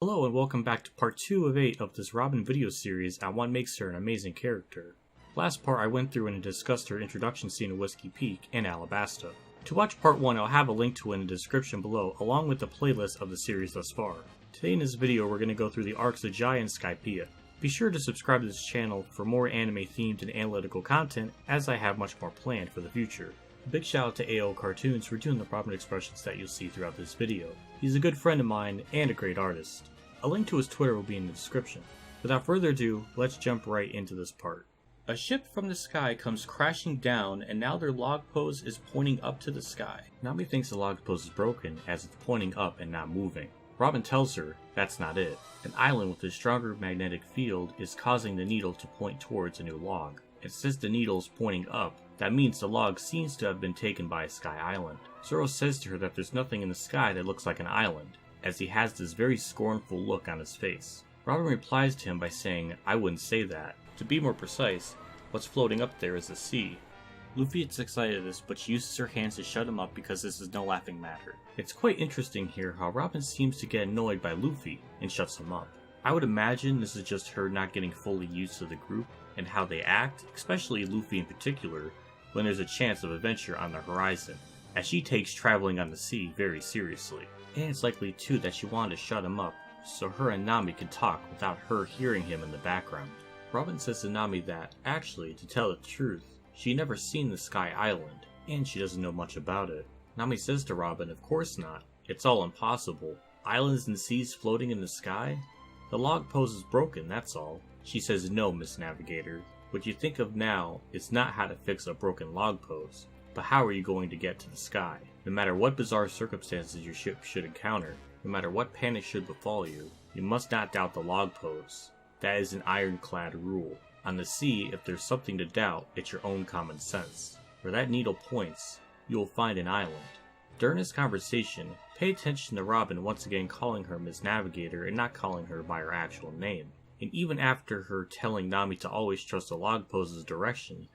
Hello and welcome back to part 2 of 8 of this Robin video series on what makes her an amazing character. Last part I went through and discussed her introduction scene in Whiskey Peak and Alabasta. To watch part 1 I'll have a link to it in the description below along with the playlist of the series thus far. Today in this video we're going to go through the arcs of Jaya and Skypiea. Be sure to subscribe to this channel for more anime themed and analytical content as I have much more planned for the future. A big shout out to AO Cartoons for doing the Robin expressions that you'll see throughout this video. He's a good friend of mine and a great artist. A link to his Twitter will be in the description. Without further ado, let's jump right into this part. A ship from the sky comes crashing down and now their log pose is pointing up to the sky. Nami thinks the log pose is broken as it's pointing up and not moving. Robin tells her that's not it. An island with a stronger magnetic field is causing the needle to point towards a new log. And since the needle is pointing up, that means the log seems to have been taken by a sky island. Zoro says to her that there's nothing in the sky that looks like an island, as he has this very scornful look on his face. Robin replies to him by saying, "I wouldn't say that. To be more precise, what's floating up there is the sea." Luffy gets excited at this, but she uses her hands to shut him up because this is no laughing matter. It's quite interesting here how Robin seems to get annoyed by Luffy and shuts him up. I would imagine this is just her not getting fully used to the group and how they act, especially Luffy in particular, when there's a chance of adventure on the horizon, as she takes traveling on the sea very seriously. And it's likely too that she wanted to shut him up, so her and Nami could talk without her hearing him in the background. Robin says to Nami that, actually, to tell the truth, she never seen the Sky Island, and she doesn't know much about it. Nami says to Robin, of course not, it's all impossible. Islands and seas floating in the sky? The log pose is broken, that's all. She says, no, Miss Navigator. What you think of now is not how to fix a broken log pose, but how are you going to get to the sky? No matter what bizarre circumstances your ship should encounter, no matter what panic should befall you, you must not doubt the log pose. That is an ironclad rule. On the sea, if there's something to doubt, it's your own common sense. Where that needle points, you will find an island. During this conversation, pay attention to Robin once again calling her Miss Navigator and not calling her by her actual name. And even after her telling Nami to always trust the log pose's direction,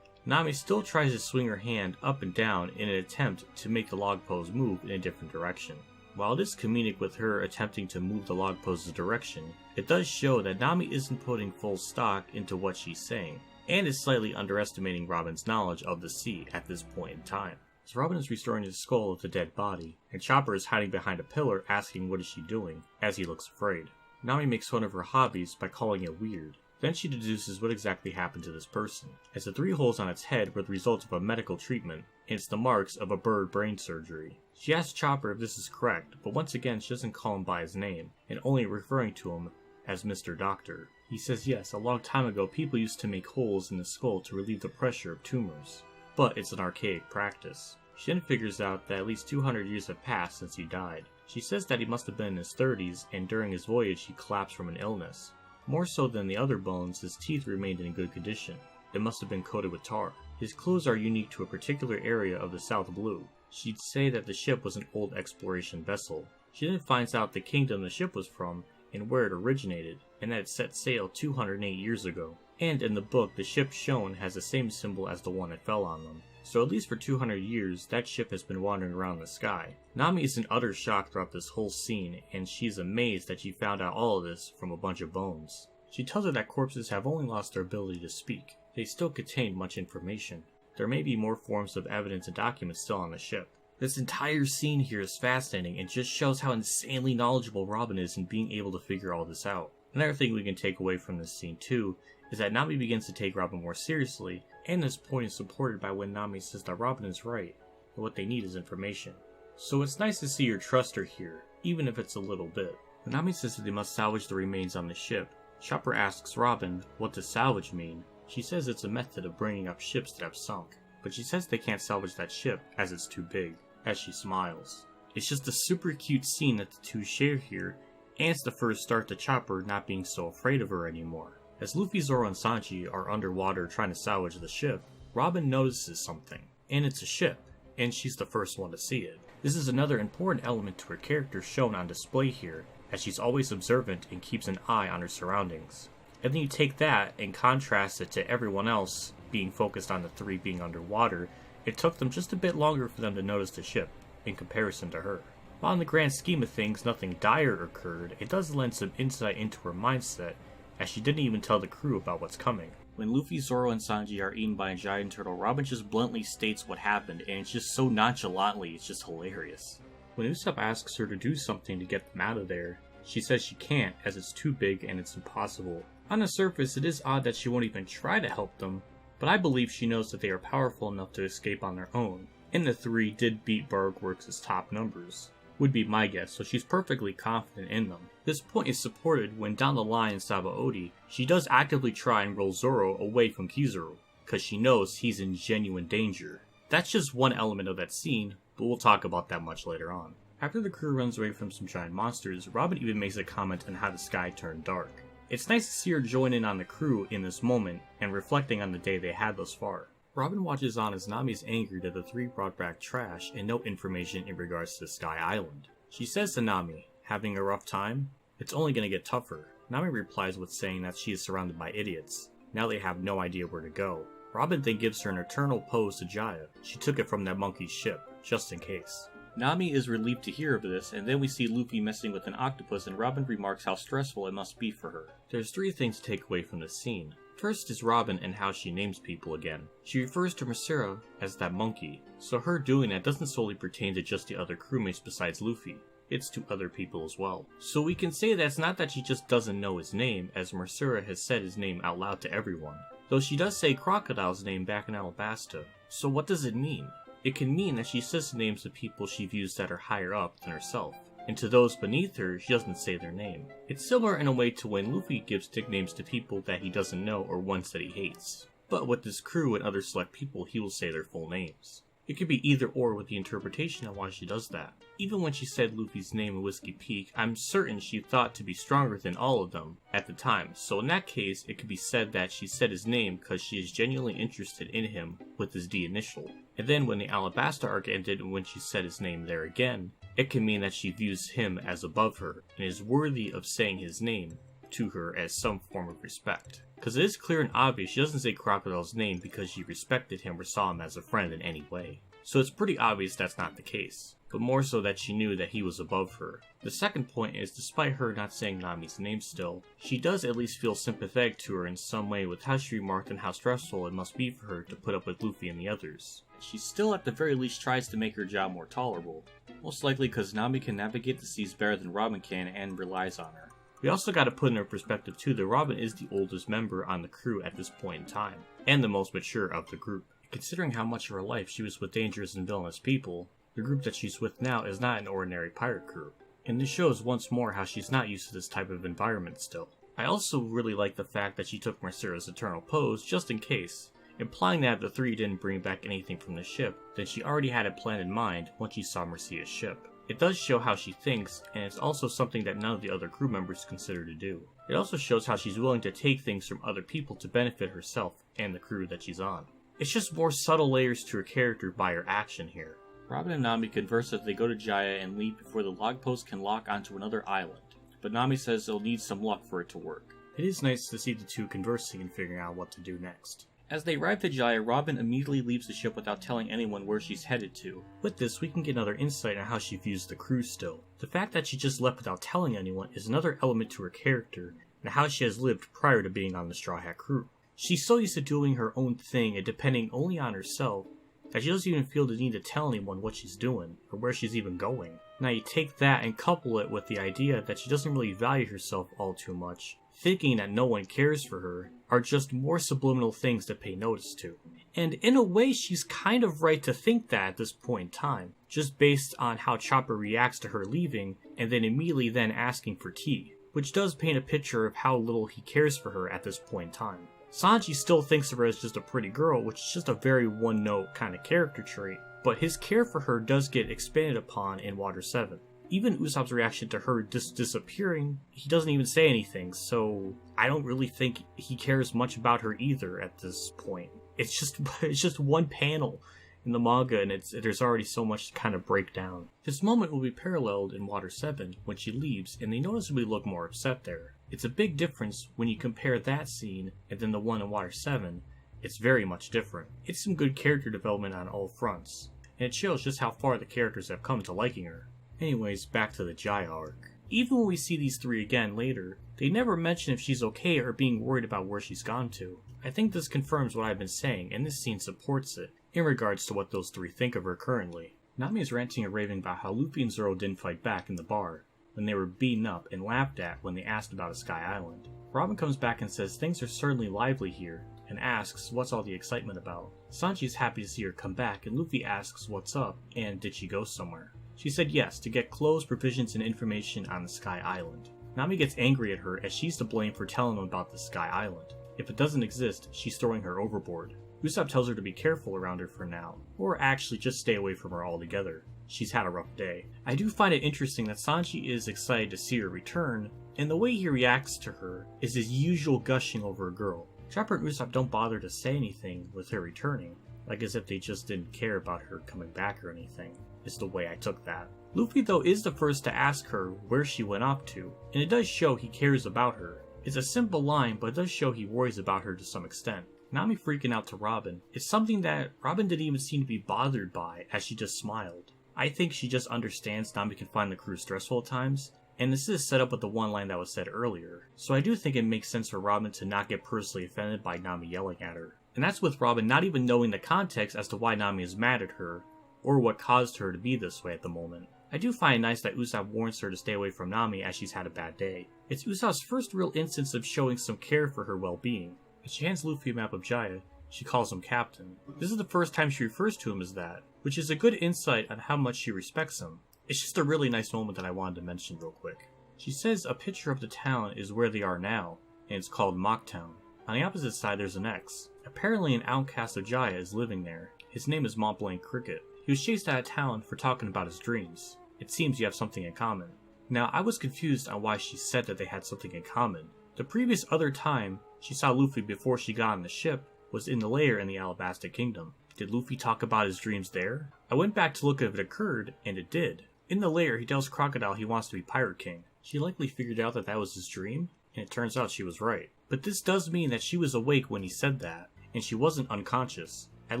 Nami still tries to swing her hand up and down in an attempt to make the log pose move in a different direction. While it is comedic with her attempting to move the log pose's direction, it does show that Nami isn't putting full stock into what she's saying, and is slightly underestimating Robin's knowledge of the sea at this point in time. As Robin is restoring the skull of the dead body, and Chopper is hiding behind a pillar asking what is she doing, as he looks afraid. Nami makes fun of her hobbies by calling it weird. Then she deduces what exactly happened to this person, as the 3 holes on its head were the result of a medical treatment, and it's the marks of a bird brain surgery. She asks Chopper if this is correct, but once again she doesn't call him by his name, and only referring to him as Mr. Doctor. He says yes, a long time ago people used to make holes in the skull to relieve the pressure of tumors, but it's an archaic practice. She then figures out that at least 200 years have passed since he died. She says that he must have been in his 30s, and during his voyage he collapsed from an illness. More so than the other bones, his teeth remained in good condition. It must have been coated with tar. His clothes are unique to a particular area of the South Blue. She'd say that the ship was an old exploration vessel. She then finds out the kingdom the ship was from and where it originated, and that it set sail 208 years ago. And in the book, the ship shown has the same symbol as the one that fell on them. So at least for 200 years, that ship has been wandering around the sky. Nami is in utter shock throughout this whole scene, and she's amazed that she found out all of this from a bunch of bones. She tells her that corpses have only lost their ability to speak. They still contain much information. There may be more forms of evidence and documents still on the ship. This entire scene here is fascinating and just shows how insanely knowledgeable Robin is in being able to figure all this out. Another thing we can take away from this scene too is that Nami begins to take Robin more seriously, and this point is supported by when Nami says that Robin is right, and what they need is information. So it's nice to see her trust her here, even if it's a little bit. When Nami says that they must salvage the remains on the ship, Chopper asks Robin what does salvage mean. She says it's a method of bringing up ships that have sunk, but she says they can't salvage that ship as it's too big, as she smiles. It's just a super cute scene that the two share here, and it's the first start to Chopper not being so afraid of her anymore. As Luffy, Zoro, and Sanji are underwater trying to salvage the ship, Robin notices something, and it's a ship, and she's the first one to see it. This is another important element to her character shown on display here, as she's always observant and keeps an eye on her surroundings. And then you take that and contrast it to everyone else being focused on the 3 being underwater, it took them just a bit longer for them to notice the ship, in comparison to her. While in the grand scheme of things nothing dire occurred, it does lend some insight into her mindset, as she didn't even tell the crew about what's coming. When Luffy, Zoro, and Sanji are eaten by a giant turtle, Robin just bluntly states what happened, and it's just so nonchalantly, it's just hilarious. When Usopp asks her to do something to get them out of there, she says she can't, as it's too big and it's impossible. On the surface, it is odd that she won't even try to help them, but I believe she knows that they are powerful enough to escape on their own, and the three did beat Barkworks' top numbers. Would be my guess, so she's perfectly confident in them. This point is supported when down the line in Sabaody, she does actively try and roll Zoro away from Kizaru, because she knows he's in genuine danger. That's just one element of that scene, but we'll talk about that much later on. After the crew runs away from some giant monsters, Robin even makes a comment on how the sky turned dark. It's nice to see her join in on the crew in this moment, and reflecting on the day they had thus far. Robin watches on as Nami's angry that the three brought back trash and no information in regards to Sky Island. She says to Nami, "Having a rough time? It's only gonna get tougher." Nami replies with saying that she is surrounded by idiots. Now they have no idea where to go. Robin then gives her an eternal pose to Jaya. She took it from that monkey's ship, just in case. Nami is relieved to hear of this, and then we see Luffy messing with an octopus, and Robin remarks how stressful it must be for her. There's three things to take away from this scene. First is Robin and how she names people again. She refers to Mercera as that monkey, so her doing that doesn't solely pertain to just the other crewmates besides Luffy. It's to other people as well. So we can say that it's not that she just doesn't know his name, as Mercera has said his name out loud to everyone. Though she does say Crocodile's name back in Alabasta. So what does it mean? It can mean that she says the names of people she views that are higher up than herself, and to those beneath her, she doesn't say their name. It's similar in a way to when Luffy gives nicknames to people that he doesn't know or ones that he hates. But with this crew and other select people, he will say their full names. It could be either or with the interpretation of why she does that. Even when she said Luffy's name in Whiskey Peak, I'm certain she thought to be stronger than all of them at the time, so in that case, it could be said that she said his name because she is genuinely interested in him with his D initial. And then when the Alabasta arc ended and when she said his name there again, it can mean that she views him as above her and is worthy of saying his name to her as some form of respect. Because it is clear and obvious she doesn't say Crocodile's name because she respected him or saw him as a friend in any way. So it's pretty obvious that's not the case, but more so that she knew that he was above her. The second point is, despite her not saying Nami's name still, she does at least feel sympathetic to her in some way with how she remarked on how stressful it must be for her to put up with Luffy and the others. She still at the very least tries to make her job more tolerable, most likely because Nami can navigate the seas better than Robin can and relies on her. We also gotta put in her perspective too that Robin is the oldest member on the crew at this point in time, and the most mature of the group. Considering how much of her life she was with dangerous and villainous people, the group that she's with now is not an ordinary pirate crew. And this shows once more how she's not used to this type of environment still. I also really like the fact that she took Mercera's eternal pose just in case, implying that if the three didn't bring back anything from the ship, then she already had a plan in mind once she saw Mercia's ship. It does show how she thinks, and it's also something that none of the other crew members consider to do. It also shows how she's willing to take things from other people to benefit herself and the crew that she's on. It's just more subtle layers to her character by her action here. Robin and Nami converse as they go to Jaya and leave before the log post can lock onto another island, but Nami says they'll need some luck for it to work. It is nice to see the two conversing and figuring out what to do next. As they arrive at Jaya, Robin immediately leaves the ship without telling anyone where she's headed to. With this, we can get another insight on how she views the crew still. The fact that she just left without telling anyone is another element to her character, and how she has lived prior to being on the Straw Hat crew. She's so used to doing her own thing and depending only on herself, that she doesn't even feel the need to tell anyone what she's doing, or where she's even going. Now you take that and couple it with the idea that she doesn't really value herself all too much, thinking that no one cares for her, are just more subliminal things to pay notice to. And in a way, she's kind of right to think that at this point in time, just based on how Chopper reacts to her leaving, and then immediately then asking for tea, which does paint a picture of how little he cares for her at this point in time. Sanji still thinks of her as just a pretty girl, which is just a very one-note kind of character trait, but his care for her does get expanded upon in Water 7. Even Usopp's reaction to her disappearing, he doesn't even say anything, so I don't really think he cares much about her either at this point. It's just one panel in the manga, and there's already so much to kind of break down. This moment will be paralleled in Water 7 when she leaves, and they noticeably look more upset there. It's a big difference when you compare that scene and then the one in Water 7. It's very much different. It's some good character development on all fronts, and it shows just how far the characters have come to liking her. Anyways, back to the Jaya Arc. Even when we see these three again later, they never mention if she's okay or being worried about where she's gone to. I think this confirms what I've been saying, and this scene supports it, in regards to what those three think of her currently. Nami is ranting and raving about how Luffy and Zoro didn't fight back in the bar, when they were beaten up and laughed at when they asked about a Sky Island. Robin comes back and says things are certainly lively here, and asks what's all the excitement about. Sanji is happy to see her come back, and Luffy asks what's up, and did she go somewhere. She said yes, to get clothes, provisions, and information on the Sky Island. Nami gets angry at her as she's to blame for telling them about the Sky Island. If it doesn't exist, she's throwing her overboard. Usopp tells her to be careful around her for now, or actually just stay away from her altogether. She's had a rough day. I do find it interesting that Sanji is excited to see her return, and the way he reacts to her is his usual gushing over a girl. Chopper and Usopp don't bother to say anything with her returning, like as if they just didn't care about her coming back or anything, is the way I took that. Luffy though is the first to ask her where she went off to, and it does show he cares about her. It's a simple line, but it does show he worries about her to some extent. Nami freaking out to Robin is something that Robin didn't even seem to be bothered by, as she just smiled. I think she just understands Nami can find the crew stressful at times, and this is set up with the one line that was said earlier, so I do think it makes sense for Robin to not get personally offended by Nami yelling at her. And that's with Robin not even knowing the context as to why Nami is mad at her, or what caused her to be this way at the moment. I do find it nice that Usopp warns her to stay away from Nami as she's had a bad day. It's Usopp's first real instance of showing some care for her well-being. As she hands Luffy a map of Jaya, she calls him Captain. This is the first time she refers to him as that, which is a good insight on how much she respects him. It's just a really nice moment that I wanted to mention real quick. She says a picture of the town is where they are now, and it's called Mocktown. On the opposite side there's an X. Apparently an outcast of Jaya is living there. His name is Mont Blanc Cricket. He was chased out of town for talking about his dreams. It seems you have something in common. Now I was confused on why she said that they had something in common. The previous other time she saw Luffy before she got on the ship was in the lair in the Alabasta Kingdom. Did Luffy talk about his dreams there? I went back to look if it occurred, and it did. In the lair, he tells Crocodile he wants to be Pirate King. She likely figured out that that was his dream, and it turns out she was right. But this does mean that she was awake when he said that, and she wasn't unconscious. At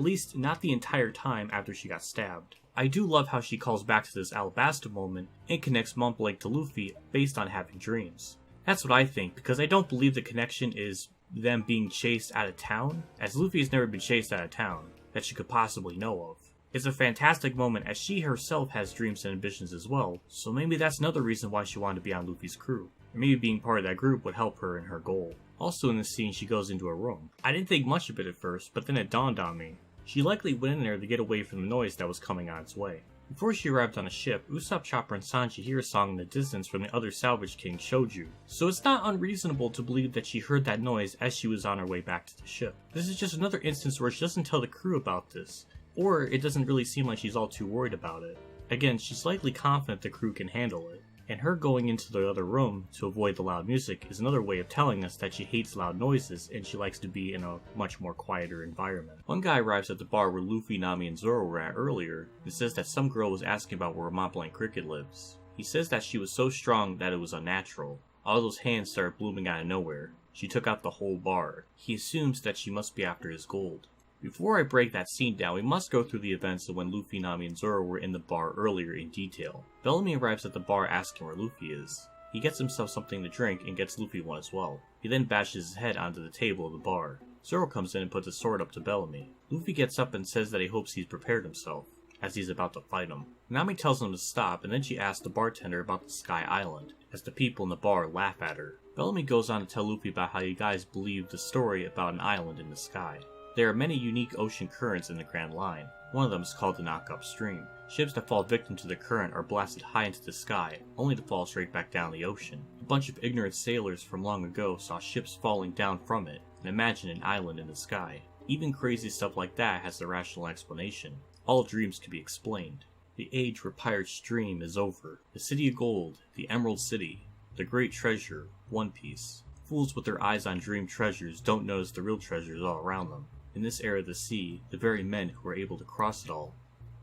least, not the entire time after she got stabbed. I do love how she calls back to this Alabasta moment and connects Mont Blanc to Luffy based on having dreams. That's what I think, because I don't believe the connection is them being chased out of town, as Luffy has never been chased out of town, that she could possibly know of. It's a fantastic moment as she herself has dreams and ambitions as well, so maybe that's another reason why she wanted to be on Luffy's crew. Or maybe being part of that group would help her in her goal. Also in this scene, she goes into a room. I didn't think much of it at first, but then it dawned on me. She likely went in there to get away from the noise that was coming on its way. Before she arrived on a ship, Usopp, Chopper, and Sanji hear a song in the distance from the other Salvage King, Shoju. So it's not unreasonable to believe that she heard that noise as she was on her way back to the ship. This is just another instance where she doesn't tell the crew about this, or it doesn't really seem like she's all too worried about it. Again, she's likely confident the crew can handle it, and her going into the other room to avoid the loud music is another way of telling us that she hates loud noises and she likes to be in a much more quieter environment. One guy arrives at the bar where Luffy, Nami, and Zoro were at earlier and says that some girl was asking about where Mont Blanc Cricket lives. He says that she was so strong that it was unnatural. All those hands started blooming out of nowhere. She took out the whole bar. He assumes that she must be after his gold. Before I break that scene down, we must go through the events of when Luffy, Nami, and Zoro were in the bar earlier in detail. Bellamy arrives at the bar asking where Luffy is. He gets himself something to drink and gets Luffy one as well. He then bashes his head onto the table of the bar. Zoro comes in and puts his sword up to Bellamy. Luffy gets up and says that he hopes he's prepared himself, as he's about to fight him. Nami tells him to stop, and then she asks the bartender about the Sky Island, as the people in the bar laugh at her. Bellamy goes on to tell Luffy about how you guys believe the story about an island in the sky. There are many unique ocean currents in the Grand Line. One of them is called the Knockup Stream. Ships that fall victim to the current are blasted high into the sky, only to fall straight back down the ocean. A bunch of ignorant sailors from long ago saw ships falling down from it, and imagined an island in the sky. Even crazy stuff like that has a rational explanation. All dreams can be explained. The age where pirates dream is over. The City of Gold, the Emerald City, the Great Treasure, One Piece. Fools with their eyes on dream treasures don't notice the real treasures all around them. In this era of the sea, the very men who were able to cross it all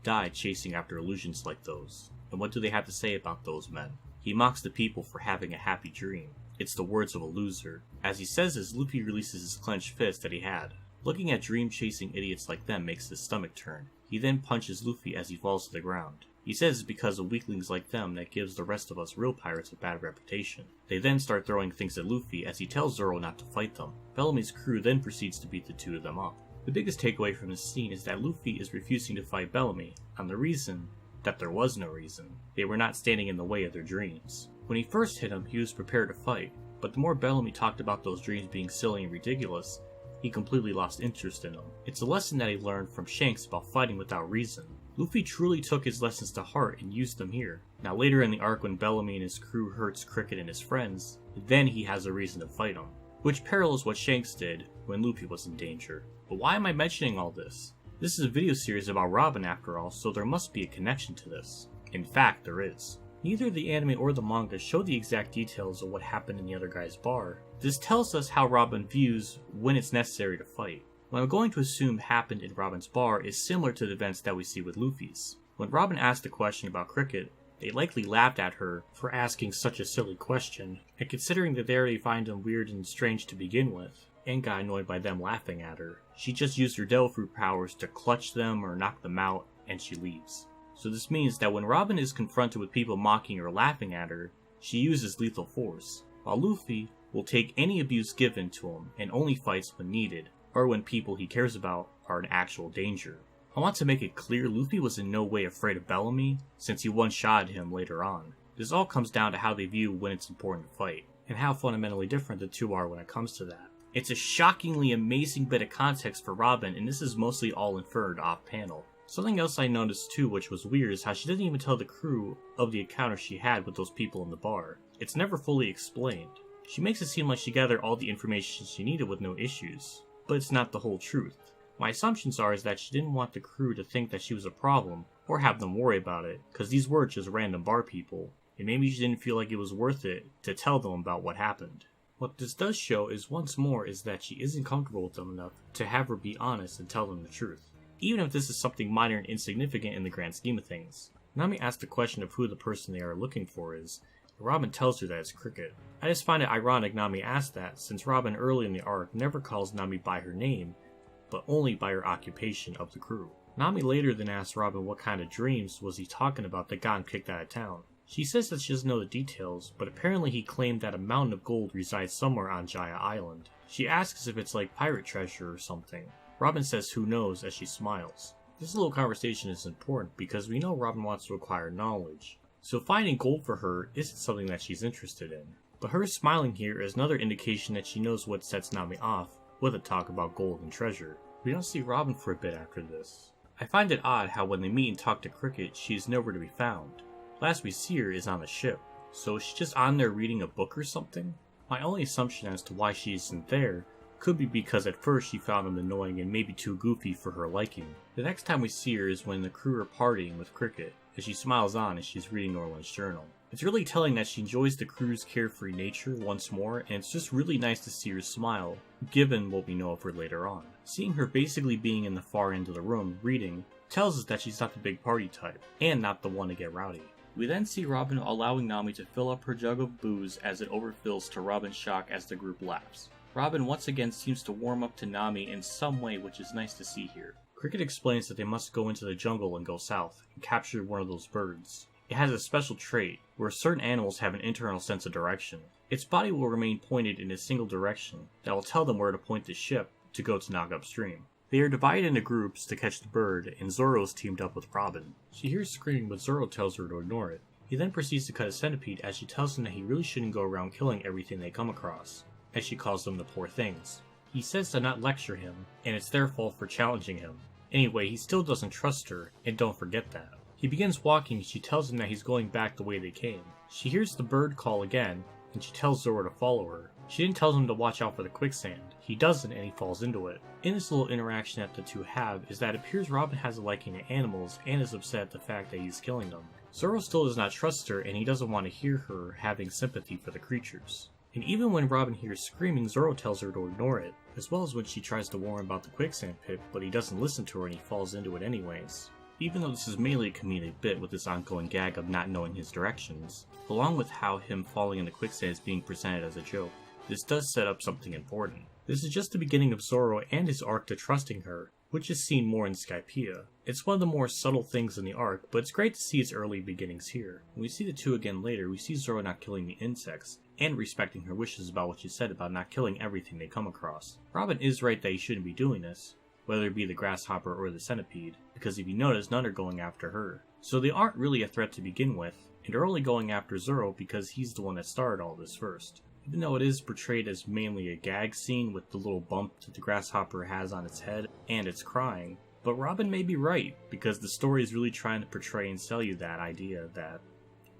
died chasing after illusions like those. And what do they have to say about those men? He mocks the people for having a happy dream. It's the words of a loser. As he says this, Luffy releases his clenched fist that he had. Looking at dream-chasing idiots like them makes his stomach turn. He then punches Luffy as he falls to the ground. He says it's because of weaklings like them that gives the rest of us real pirates a bad reputation. They then start throwing things at Luffy as he tells Zoro not to fight them. Bellamy's crew then proceeds to beat the two of them up. The biggest takeaway from this scene is that Luffy is refusing to fight Bellamy, on the reason that there was no reason. They were not standing in the way of their dreams. When he first hit him, he was prepared to fight, but the more Bellamy talked about those dreams being silly and ridiculous, he completely lost interest in them. It's a lesson that he learned from Shanks about fighting without reason. Luffy truly took his lessons to heart and used them here. Now later in the arc when Bellamy and his crew hurts Cricket and his friends, then he has a reason to fight them, which parallels what Shanks did when Luffy was in danger. But why am I mentioning all this? This is a video series about Robin after all, so there must be a connection to this. In fact, there is. Neither the anime or the manga show the exact details of what happened in the other guy's bar. This tells us how Robin views when it's necessary to fight. What I'm going to assume happened in Robin's bar is similar to the events that we see with Luffy's. When Robin asked a question about Cricket, they likely laughed at her for asking such a silly question, and considering that they already find him weird and strange to begin with, and got annoyed by them laughing at her, she just used her Devil Fruit powers to clutch them or knock them out, and she leaves. So this means that when Robin is confronted with people mocking or laughing at her, she uses lethal force, while Luffy will take any abuse given to him and only fights when needed, or when people he cares about are in actual danger. I want to make it clear Luffy was in no way afraid of Bellamy, since he one-shotted him later on. This all comes down to how they view when it's important to fight, and how fundamentally different the two are when it comes to that. It's a shockingly amazing bit of context for Robin, and this is mostly all inferred off-panel. Something else I noticed too, which was weird, is how she didn't even tell the crew of the encounter she had with those people in the bar. It's never fully explained. She makes it seem like she gathered all the information she needed with no issues, but it's not the whole truth. My assumptions are is that she didn't want the crew to think that she was a problem, or have them worry about it, because these were just random bar people, and maybe she didn't feel like it was worth it to tell them about what happened. What this does show is once more is that she isn't comfortable with them enough to have her be honest and tell them the truth, even if this is something minor and insignificant in the grand scheme of things. Nami asks the question of who the person they are looking for is, and Robin tells her that it's Cricket. I just find it ironic Nami asked that, since Robin early in the arc never calls Nami by her name, but only by her occupation of the crew. Nami later then asks Robin what kind of dreams was he talking about that got him kicked out of town. She says that she doesn't know the details, but apparently he claimed that a mountain of gold resides somewhere on Jaya Island. She asks if it's like pirate treasure or something. Robin says who knows as she smiles. This little conversation is important because we know Robin wants to acquire knowledge, so finding gold for her isn't something that she's interested in. But her smiling here is another indication that she knows what sets Nami off with a talk about gold and treasure. We don't see Robin for a bit after this. I find it odd how when they meet and talk to Cricket, she is nowhere to be found. Last we see her is on the ship, so is she just on there reading a book or something? My only assumption as to why she isn't there could be because at first she found him annoying and maybe too goofy for her liking. The next time we see her is when the crew are partying with Cricket, as she smiles on as she's reading Norland's journal. It's really telling that she enjoys the crew's carefree nature once more, and it's just really nice to see her smile, given what we know of her later on. Seeing her basically being in the far end of the room, reading, tells us that she's not the big party type, and not the one to get rowdy. We then see Robin allowing Nami to fill up her jug of booze as it overfills to Robin's shock as the group laughs. Robin once again seems to warm up to Nami in some way, which is nice to see here. Cricket explains that they must go into the jungle and go south, and capture one of those birds. It has a special trait, where certain animals have an internal sense of direction. Its body will remain pointed in a single direction, that will tell them where to point the ship to go to knock upstream. They are divided into groups to catch the bird, and Zoro is teamed up with Robin. She hears screaming, but Zoro tells her to ignore it. He then proceeds to cut a centipede as she tells him that he really shouldn't go around killing everything they come across, as she calls them the poor things. He says to not lecture him, and it's their fault for challenging him. Anyway, he still doesn't trust her, and don't forget that. He begins walking and she tells him that he's going back the way they came. She hears the bird call again, and she tells Zoro to follow her. She then tells him to watch out for the quicksand. He doesn't, and he falls into it. In this little interaction that the two have is that it appears Robin has a liking to animals and is upset at the fact that he's killing them. Zoro still does not trust her, and he doesn't want to hear her having sympathy for the creatures. And even when Robin hears screaming, Zoro tells her to ignore it, as well as when she tries to warn him about the quicksand pit, but he doesn't listen to her and he falls into it anyways. Even though this is mainly a comedic bit with this ongoing gag of not knowing his directions, along with how him falling in the quicksand is being presented as a joke, this does set up something important. This is just the beginning of Zoro and his arc to trusting her, which is seen more in Skypiea. It's one of the more subtle things in the arc, but it's great to see its early beginnings here. When we see the two again later, we see Zoro not killing the insects, and respecting her wishes about what she said about not killing everything they come across. Robin is right that he shouldn't be doing this, whether it be the grasshopper or the centipede, because if you notice, none are going after her. So they aren't really a threat to begin with, and are only going after Zoro because he's the one that started all this first. Even though it is portrayed as mainly a gag scene with the little bump that the grasshopper has on its head, and it's crying, but Robin may be right, because the story is really trying to portray and sell you that idea that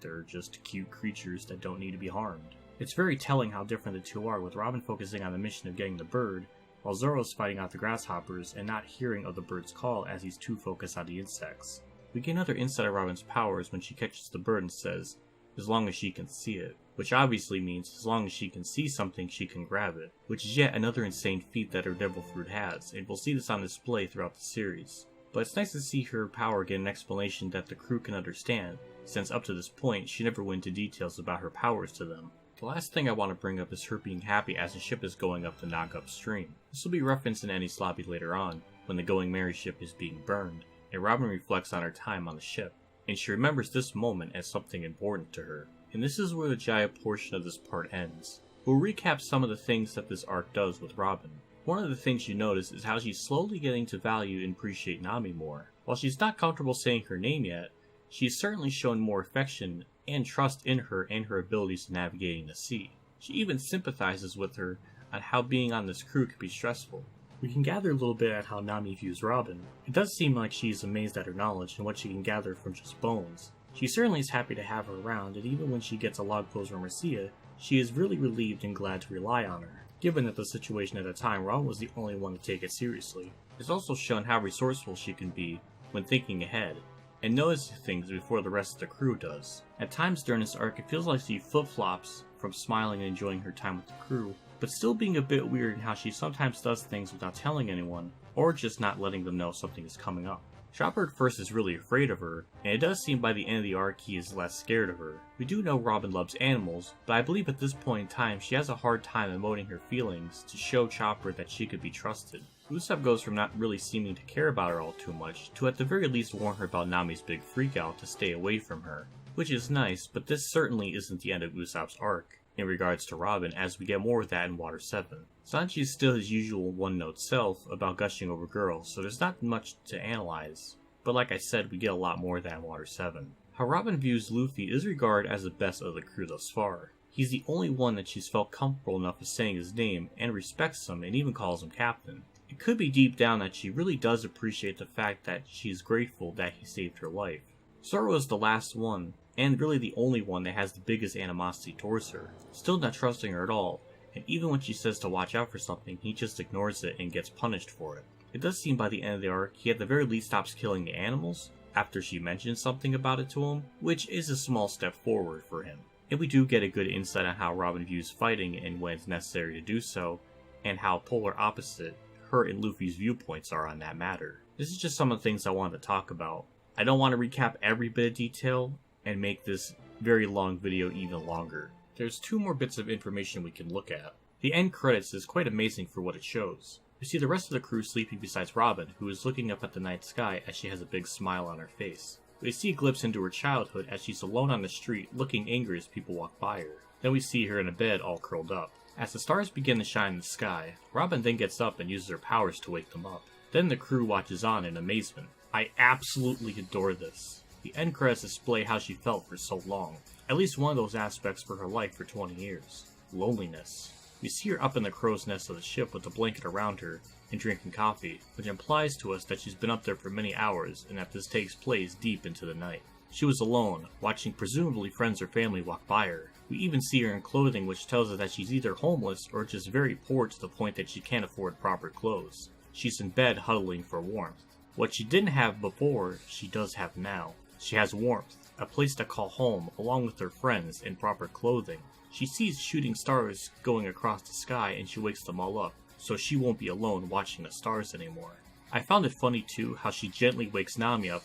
they're just cute creatures that don't need to be harmed. It's very telling how different the two are, with Robin focusing on the mission of getting the bird, while Zoro's fighting out the grasshoppers and not hearing of the bird's call as he's too focused on the insects. We get another insight of Robin's powers when she catches the bird and says, as long as she can see it, which obviously means as long as she can see something she can grab it, which is yet another insane feat that her devil fruit has, and we'll see this on display throughout the series. But it's nice to see her power get an explanation that the crew can understand, since up to this point she never went into details about her powers to them. The last thing I want to bring up is her being happy as the ship is going up the Nog upstream. This will be referenced in Enies Lobby later on, when the Going Merry ship is being burned, and Robin reflects on her time on the ship, and she remembers this moment as something important to her. And this is where the Jaya portion of this part ends. We'll recap some of the things that this arc does with Robin. One of the things you notice is how she's slowly getting to value and appreciate Nami more. While she's not comfortable saying her name yet, she's certainly shown more affection and trust in her and her abilities in navigating the sea. She even sympathizes with her on how being on this crew can be stressful. We can gather a little bit at how Nami views Robin. It does seem like she's amazed at her knowledge and what she can gather from just bones. She certainly is happy to have her around, and even when she gets a log post from Marcia, she is really relieved and glad to rely on her, given that the situation at the time Robin was the only one to take it seriously. It's also shown how resourceful she can be when thinking ahead, and notices things before the rest of the crew does. At times during this arc, it feels like she flip-flops from smiling and enjoying her time with the crew, but still being a bit weird in how she sometimes does things without telling anyone, or just not letting them know something is coming up. Chopper at first is really afraid of her, and it does seem by the end of the arc he is less scared of her. We do know Robin loves animals, but I believe at this point in time she has a hard time emoting her feelings to show Chopper that she could be trusted. Usopp goes from not really seeming to care about her all too much, to at the very least warn her about Nami's big freakout to stay away from her. Which is nice, but this certainly isn't the end of Usopp's arc in regards to Robin, as we get more of that in Water 7. Sanji is still his usual one-note self about gushing over girls, so there's not much to analyze. But like I said, we get a lot more of that in Water 7. How Robin views Luffy is regarded as the best of the crew thus far. He's the only one that she's felt comfortable enough with saying his name, and respects him, and even calls him Captain. It could be deep down that she really does appreciate the fact that she's grateful that he saved her life. Zoro is the last one, and really the only one that has the biggest animosity towards her, still not trusting her at all, and even when she says to watch out for something, he just ignores it and gets punished for it. It does seem by the end of the arc, he at the very least stops killing the animals, after she mentions something about it to him, which is a small step forward for him. And we do get a good insight on how Robin views fighting and when it's necessary to do so, and how polar opposite her and Luffy's viewpoints are on that matter. This is just some of the things I wanted to talk about. I don't want to recap every bit of detail and make this very long video even longer. There's two more bits of information we can look at. The end credits is quite amazing for what it shows. We see the rest of the crew sleeping besides Robin, who is looking up at the night sky as she has a big smile on her face. We see a glimpse into her childhood as she's alone on the street, looking angry as people walk by her. Then we see her in a bed all curled up. As the stars begin to shine in the sky, Robin then gets up and uses her powers to wake them up. Then the crew watches on in amazement. I absolutely adore this. The end credits display how she felt for so long. At least one of those aspects for her life for 20 years. Loneliness. We see her up in the crow's nest of the ship with a blanket around her and drinking coffee, which implies to us that she's been up there for many hours and that this takes place deep into the night. She was alone, watching presumably friends or family walk by her. We even see her in clothing which tells us that she's either homeless or just very poor to the point that she can't afford proper clothes. She's in bed huddling for warmth. What she didn't have before, she does have now. She has warmth, a place to call home, along with her friends, and proper clothing. She sees shooting stars going across the sky and she wakes them all up, so she won't be alone watching the stars anymore. I found it funny too how she gently wakes Nami up,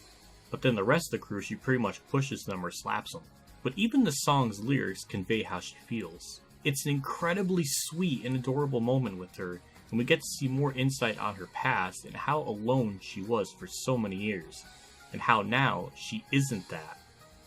but then the rest of the crew she pretty much pushes them or slaps them. But even the song's lyrics convey how she feels. It's an incredibly sweet and adorable moment with her, and we get to see more insight on her past and how alone she was for so many years, and how now she isn't that,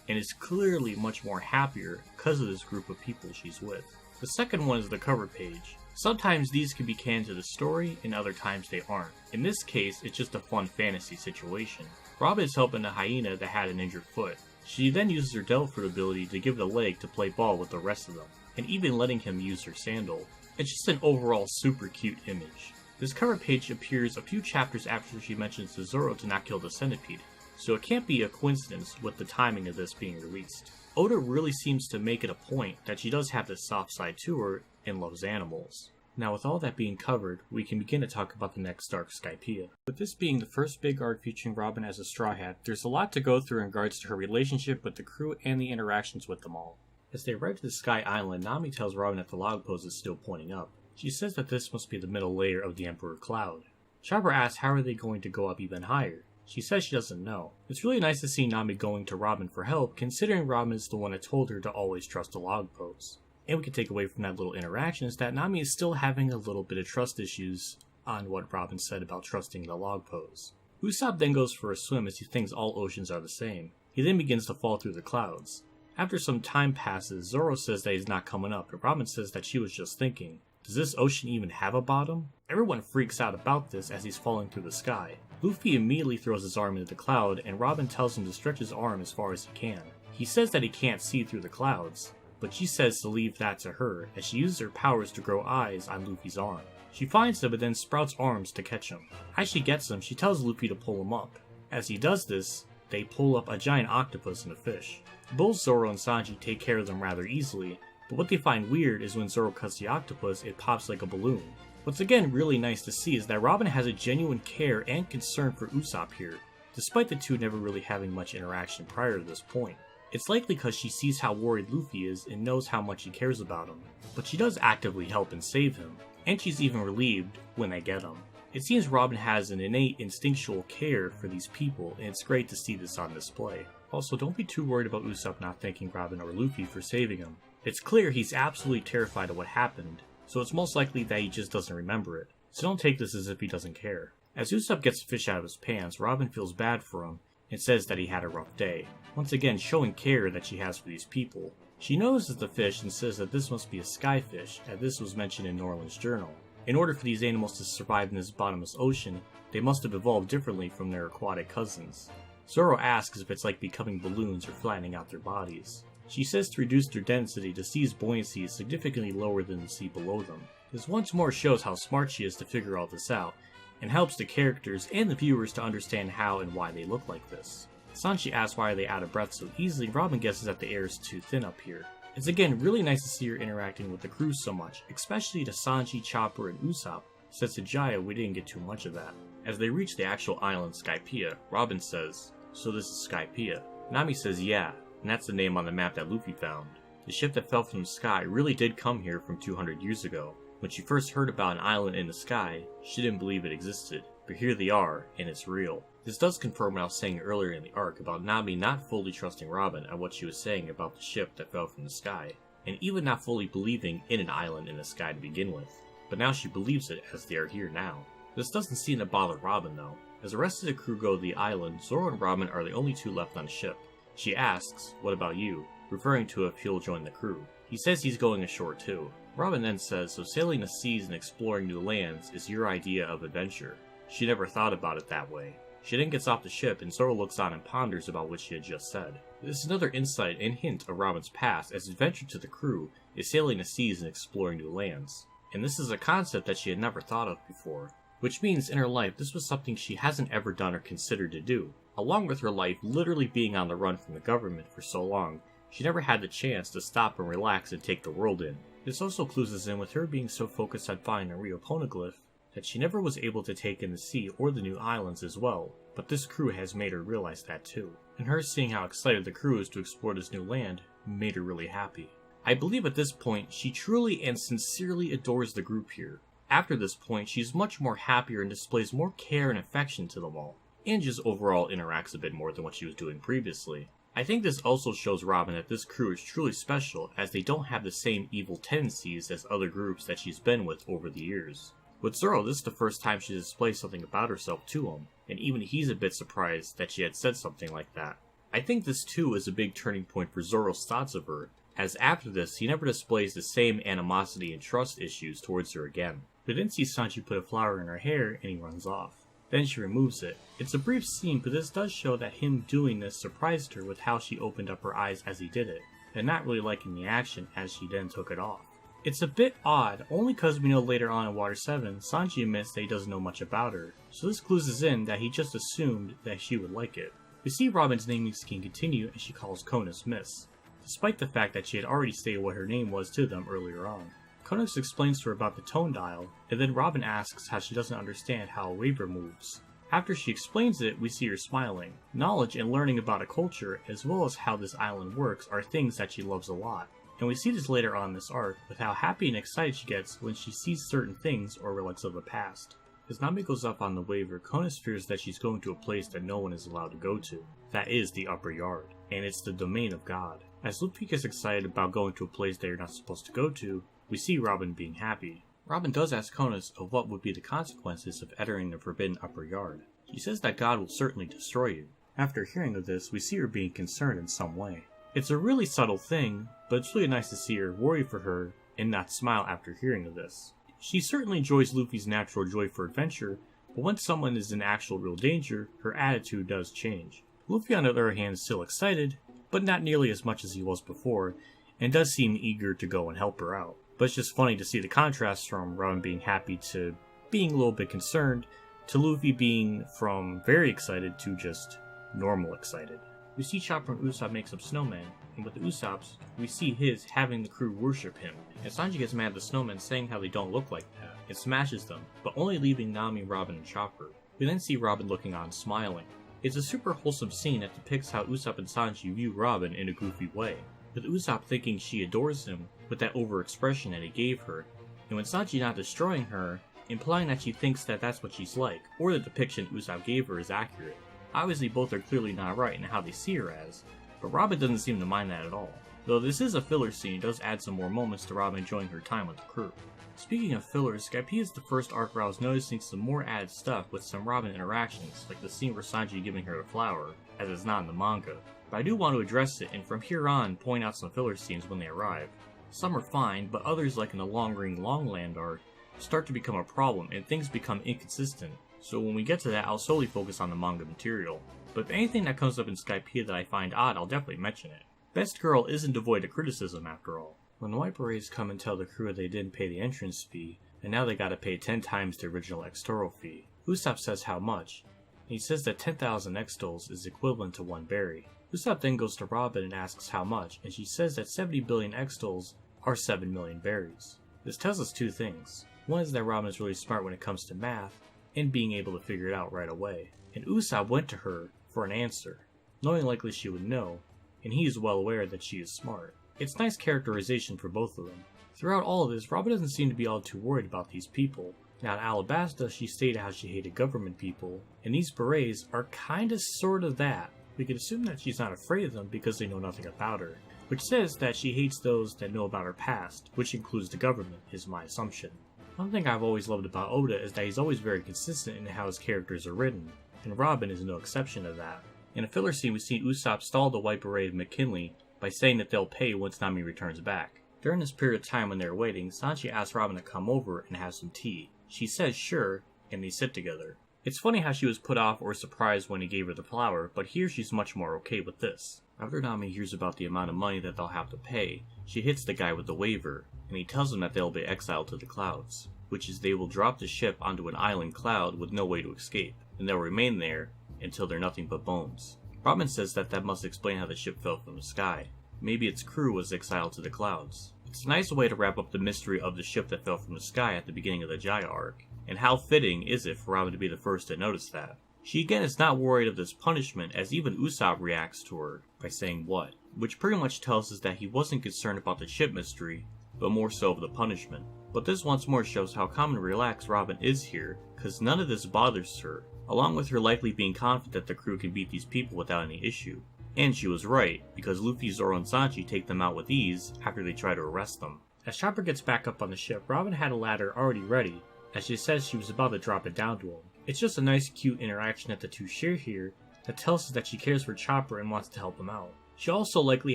and is clearly much more happier because of this group of people she's with. The second one is the cover page. Sometimes these can be canon to the story, and other times they aren't. In this case, it's just a fun fantasy situation. Robin is helping a hyena that had an injured foot. She then uses her Devil Fruit ability to give it a leg to play ball with the rest of them, and even letting him use her sandal. It's just an overall super cute image. This cover page appears a few chapters after she mentions to Zoro to not kill the centipede, so it can't be a coincidence with the timing of this being released. Oda really seems to make it a point that she does have this soft side to her and loves animals. Now with all that being covered, we can begin to talk about the next arc, Skypiea. With this being the first big arc featuring Robin as a Straw Hat, there's a lot to go through in regards to her relationship with the crew and the interactions with them all. As they arrive to the Sky Island, Nami tells Robin that the log pose is still pointing up. She says that this must be the middle layer of the Emperor Cloud. Chopper asks how are they going to go up even higher. She says she doesn't know. It's really nice to see Nami going to Robin for help, considering Robin is the one that told her to always trust the log pose. And we can take away from that little interaction is that Nami is still having a little bit of trust issues on what Robin said about trusting the log pose. Usopp then goes for a swim as he thinks all oceans are the same. He then begins to fall through the clouds. After some time passes, Zoro says that he's not coming up, and Robin says that she was just thinking, does this ocean even have a bottom? Everyone freaks out about this as he's falling through the sky. Luffy immediately throws his arm into the cloud, and Robin tells him to stretch his arm as far as he can. He says that he can't see through the clouds, but she says to leave that to her, as she uses her powers to grow eyes on Luffy's arm. She finds him and then sprouts arms to catch him. As she gets him, she tells Luffy to pull him up. As he does this, they pull up a giant octopus and a fish. Both Zoro and Sanji take care of them rather easily, but what they find weird is when Zoro cuts the octopus, it pops like a balloon. What's again really nice to see is that Robin has a genuine care and concern for Usopp here, despite the two never really having much interaction prior to this point. It's likely because she sees how worried Luffy is and knows how much he cares about him, but she does actively help and save him, and she's even relieved when they get him. It seems Robin has an innate instinctual care for these people, and it's great to see this on display. Also, don't be too worried about Usopp not thanking Robin or Luffy for saving him. It's clear he's absolutely terrified of what happened, so it's most likely that he just doesn't remember it, so don't take this as if he doesn't care. As Usopp gets the fish out of his pants, Robin feels bad for him and says that he had a rough day, once again showing care that she has for these people. She notices the fish and says that this must be a skyfish, as this was mentioned in Norland's journal. In order for these animals to survive in this bottomless ocean, they must have evolved differently from their aquatic cousins. Zoro asks if it's like becoming balloons or flattening out their bodies. She says to reduce their density, the sea's buoyancy is significantly lower than the sea below them. This once more shows how smart she is to figure all this out, and helps the characters and the viewers to understand how and why they look like this. Sanji asks why are they out of breath so easily. Robin guesses that the air is too thin up here. It's again really nice to see her interacting with the crew so much, especially to Sanji, Chopper, and Usopp. Says to Jaya we didn't get too much of that. As they reach the actual island Skypiea, Robin says, so this is Skypiea. Nami says yeah, and that's the name on the map that Luffy found. The ship that fell from the sky really did come here from 200 years ago. When she first heard about an island in the sky, she didn't believe it existed, but here they are, and it's real. This does confirm what I was saying earlier in the arc about Nami not fully trusting Robin and what she was saying about the ship that fell from the sky, and even not fully believing in an island in the sky to begin with. But now she believes it as they are here now. This doesn't seem to bother Robin though. As the rest of the crew go to the island, Zoro and Robin are the only two left on the ship. She asks, what about you? Referring to if he'll join the crew. He says he's going ashore too. Robin then says, so sailing the seas and exploring new lands is your idea of adventure. She never thought about it that way. She then gets off the ship and Zoro looks on and ponders about what she had just said. This is another insight and hint of Robin's past, as adventure to the crew is sailing the seas and exploring new lands. And this is a concept that she had never thought of before. Which means in her life this was something she hasn't ever done or considered to do. Along with her life literally being on the run from the government for so long, she never had the chance to stop and relax and take the world in. This also clues us in with her being so focused on finding a Rio poneglyph that she never was able to take in the sea or the new islands as well, but this crew has made her realize that too. And her seeing how excited the crew is to explore this new land made her really happy. I believe at this point she truly and sincerely adores the group here. After this point she is much more happier and displays more care and affection to them all, and just overall interacts a bit more than what she was doing previously. I think this also shows Robin that this crew is truly special, as they don't have the same evil tendencies as other groups that she's been with over the years. With Zoro, this is the first time she displays something about herself to him, and even he's a bit surprised that she had said something like that. I think this too is a big turning point for Zoro's thoughts of her, as after this he never displays the same animosity and trust issues towards her again. We then see Sanji put a flower in her hair and he runs off. Then she removes it. It's a brief scene, but this does show that him doing this surprised her with how she opened up her eyes as he did it, and not really liking the action as she then took it off. It's a bit odd, only because we know later on in Water 7, Sanji admits that he doesn't know much about her, so this clues us in that he just assumed that she would like it. We see Robin's naming scheme continue and she calls Konos Miss, despite the fact that she had already stated what her name was to them earlier on. Konos explains to her about the tone dial, and then Robin asks how she doesn't understand how a waver moves. After she explains it, we see her smiling. Knowledge and learning about a culture, as well as how this island works, are things that she loves a lot. And we see this later on in this arc, with how happy and excited she gets when she sees certain things or relics of the past. As Nami goes up on the waver, Konos fears that she's going to a place that no one is allowed to go to. That is the Upper Yard, and it's the domain of God. As Luffy gets excited about going to a place that you're not supposed to go to, we see Robin being happy. Robin does ask Konos of what would be the consequences of entering the forbidden Upper Yard. She says that God will certainly destroy you. After hearing of this, we see her being concerned in some way. It's a really subtle thing, but it's really nice to see her worry for her and not smile after hearing of this. She certainly enjoys Luffy's natural joy for adventure, but when someone is in actual real danger, her attitude does change. Luffy on the other hand is still excited, but not nearly as much as he was before, and does seem eager to go and help her out. But it's just funny to see the contrast from Robin being happy to being a little bit concerned, to Luffy being from very excited to just normal excited. We see Chopper and Usopp make some snowmen, and with the Usopps, we see his having the crew worship him. And Sanji gets mad at the snowmen saying how they don't look like that, and smashes them, but only leaving Nami, Robin, and Chopper. We then see Robin looking on, smiling. It's a super wholesome scene that depicts how Usopp and Sanji view Robin in a goofy way, with Usopp thinking she adores him with that overexpression that he gave her, and when Sanji not destroying her, implying that she thinks that that's what she's like, or the depiction Usopp gave her is accurate. Obviously both are clearly not right in how they see her as, but Robin doesn't seem to mind that at all. Though this is a filler scene, it does add some more moments to Robin enjoying her time with the crew. Speaking of fillers, Skypiea is the first arc where I was noticing some more added stuff with some Robin interactions, like the scene where Sanji giving her the flower, as it's not in the manga. But I do want to address it, and from here on point out some filler scenes when they arrive. Some are fine, but others, like in the Long Ring Longland arc, start to become a problem and things become inconsistent. So when we get to that, I'll solely focus on the manga material. But if anything that comes up in Skypiea that I find odd, I'll definitely mention it. Best Girl isn't devoid of criticism after all. When the White Berets come and tell the crew they didn't pay the entrance fee, and now they gotta pay 10 times the original Extoro fee, Usopp says how much. He says that 10,000 Extols is equivalent to 1 berry. Usopp then goes to Robin and asks how much, and she says that 70 billion Extols are 7 million berries. This tells us two things. One is that Robin is really smart when it comes to math, and being able to figure it out right away. And Usopp went to her for an answer, knowing likely she would know, and he is well aware that she is smart. It's nice characterization for both of them. Throughout all of this, Robin doesn't seem to be all too worried about these people. Now in Alabasta, she stated how she hated government people, and these berets are kinda sorta that. We can assume that she's not afraid of them because they know nothing about her, which says that she hates those that know about her past, which includes the government, is my assumption. One thing I've always loved about Oda is that he's always very consistent in how his characters are written, and Robin is no exception to that. In a filler scene, we see Usopp stall the White Beret of McKinley by saying that they'll pay once Nami returns back. During this period of time when they're waiting, Sanji asks Robin to come over and have some tea. She says sure, and they sit together. It's funny how she was put off or surprised when he gave her the flower, but here she's much more okay with this. After Nami hears about the amount of money that they'll have to pay, she hits the guy with the waiver, and he tells them that they'll be exiled to the clouds, which is they will drop the ship onto an island cloud with no way to escape, and they'll remain there until they're nothing but bones. Robin says that that must explain how the ship fell from the sky. Maybe its crew was exiled to the clouds. It's a nice way to wrap up the mystery of the ship that fell from the sky at the beginning of the Jaya Arc, and how fitting is it for Robin to be the first to notice that. She again is not worried of this punishment, as even Usopp reacts to her by saying what, which pretty much tells us that he wasn't concerned about the ship mystery, but more so of the punishment. But this once more shows how calm and relaxed Robin is here, cause none of this bothers her, along with her likely being confident that the crew can beat these people without any issue. And she was right, because Luffy, Zoro, and Sanji take them out with ease after they try to arrest them. As Chopper gets back up on the ship, Robin had a ladder already ready, as she says she was about to drop it down to him. It's just a nice cute interaction that the two share here that tells us that she cares for Chopper and wants to help him out. She also likely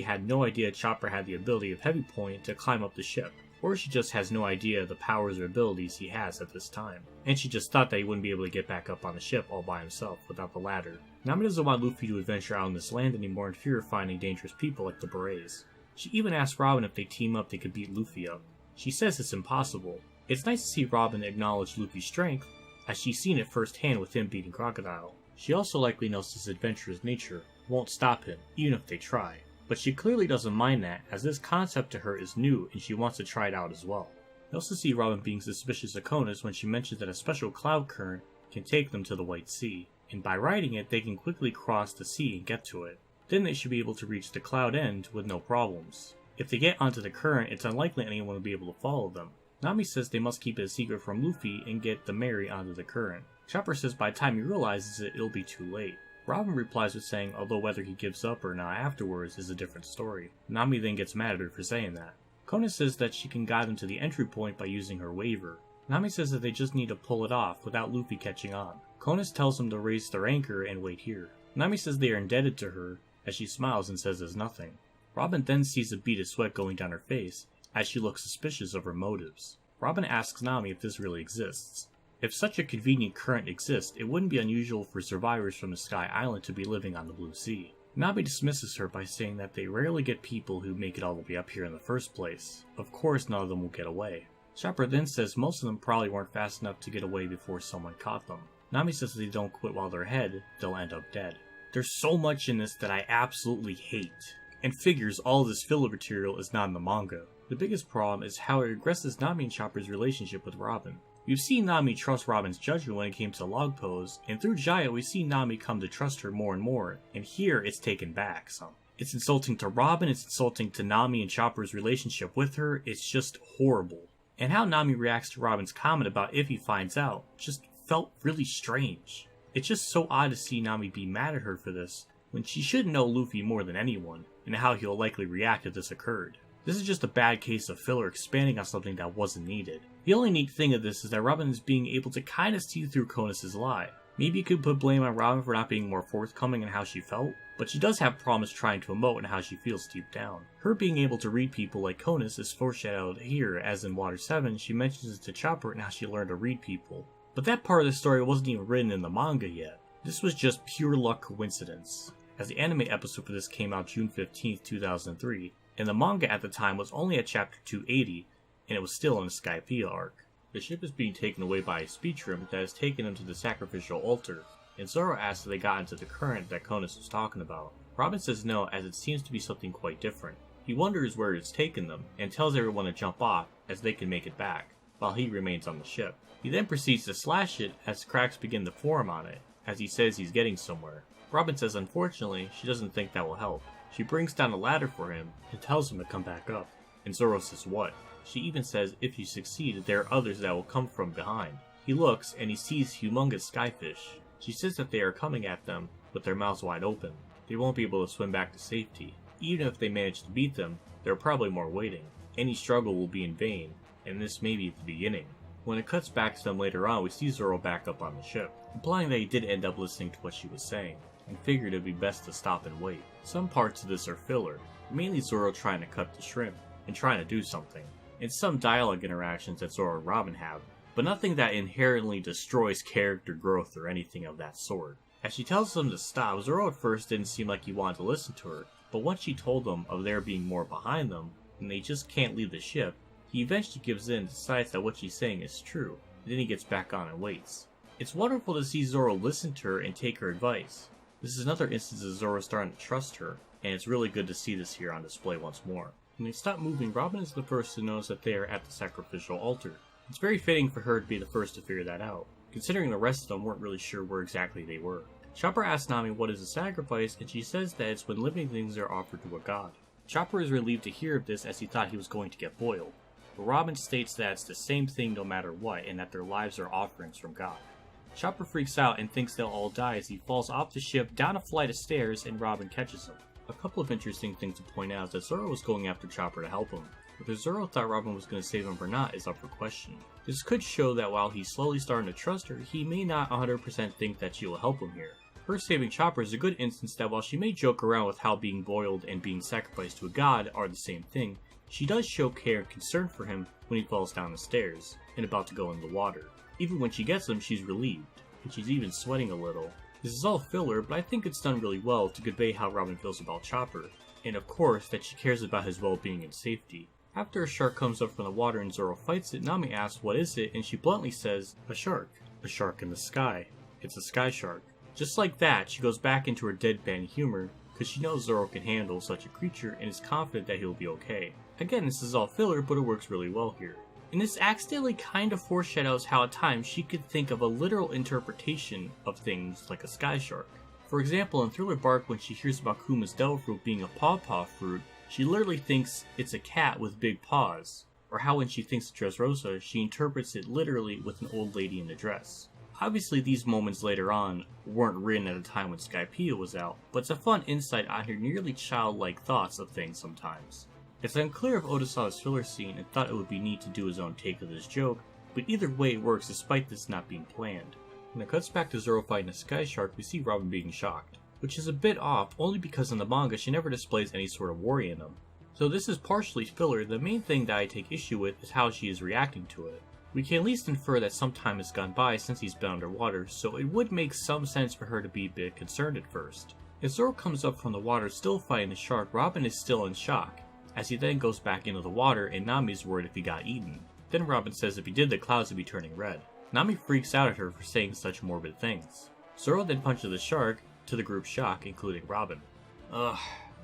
had no idea Chopper had the ability of Heavy Point to climb up the ship, or she just has no idea the powers or abilities he has at this time, and she just thought that he wouldn't be able to get back up on the ship all by himself without the ladder. Nami doesn't want Luffy to adventure out on this land anymore in fear of finding dangerous people like the Berets. She even asks Robin if they team up they could beat Luffy up. She says it's impossible. It's nice to see Robin acknowledge Luffy's strength, as she's seen it firsthand with him beating Crocodile. She also likely knows his adventurous nature won't stop him, even if they try. But she clearly doesn't mind that, as this concept to her is new and she wants to try it out as well. We also see Robin being suspicious of Oceaniz when she mentions that a special cloud current can take them to the White Sea, and by riding it they can quickly cross the sea and get to it. Then they should be able to reach the cloud end with no problems. If they get onto the current, it's unlikely anyone will be able to follow them. Nami says they must keep it a secret from Luffy and get the Mary onto the current. Chopper says by the time he realizes it, it'll be too late. Robin replies with saying although whether he gives up or not afterwards is a different story. Nami then gets mad at her for saying that. Oceaniz says that she can guide them to the entry point by using her waiver. Nami says that they just need to pull it off without Luffy catching on. Oceaniz tells them to raise their anchor and wait here. Nami says they are indebted to her, as she smiles and says there's nothing. Robin then sees a bead of sweat going down her face, as she looks suspicious of her motives. Robin asks Nami if this really exists. If such a convenient current exists, it wouldn't be unusual for survivors from the Sky Island to be living on the Blue Sea. Nami dismisses her by saying that they rarely get people who make it all the way up here in the first place. Of course none of them will get away. Chopper then says most of them probably weren't fast enough to get away before someone caught them. Nami says if they don't quit while they're ahead, they'll end up dead. There's so much in this that I absolutely hate, and figures all this filler material is not in the manga. The biggest problem is how it regresses Nami and Chopper's relationship with Robin. We've seen Nami trust Robin's judgment when it came to the log pose, and through Jaya we see Nami come to trust her more and more, and here it's taken back some. It's insulting to Robin, it's insulting to Nami and Chopper's relationship with her, it's just horrible. And how Nami reacts to Robin's comment about if he finds out just felt really strange. It's just so odd to see Nami be mad at her for this, when she should know Luffy more than anyone, and how he'll likely react if this occurred. This is just a bad case of filler expanding on something that wasn't needed. The only neat thing of this is that Robin is being able to kinda see through Oceaniz's lie. Maybe you could put blame on Robin for not being more forthcoming in how she felt, but she does have problems trying to emote and how she feels deep down. Her being able to read people like Oceaniz is foreshadowed here, as in Water 7 she mentions it to Chopper and how she learned to read people. But that part of the story wasn't even written in the manga yet. This was just pure luck coincidence, as the anime episode for this came out June 15th, 2003, and the manga at the time was only at chapter 280, and it was still in the Skypiea Arc. The ship is being taken away by a speech room that has taken them to the sacrificial altar, and Zoro asks if they got into the current that Oceaniz was talking about. Robin says no, as it seems to be something quite different. He wonders where it's taken them, and tells everyone to jump off, as they can make it back, while he remains on the ship. He then proceeds to slash it as cracks begin to form on it, as he says he's getting somewhere. Robin says unfortunately, she doesn't think that will help. She brings down a ladder for him, and tells him to come back up. And Zoro says what? She even says if you succeed, there are others that will come from behind. He looks, and he sees humongous skyfish. She says that they are coming at them, with their mouths wide open. They won't be able to swim back to safety. Even if they manage to beat them, there are probably more waiting. Any struggle will be in vain, and this may be the beginning. When it cuts back to them later on, we see Zoro back up on the ship, implying that he did end up listening to what she was saying, and figured it would be best to stop and wait. Some parts of this are filler, mainly Zoro trying to cut the shrimp, and trying to do something, and some dialogue interactions that Zoro and Robin have, but nothing that inherently destroys character growth or anything of that sort. As she tells them to stop, Zoro at first didn't seem like he wanted to listen to her, but once she told them of there being more behind them, and they just can't leave the ship, he eventually gives in and decides that what she's saying is true, and then he gets back on and waits. It's wonderful to see Zoro listen to her and take her advice. This is another instance of Zoro starting to trust her, and it's really good to see this here on display once more. When they stop moving, Robin is the first to notice that they are at the sacrificial altar. It's very fitting for her to be the first to figure that out, considering the rest of them weren't really sure where exactly they were. Chopper asks Nami what is a sacrifice, and she says that it's when living things are offered to a god. Chopper is relieved to hear of this as he thought he was going to get boiled, but Robin states that it's the same thing no matter what, and that their lives are offerings from God. Chopper freaks out and thinks they'll all die as he falls off the ship down a flight of stairs and Robin catches him. A couple of interesting things to point out is that Zoro was going after Chopper to help him. Whether Zoro thought Robin was going to save him or not is up for question. This could show that while he's slowly starting to trust her, he may not 100% think that she will help him here. Her saving Chopper is a good instance that while she may joke around with how being boiled and being sacrificed to a god are the same thing, she does show care and concern for him when he falls down the stairs and about to go in the water. Even when she gets him, she's relieved, and she's even sweating a little. This is all filler, but I think it's done really well to convey how Robin feels about Chopper, and of course that she cares about his well-being and safety. After a shark comes up from the water and Zoro fights it, Nami asks what is it, and she bluntly says, a shark. A shark in the sky. It's a sky shark. Just like that, she goes back into her deadpan humor, because she knows Zoro can handle such a creature and is confident that he'll be okay. Again, this is all filler, but it works really well here. And this accidentally kind of foreshadows how at times she could think of a literal interpretation of things like a sky shark. For example, in Thriller Bark, when she hears about Kuma's devil fruit being a pawpaw fruit, she literally thinks it's a cat with big paws. Or how when she thinks of Dressrosa, she interprets it literally with an old lady in a dress. Obviously these moments later on weren't written at a time when Skypiea was out, but it's a fun insight on her nearly childlike thoughts of things sometimes. It's unclear if Oda saw this filler scene and thought it would be neat to do his own take of this joke, but either way it works despite this not being planned. When it cuts back to Zoro fighting a sky shark, we see Robin being shocked, which is a bit off only because in the manga she never displays any sort of worry in him. So this is partially filler. The main thing that I take issue with is how she is reacting to it. We can at least infer that some time has gone by since he's been underwater, so it would make some sense for her to be a bit concerned at first. As Zoro comes up from the water still fighting the shark, Robin is still in shock, as he then goes back into the water and Nami's worried if he got eaten. Then Robin says if he did, the clouds would be turning red. Nami freaks out at her for saying such morbid things. Zoro then punches the shark, to the group's shock, including Robin.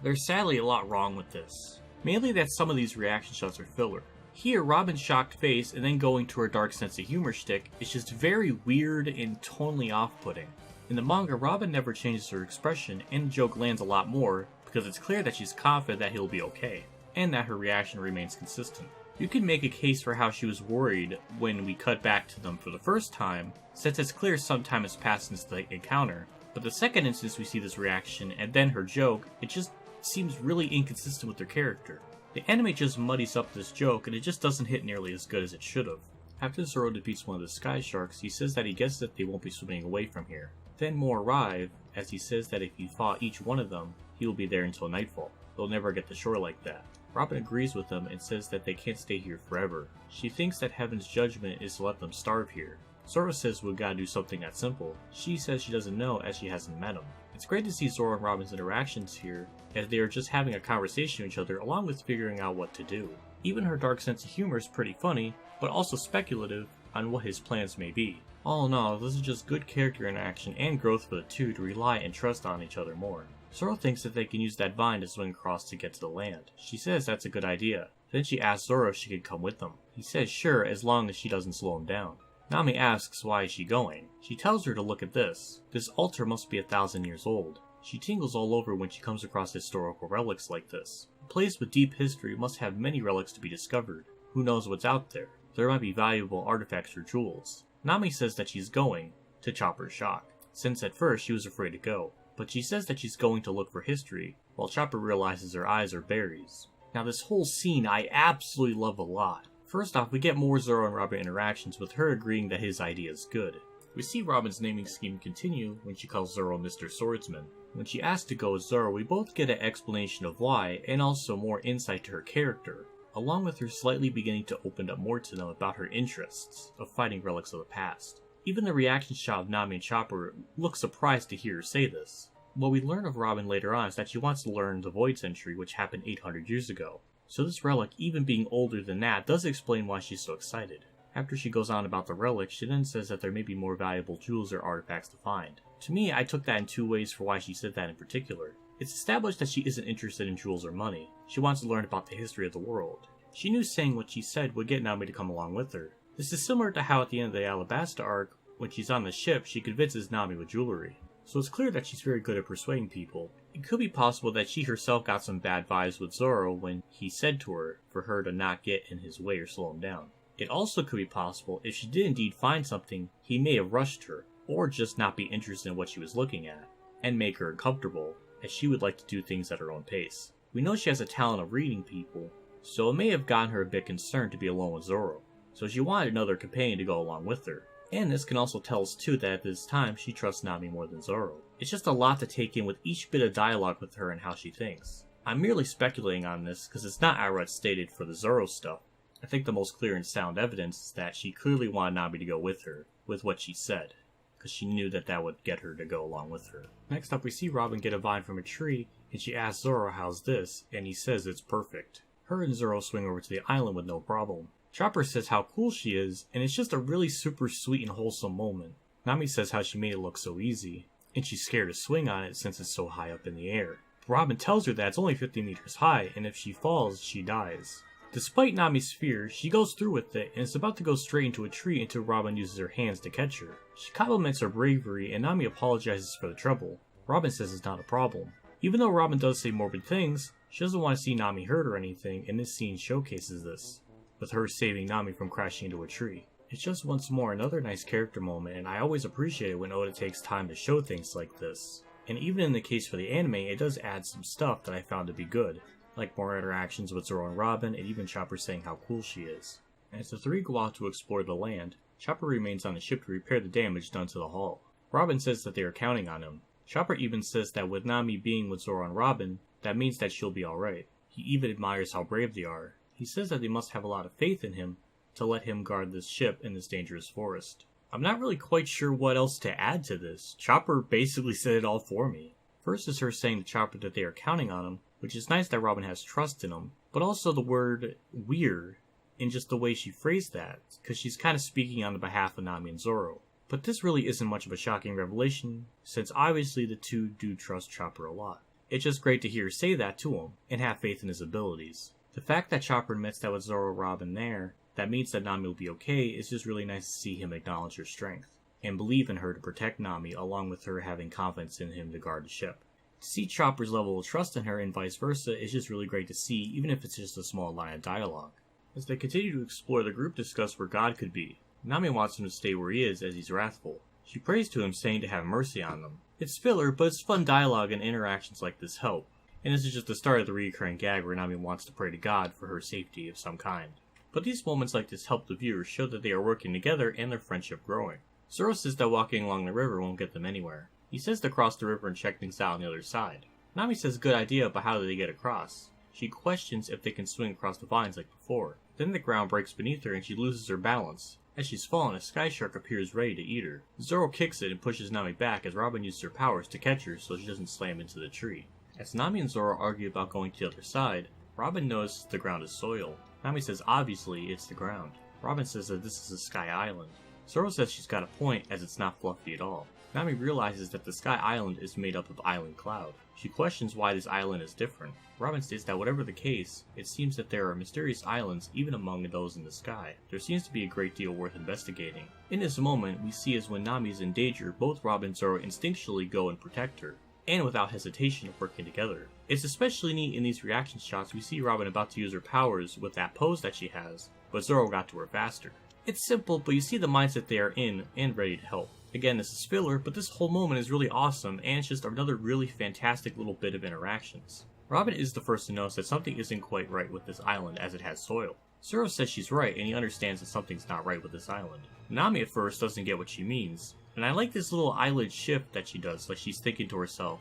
There's sadly a lot wrong with this. Mainly that some of these reaction shots are filler. Here, Robin's shocked face and then going to her dark sense of humor shtick is just very weird and tonally off-putting. In the manga, Robin never changes her expression and the joke lands a lot more because it's clear that she's confident that he'll be okay, and that her reaction remains consistent. You can make a case for how she was worried when we cut back to them for the first time, since it's clear some time has passed since the encounter, but the second instance we see this reaction and then her joke, it just seems really inconsistent with their character. The anime just muddies up this joke and it just doesn't hit nearly as good as it should have. After Zoro defeats one of the sky sharks, he says that he guesses that they won't be swimming away from here. Then more arrive, as he says that if he fought each one of them, he will be there until nightfall. They'll never get to shore like that. Robin agrees with him and says that they can't stay here forever. She thinks that Heaven's judgment is to let them starve here. Zoro says we gotta do something that simple. She says she doesn't know as she hasn't met him. It's great to see Zoro and Robin's interactions here, as they are just having a conversation with each other along with figuring out what to do. Even her dark sense of humor is pretty funny, but also speculative on what his plans may be. All in all, this is just good character interaction and growth for the two to rely and trust on each other more. Zoro thinks that they can use that vine to swing across to get to the land. She says that's a good idea. Then she asks Zoro if she could come with them. He says sure, as long as she doesn't slow him down. Nami asks why is she going. She tells her to look at this. This altar must be 1,000 years old. She tingles all over when she comes across historical relics like this. A place with deep history must have many relics to be discovered. Who knows what's out there? There might be valuable artifacts or jewels. Nami says that she's going, to Chopper's shock, since at first she was afraid to go. But she says that she's going to look for history, while Chopper realizes her eyes are berries. Now this whole scene I absolutely love a lot. First off, we get more Zoro and Robin interactions with her agreeing that his idea is good. We see Robin's naming scheme continue when she calls Zoro Mr. Swordsman. When she asks to go with Zoro, we both get an explanation of why, and also more insight to her character, along with her slightly beginning to open up more to them about her interests of fighting relics of the past. Even the reaction shot of Nami and Chopper look surprised to hear her say this. What we learn of Robin later on is that she wants to learn the Void Century, which happened 800 years ago. So this relic, even being older than that, does explain why she's so excited. After she goes on about the relic, she then says that there may be more valuable jewels or artifacts to find. To me, I took that in two ways for why she said that in particular. It's established that she isn't interested in jewels or money. She wants to learn about the history of the world. She knew saying what she said would get Nami to come along with her. This is similar to how at the end of the Alabasta arc, when she's on the ship, she convinces Nami with jewelry. So it's clear that she's very good at persuading people. It could be possible that she herself got some bad vibes with Zoro when he said to her for her to not get in his way or slow him down. It also could be possible if she did indeed find something, he may have rushed her, or just not be interested in what she was looking at, and make her uncomfortable, as she would like to do things at her own pace. We know she has a talent of reading people, so it may have gotten her a bit concerned to be alone with Zoro, so she wanted another companion to go along with her. And this can also tell us too that at this time she trusts Nami more than Zoro. It's just a lot to take in with each bit of dialogue with her and how she thinks. I'm merely speculating on this because it's not outright stated for the Zoro stuff. I think the most clear and sound evidence is that she clearly wanted Nami to go with her, with what she said, because she knew that that would get her to go along with her. Next up we see Robin get a vine from a tree, and she asks Zoro how's this, and he says it's perfect. Her and Zoro swing over to the island with no problem. Chopper says how cool she is, and it's just a really super sweet and wholesome moment. Nami says how she made it look so easy, and she's scared to swing on it since it's so high up in the air. Robin tells her that it's only 50 meters high, and if she falls, she dies. Despite Nami's fear, she goes through with it and is about to go straight into a tree until Robin uses her hands to catch her. She compliments her bravery and Nami apologizes for the trouble. Robin says it's not a problem. Even though Robin does say morbid things, she doesn't want to see Nami hurt or anything, and this scene showcases this, with her saving Nami from crashing into a tree. It's just once more another nice character moment, and I always appreciate it when Oda takes time to show things like this. And even in the case for the anime, it does add some stuff that I found to be good, like more interactions with Zoro and Robin, and even Chopper saying how cool she is. And as the three go out to explore the land, Chopper remains on the ship to repair the damage done to the hull. Robin says that they are counting on him. Chopper even says that with Nami being with Zoro and Robin, that means that she'll be alright. He even admires how brave they are. He says that they must have a lot of faith in him to let him guard this ship in this dangerous forest. I'm not really quite sure what else to add to this. Chopper basically said it all for me. First is her saying to Chopper that they are counting on him, which is nice that Robin has trust in him, but also the word weird in just the way she phrased that, because she's kind of speaking on the behalf of Nami and Zoro. But this really isn't much of a shocking revelation, since obviously the two do trust Chopper a lot. It's just great to hear her say that to him, and have faith in his abilities. The fact that Chopper admits that with Zoro and Robin there, that means that Nami will be okay, is just really nice to see him acknowledge her strength, and believe in her to protect Nami, along with her having confidence in him to guard the ship. To see Chopper's level of trust in her and vice versa is just really great to see, even if it's just a small line of dialogue. As they continue to explore, the group discuss where God could be. Nami wants him to stay where he is as he's wrathful. She prays to him, saying to have mercy on them. It's filler, but it's fun dialogue and interactions like this help. And this is just the start of the recurring gag where Nami wants to pray to God for her safety of some kind. But these moments like this help the viewers show that they are working together and their friendship growing. Zoro says that walking along the river won't get them anywhere. He says to cross the river and check things out on the other side. Nami says good idea, but how do they get across? She questions if they can swing across the vines like before. Then the ground breaks beneath her and she loses her balance. As she's fallen, a sky shark appears ready to eat her. Zoro kicks it and pushes Nami back as Robin uses her powers to catch her so she doesn't slam into the tree. As Nami and Zoro argue about going to the other side, Robin notices the ground is soil. Nami says obviously it's the ground. Robin says that this is a sky island. Zoro says she's got a point as it's not fluffy at all. Nami realizes that the sky island is made up of island cloud. She questions why this island is different. Robin states that whatever the case, it seems that there are mysterious islands even among those in the sky. There seems to be a great deal worth investigating. In this moment, we see as when Nami is in danger, both Robin and Zoro instinctually go and protect her, and without hesitation working together. It's especially neat in these reaction shots we see Robin about to use her powers with that pose that she has, but Zoro got to her faster. It's simple, but you see the mindset they are in and ready to help. Again, this is filler, but this whole moment is really awesome, and it's just another really fantastic little bit of interactions. Robin is the first to notice that something isn't quite right with this island as it has soil. Zoro says she's right, and he understands that something's not right with this island. Nami at first doesn't get what she means, and I like this little eyelid shift that she does, like she's thinking to herself,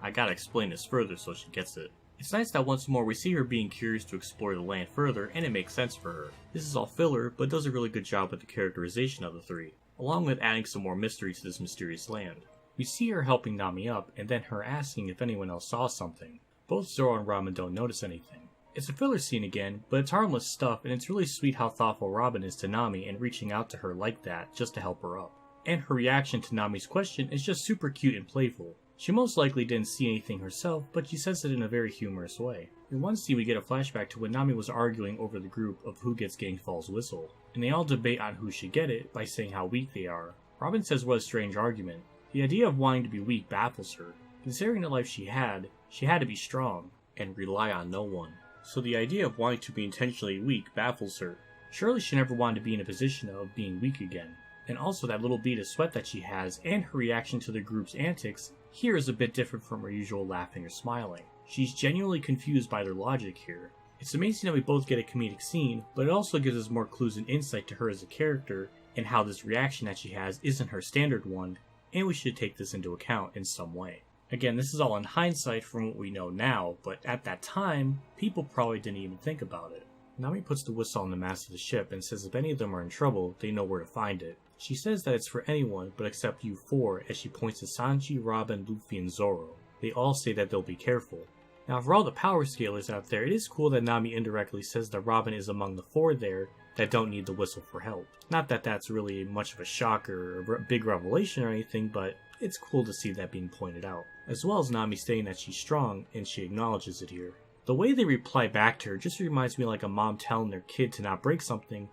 I gotta explain this further so she gets it. It's nice that once more we see her being curious to explore the land further, and it makes sense for her. This is all filler, but does a really good job with the characterization of the three, along with adding some more mystery to this mysterious land. We see her helping Nami up, and then her asking if anyone else saw something. Both Zoro and Robin don't notice anything. It's a filler scene again, but it's harmless stuff, and it's really sweet how thoughtful Robin is to Nami and reaching out to her like that just to help her up. And her reaction to Nami's question is just super cute and playful. She most likely didn't see anything herself, but she says it in a very humorous way. In one scene we get a flashback to when Nami was arguing over the group of who gets Gangfall's whistle, and they all debate on who should get it by saying how weak they are. Robin says what a strange argument. The idea of wanting to be weak baffles her. Considering the life she had to be strong, and rely on no one. So the idea of wanting to be intentionally weak baffles her. Surely she never wanted to be in a position of being weak again. And also that little bead of sweat that she has, and her reaction to the group's antics, here is a bit different from her usual laughing or smiling. She's genuinely confused by their logic here, It's amazing that we both get a comedic scene, but it also gives us more clues and insight to her as a character, and how this reaction that she has isn't her standard one, and we should take this into account in some way. Again, this is all in hindsight from what we know now, but at that time, people probably didn't even think about it. Nami puts the whistle on the mast of the ship and says if any of them are in trouble, they know where to find it. She says that it's for anyone but except you four as she points to Sanji, Robin, Luffy, and Zoro. They all say that they'll be careful. Now for all the power scalers out there, it is cool that Nami indirectly says that Robin is among the four there that don't need the whistle for help. Not that that's really much of a shocker or a big revelation or anything, but it's cool to see that being pointed out. As well as Nami saying that she's strong, and she acknowledges it here. The way they reply back to her just reminds me like a mom telling their kid to not break something,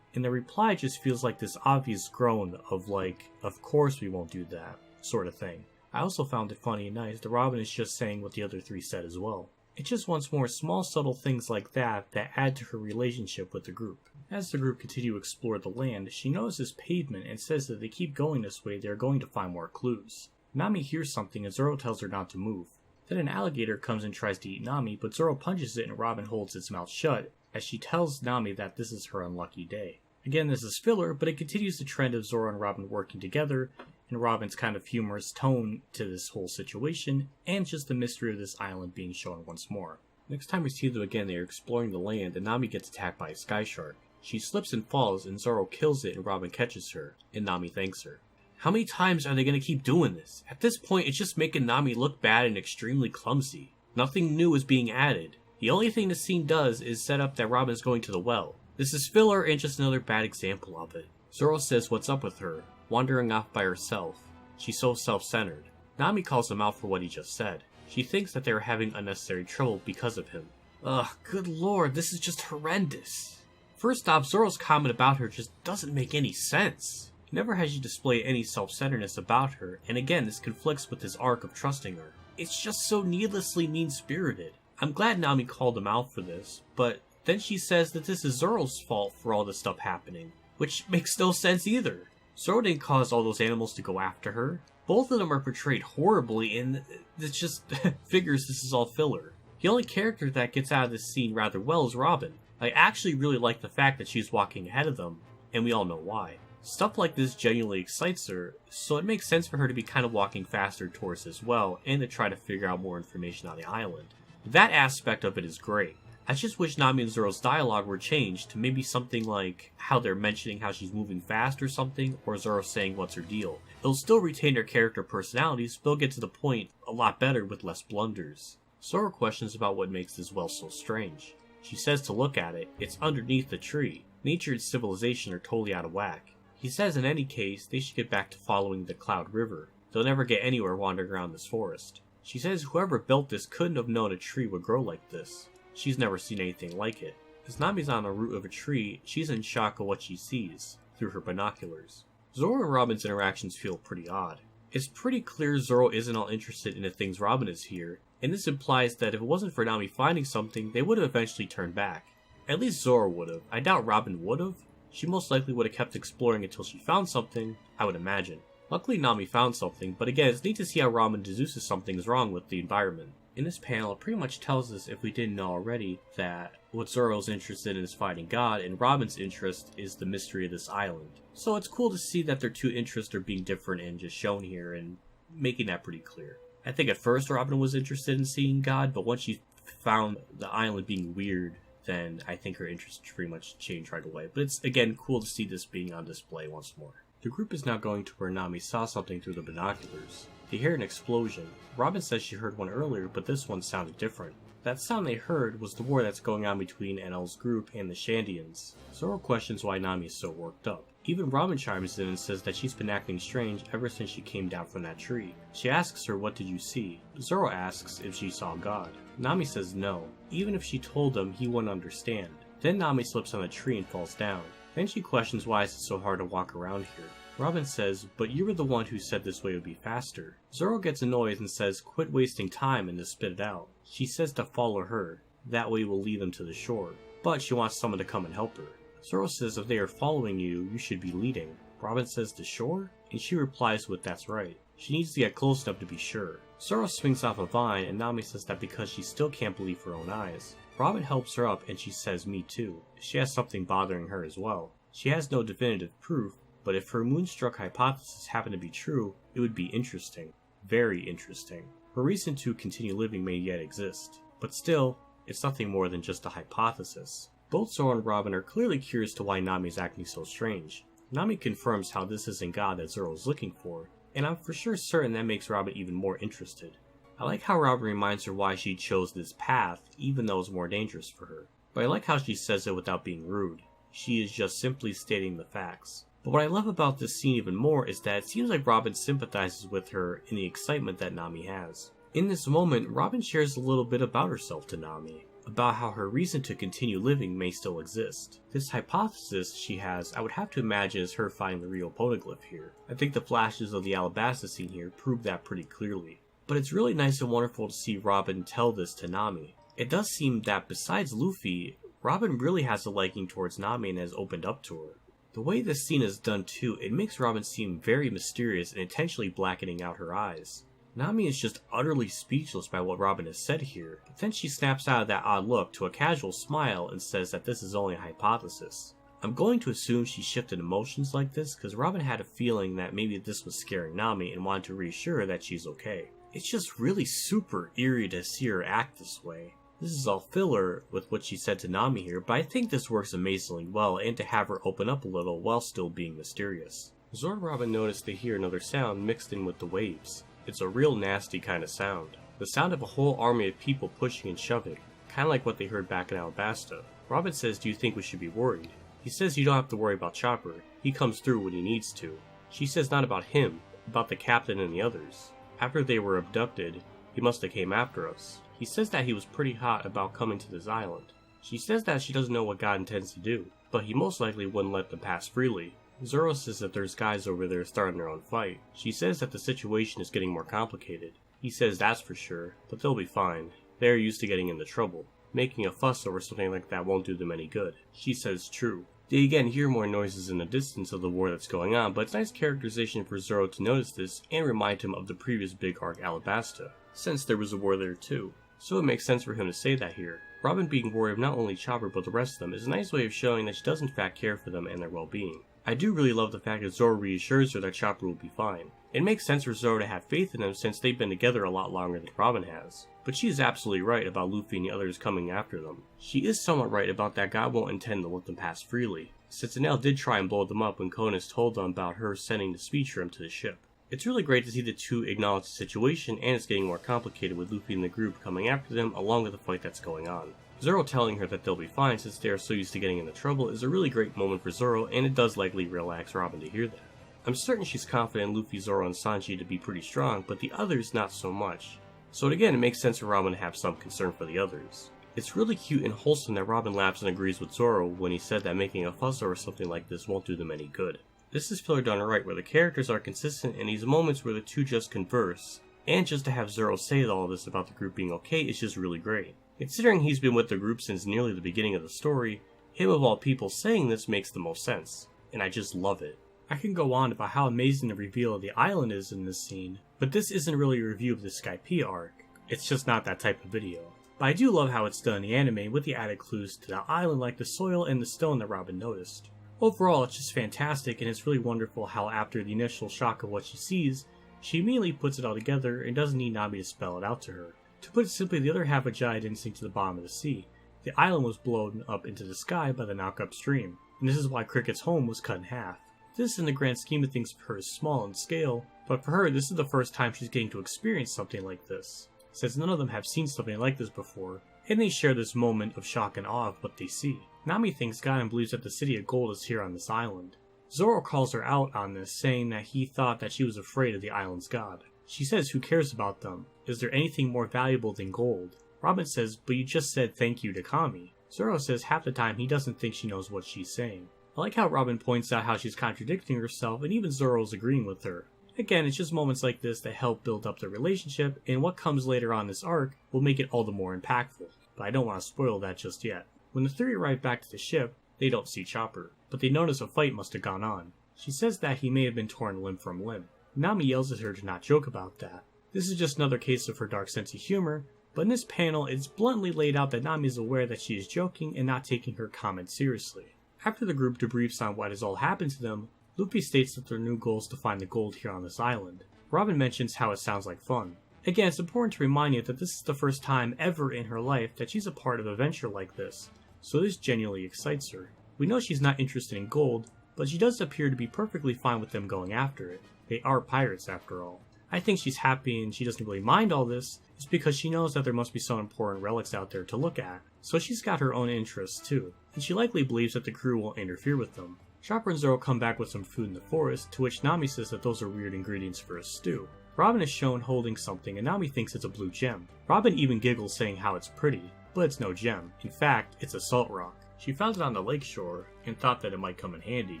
and the reply just feels like this obvious groan of like, of course we won't do that, sort of thing. I also found it funny and nice that Robin is just saying what the other three said as well. It just wants more small subtle things like that that add to her relationship with the group. As the group continue to explore the land, she notices pavement and says that if they keep going this way they are going to find more clues. Nami hears something and Zoro tells her not to move. Then an alligator comes and tries to eat Nami, but Zoro punches it and Robin holds its mouth shut as she tells Nami that this is her unlucky day. Again, this is filler, but it continues the trend of Zoro and Robin working together, and Robin's kind of humorous tone to this whole situation, and just the mystery of this island being shown once more. Next time we see them again, they are exploring the land, and Nami gets attacked by a sky shark. She slips and falls, and Zoro kills it, and Robin catches her, and Nami thanks her. How many times are they going to keep doing this? At this point, it's just making Nami look bad and extremely clumsy. Nothing new is being added. The only thing the scene does is set up that Robin is going to the well. This is filler and just another bad example of it. Zoro says what's up with her, wandering off by herself. She's so self-centered. Nami calls him out for what he just said. She thinks that they are having unnecessary trouble because of him. Ugh, good lord, this is just horrendous. First off, Zoro's comment about her just doesn't make any sense. Never has she displayed any self-centeredness about her, and again this conflicts with his arc of trusting her. It's just so needlessly mean-spirited. I'm glad Nami called him out for this, but then she says that this is Zoro's fault for all this stuff happening, which makes no sense either. Zoro didn't cause all those animals to go after her. Both of them are portrayed horribly, and it just figures this is all filler. The only character that gets out of this scene rather well is Robin. I actually really like the fact that she's walking ahead of them, and we all know why. Stuff like this genuinely excites her, so it makes sense for her to be kind of walking faster towards as well, and to try to figure out more information on the island. That aspect of it is great. I just wish Nami and Zoro's dialogue were changed to maybe something like how they're mentioning how she's moving fast or something, or Zoro saying what's her deal. They'll still retain their character personalities, but they'll get to the point a lot better with less blunders. Zoro questions about what makes this well so strange. She says to look at it, it's underneath the tree. Nature and civilization are totally out of whack. He says in any case, they should get back to following the Cloud River. They'll never get anywhere wandering around this forest. She says whoever built this couldn't have known a tree would grow like this. She's never seen anything like it. As Nami's on the root of a tree, she's in shock of what she sees, through her binoculars. Zoro and Robin's interactions feel pretty odd. It's pretty clear Zoro isn't all interested in the things Robin is here, and this implies that if it wasn't for Nami finding something, they would have eventually turned back. At least Zoro would have. I doubt Robin would have. She most likely would have kept exploring until she found something, I would imagine. Luckily Nami found something, but again it's neat to see how Robin deduces something is wrong with the environment. In this panel, it pretty much tells us, if we didn't know already, that what Zoro's interested in is fighting God, and Robin's interest is the mystery of this island. So it's cool to see that their two interests are being different and just shown here, and making that pretty clear. I think at first Robin was interested in seeing God, but once she found the island being weird, then I think her interest pretty much changed right away. But it's, again, cool to see this being on display once more. The group is now going to where Nami saw something through the binoculars. They hear an explosion. Robin says she heard one earlier, but this one sounded different. That sound they heard was the war that's going on between NL's group and the Shandians. Zoro questions why Nami is so worked up. Even Robin chimes in and says that she's been acting strange ever since she came down from that tree. She asks her, what did you see? Zoro asks if she saw God. Nami says no. Even if she told him, he wouldn't understand. Then Nami slips on a tree and falls down. Then she questions why is it so hard to walk around here. Robin says, but you were the one who said this way would be faster. Zoro gets annoyed and says, quit wasting time, and to spit it out. She says to follow her, that way will lead them to the shore. But she wants someone to come and help her. Zoro says if they are following you, you should be leading. Robin says the shore? And she replies with that's right. She needs to get close enough to be sure. Zoro swings off a vine and Nami says that because she still can't believe her own eyes. Robin helps her up and she says me too. She has something bothering her as well. She has no definitive proof, but if her moonstruck hypothesis happened to be true, it would be interesting. Very interesting. Her reason to continue living may yet exist, but still, it's nothing more than just a hypothesis. Both Zoro and Robin are clearly curious to why Nami is acting so strange. Nami confirms how this isn't God that Zoro is looking for, and I'm for sure certain that makes Robin even more interested. I like how Robin reminds her why she chose this path, even though it's more dangerous for her. But I like how she says it without being rude. She is just simply stating the facts. But what I love about this scene even more is that it seems like Robin sympathizes with her in the excitement that Nami has. In this moment, Robin shares a little bit about herself to Nami, about how her reason to continue living may still exist. This hypothesis she has, I would have to imagine, is her finding the real poneglyph here. I think the flashes of the Alabasta scene here prove that pretty clearly. But it's really nice and wonderful to see Robin tell this to Nami. It does seem that besides Luffy, Robin really has a liking towards Nami and has opened up to her. The way this scene is done too, it makes Robin seem very mysterious and intentionally blackening out her eyes. Nami is just utterly speechless by what Robin has said here, but then she snaps out of that odd look to a casual smile and says that this is only a hypothesis. I'm going to assume she shifted emotions like this because Robin had a feeling that maybe this was scaring Nami and wanted to reassure her that she's okay. It's just really super eerie to see her act this way. This is all filler with what she said to Nami here, but I think this works amazingly well and to have her open up a little while still being mysterious. Zoro and Robin notice they hear another sound mixed in with the waves. It's a real nasty kind of sound. The sound of a whole army of people pushing and shoving, kind of like what they heard back in Alabasta. Robin says, "Do you think we should be worried?" He says you don't have to worry about Chopper, he comes through when he needs to. She says not about him, about the captain and the others. After they were abducted, he must have came after us. He says that he was pretty hot about coming to this island. She says that she doesn't know what God intends to do, but he most likely wouldn't let them pass freely. Zoro says that there's guys over there starting their own fight. She says that the situation is getting more complicated. He says that's for sure, but they'll be fine. They're used to getting into trouble. Making a fuss over something like that won't do them any good. She says true. They again hear more noises in the distance of the war that's going on, but it's nice characterization for Zoro to notice this and remind him of the previous big arc Alabasta, since there was a war there too. So it makes sense for him to say that here. Robin being worried of not only Chopper but the rest of them is a nice way of showing that she does in fact care for them and their well-being. I do really love the fact that Zoro reassures her that Chopper will be fine. It makes sense for Zoro to have faith in him since they've been together a lot longer than Robin has. But she is absolutely right about Luffy and the others coming after them. She is somewhat right about that God won't intend to let them pass freely, since Enel did try and blow them up when Konis told them about her sending the speech room to the ship. It's really great to see the two acknowledge the situation, and it's getting more complicated with Luffy and the group coming after them along with the fight that's going on. Zoro telling her that they'll be fine since they are so used to getting into trouble is a really great moment for Zoro, and it does likely relax Robin to hear that. I'm certain she's confident in Luffy, Zoro, and Sanji to be pretty strong, but the others not so much. So again, it makes sense for Robin to have some concern for the others. It's really cute and wholesome that Robin laughs and agrees with Zoro when he said that making a fuss over something like this won't do them any good. This is filler done right, where the characters are consistent in these moments where the two just converse, and just to have Zoro say all this about the group being okay is just really great. Considering he's been with the group since nearly the beginning of the story, him of all people saying this makes the most sense, and I just love it. I can go on about how amazing the reveal of the island is in this scene, but this isn't really a review of the Skypiea arc. It's just not that type of video. But I do love how it's done in the anime with the added clues to the island like the soil and the stone that Robin noticed. Overall, it's just fantastic, and it's really wonderful how after the initial shock of what she sees, she immediately puts it all together and doesn't need Nami to spell it out to her. To put it simply, the other half of Jaya didn't sink to the bottom of the sea. The island was blown up into the sky by the knock-up stream, and this is why Cricket's home was cut in half. This, in the grand scheme of things, for her is small in scale, but for her, this is the first time she's getting to experience something like this, since none of them have seen something like this before, and they share this moment of shock and awe of what they see. Nami thanks God and believes that the city of gold is here on this island. Zoro calls her out on this, saying that he thought that she was afraid of the island's god. She says, who cares about them? Is there anything more valuable than gold? Robin says, but you just said thank you to Kami. Zoro says half the time he doesn't think she knows what she's saying. I like how Robin points out how she's contradicting herself, and even Zoro's agreeing with her. Again, it's just moments like this that help build up their relationship, and what comes later on this arc will make it all the more impactful, but I don't want to spoil that just yet. When the three arrive back to the ship, they don't see Chopper, but they notice a fight must have gone on. She says that he may have been torn limb from limb. Nami yells at her to not joke about that. This is just another case of her dark sense of humor, but in this panel it's bluntly laid out that Nami is aware that she is joking and not taking her comments seriously. After the group debriefs on what has all happened to them, Luffy states that their new goal is to find the gold here on this island. Robin mentions how it sounds like fun. Again, it's important to remind you that this is the first time ever in her life that she's a part of a venture like this, so this genuinely excites her. We know she's not interested in gold, but she does appear to be perfectly fine with them going after it. They are pirates after all. I think she's happy and she doesn't really mind all this, is because she knows that there must be some important relics out there to look at, so she's got her own interests too, and she likely believes that the crew won't interfere with them. Chopper and Zoro come back with some food in the forest, to which Nami says that those are weird ingredients for a stew. Robin is shown holding something and Nami thinks it's a blue gem. Robin even giggles saying how it's pretty, but it's no gem. In fact, it's a salt rock. She found it on the lakeshore and thought that it might come in handy.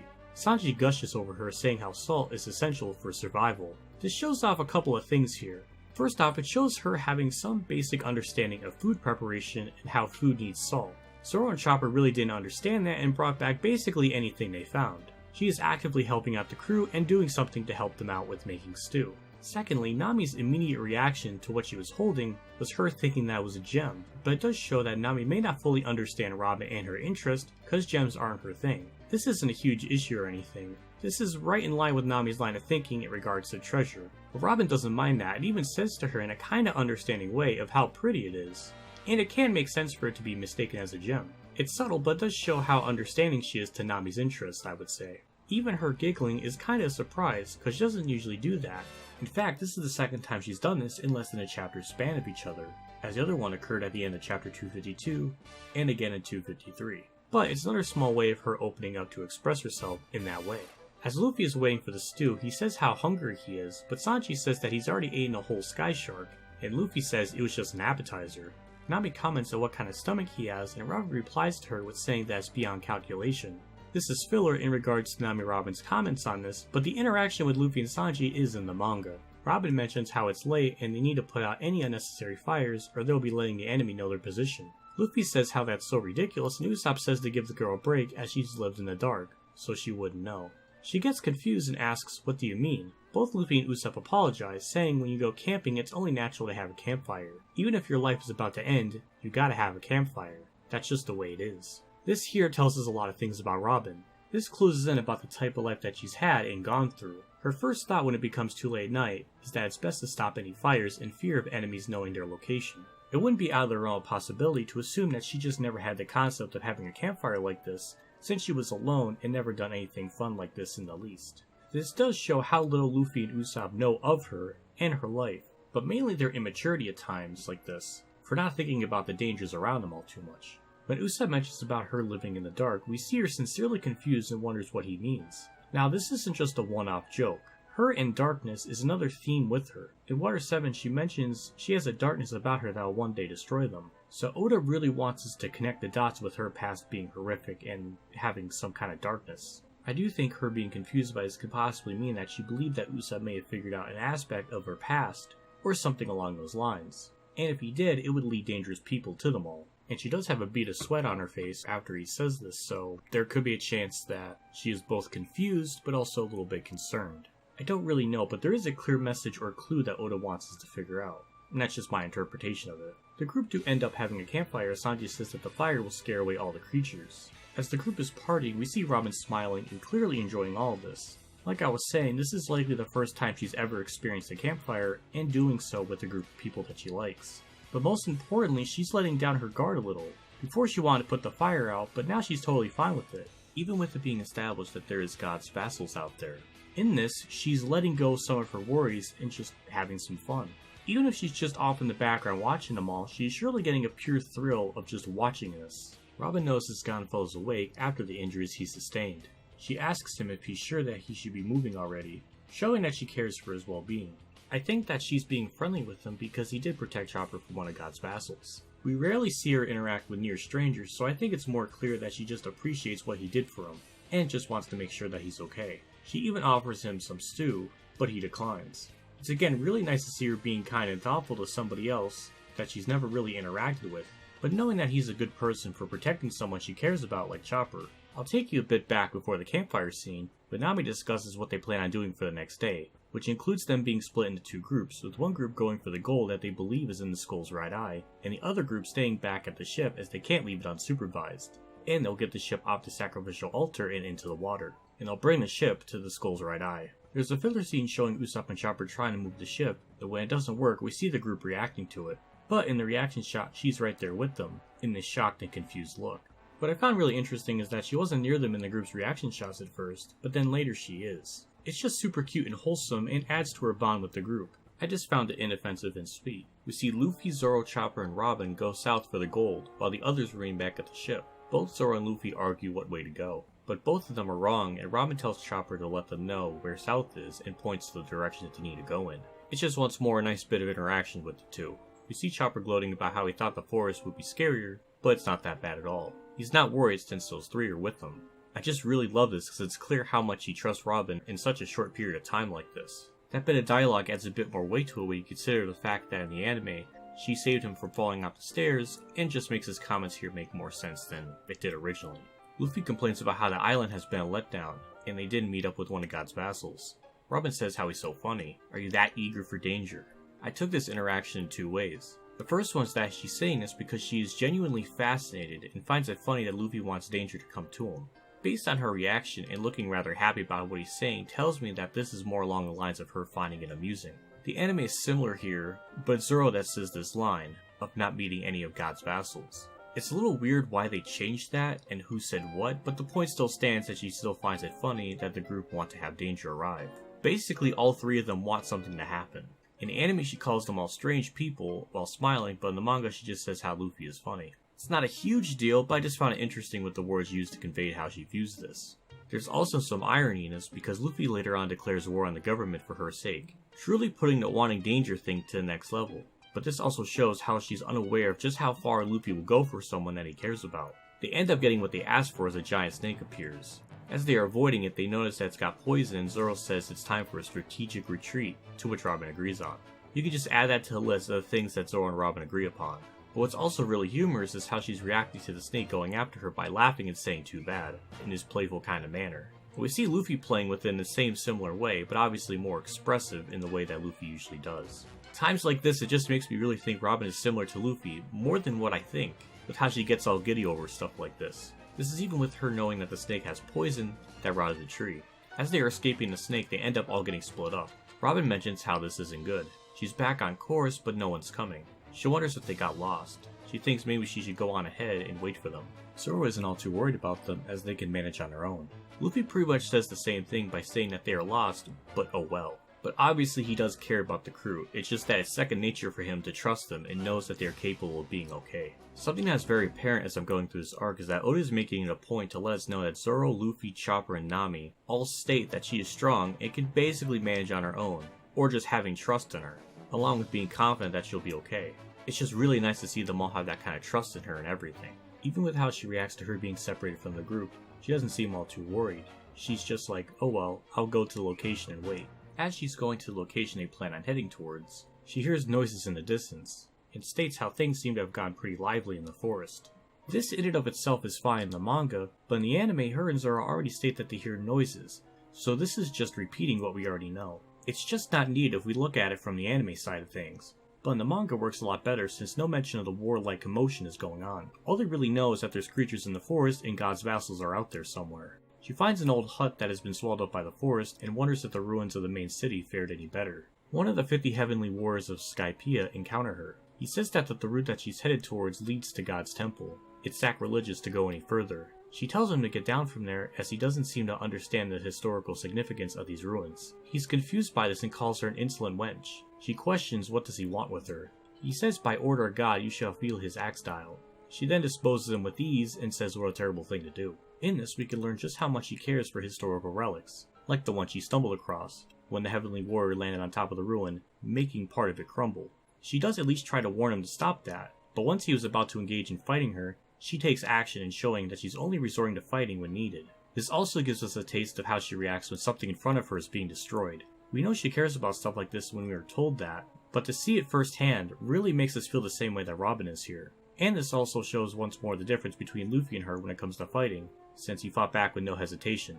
Sanji gushes over her saying how salt is essential for survival. This shows off a couple of things here. First off, it shows her having some basic understanding of food preparation and how food needs salt. Zoro and Chopper really didn't understand that and brought back basically anything they found. She is actively helping out the crew and doing something to help them out with making stew. Secondly, Nami's immediate reaction to what she was holding was her thinking that it was a gem, but it does show that Nami may not fully understand Robin and her interest, because gems aren't her thing. This isn't a huge issue or anything. This is right in line with Nami's line of thinking in regards to treasure. But Robin doesn't mind that and even says to her in a kinda understanding way of how pretty it is. And it can make sense for it to be mistaken as a gem. It's subtle, but does show how understanding she is to Nami's interest, I would say. Even her giggling is kinda a surprise, cause she doesn't usually do that. In fact, this is the second time she's done this in less than a chapter's span of each other, as the other one occurred at the end of chapter 252, and again in 253. But it's another small way of her opening up to express herself in that way. As Luffy is waiting for the stew, he says how hungry he is, but Sanji says that he's already eaten a whole sky shark, and Luffy says it was just an appetizer. Nami comments on what kind of stomach he has, and Robin replies to her with saying that it's beyond calculation. This is filler in regards to Nami Robin's comments on this, but the interaction with Luffy and Sanji is in the manga. Robin mentions how it's late and they need to put out any unnecessary fires or they'll be letting the enemy know their position. Luffy says how that's so ridiculous, and Usopp says to give the girl a break as she's lived in the dark, so she wouldn't know. She gets confused and asks, "What do you mean?" Both Luffy and Usopp apologize, saying when you go camping it's only natural to have a campfire. Even if your life is about to end, you gotta have a campfire. That's just the way it is. This here tells us a lot of things about Robin. This clues us in about the type of life that she's had and gone through. Her first thought when it becomes too late at night is that it's best to stop any fires in fear of enemies knowing their location. It wouldn't be out of the realm of possibility to assume that she just never had the concept of having a campfire like this, since she was alone and never done anything fun like this in the least. This does show how little Luffy and Usopp know of her and her life, but mainly their immaturity at times like this, for not thinking about the dangers around them all too much. When Usopp mentions about her living in the dark, we see her sincerely confused and wonders what he means. Now this isn't just a one-off joke. Her and darkness is another theme with her. In Water 7 she mentions she has a darkness about her that will one day destroy them. So Oda really wants us to connect the dots with her past being horrific and having some kind of darkness. I do think her being confused by this could possibly mean that she believed that Usopp may have figured out an aspect of her past, or something along those lines. And if he did, it would lead dangerous people to them all. And she does have a bead of sweat on her face after he says this, so there could be a chance that she is both confused but also a little bit concerned. I don't really know, but there is a clear message or clue that Oda wants us to figure out, and that's just my interpretation of it. The group do end up having a campfire as Sanji says that the fire will scare away all the creatures. As the group is partying, we see Robin smiling and clearly enjoying all of this. Like I was saying, this is likely the first time she's ever experienced a campfire, and doing so with a group of people that she likes. But most importantly, she's letting down her guard a little. Before she wanted to put the fire out, but now she's totally fine with it, even with it being established that there is God's vassals out there. In this, she's letting go of some of her worries and just having some fun. Even if she's just off in the background watching them all, she's surely getting a pure thrill of just watching this. Robin notices Gonfalon is awake after the injuries he sustained. She asks him if he's sure that he should be moving already, showing that she cares for his well-being. I think that she's being friendly with him because he did protect Chopper from one of God's vassals. We rarely see her interact with near strangers, so I think it's more clear that she just appreciates what he did for him, and just wants to make sure that he's okay. She even offers him some stew, but he declines. It's again really nice to see her being kind and thoughtful to somebody else that she's never really interacted with, but knowing that he's a good person for protecting someone she cares about like Chopper. I'll take you a bit back before the campfire scene, but Nami discusses what they plan on doing for the next day. which includes them being split into two groups, with one group going for the gold that they believe is in the skull's right eye, and the other group staying back at the ship as they can't leave it unsupervised. And they'll get the ship off the sacrificial altar and into the water, and they'll bring the ship to the skull's right eye. There's a filler scene showing Usopp and Chopper trying to move the ship, and when it doesn't work, we see the group reacting to it. But in the reaction shot, she's right there with them, in this shocked and confused look. What I found really interesting is that she wasn't near them in the group's reaction shots at first, but then later she is. It's just super cute and wholesome and adds to her bond with the group. I just found it inoffensive and sweet. We see Luffy, Zoro, Chopper, and Robin go south for the gold, while the others remain back at the ship. Both Zoro and Luffy argue what way to go, but both of them are wrong, and Robin tells Chopper to let them know where south is and points to the direction that they need to go in. It's just once more a nice bit of interaction with the two. We see Chopper gloating about how he thought the forest would be scarier, but it's not that bad at all. He's not worried since those three are with him. I just really love this because it's clear how much he trusts Robin in such a short period of time like this. That bit of dialogue adds a bit more weight to it when you consider the fact that in the anime, she saved him from falling off the stairs, and just makes his comments here make more sense than it did originally. Luffy complains about how the island has been a letdown, and they didn't meet up with one of God's vassals. Robin says how he's so funny. Are you that eager for danger? I took this interaction in two ways. The first one is that she's saying this because she is genuinely fascinated and finds it funny that Luffy wants danger to come to him. Based on her reaction and looking rather happy about what he's saying tells me that this is more along the lines of her finding it amusing. The anime is similar here, but it's Zoro that says this line, of not meeting any of God's vassals. It's a little weird why they changed that and who said what, but the point still stands that she still finds it funny that the group want to have danger arrive. Basically all three of them want something to happen. In anime she calls them all strange people while smiling, but in the manga she just says how Luffy is funny. It's not a huge deal, but I just found it interesting with the words used to convey how she views this. There's also some irony in this because Luffy later on declares war on the government for her sake, truly putting the wanting danger thing to the next level. But this also shows how she's unaware of just how far Luffy will go for someone that he cares about. They end up getting what they asked for as a giant snake appears. As they are avoiding it, they notice that it's got poison and Zoro says it's time for a strategic retreat, to which Robin agrees on. You can just add that to the list of the things that Zoro and Robin agree upon. But what's also really humorous is how she's reacting to the snake going after her by laughing and saying too bad, in his playful kind of manner. We see Luffy playing within the same similar way, but obviously more expressive in the way that Luffy usually does. Times like this, it just makes me really think Robin is similar to Luffy, more than what I think, with how she gets all giddy over stuff like this. This is even with her knowing that the snake has poison that rotted the tree. As they are escaping the snake, they end up all getting split up. Robin mentions how this isn't good. She's back on course, but no one's coming. She wonders if they got lost. She thinks maybe she should go on ahead and wait for them. Zoro isn't all too worried about them as they can manage on their own. Luffy pretty much says the same thing by saying that they are lost, but oh well. But obviously he does care about the crew, it's just that it's second nature for him to trust them and knows that they are capable of being okay. Something that's very apparent as I'm going through this arc is that Oda is making it a point to let us know that Zoro, Luffy, Chopper, and Nami all state that she is strong and can basically manage on her own, or just having trust in her, along with being confident that she'll be okay. It's just really nice to see them all have that kind of trust in her and everything. Even with how she reacts to her being separated from the group, she doesn't seem all too worried. She's just like, oh well, I'll go to the location and wait. As she's going to the location they plan on heading towards, she hears noises in the distance, and states how things seem to have gone pretty lively in the forest. This in and of itself is fine in the manga, but in the anime her and Zoro already state that they hear noises, so this is just repeating what we already know. It's just not neat if we look at it from the anime side of things. But in the manga works a lot better since no mention of the warlike commotion is going on. All they really know is that there's creatures in the forest and God's vassals are out there somewhere. She finds an old hut that has been swallowed up by the forest and wonders if the ruins of the main city fared any better. One of the 50 heavenly warriors of Skypiea encounter her. He says that the route that she's headed towards leads to God's temple. It's sacrilegious to go any further. She tells him to get down from there as he doesn't seem to understand the historical significance of these ruins. He's confused by this and calls her an insolent wench. She questions what does he want with her. He says by order of God you shall feel his axe dial. She then disposes him with ease and says what a terrible thing to do. In this we can learn just how much she cares for historical relics, like the one she stumbled across when the heavenly warrior landed on top of the ruin, making part of it crumble. She does at least try to warn him to stop that, but once he was about to engage in fighting her, she takes action in showing that she's only resorting to fighting when needed. This also gives us a taste of how she reacts when something in front of her is being destroyed. We know she cares about stuff like this when we are told that, but to see it firsthand really makes us feel the same way that Robin is here. And this also shows once more the difference between Luffy and her when it comes to fighting, since he fought back with no hesitation.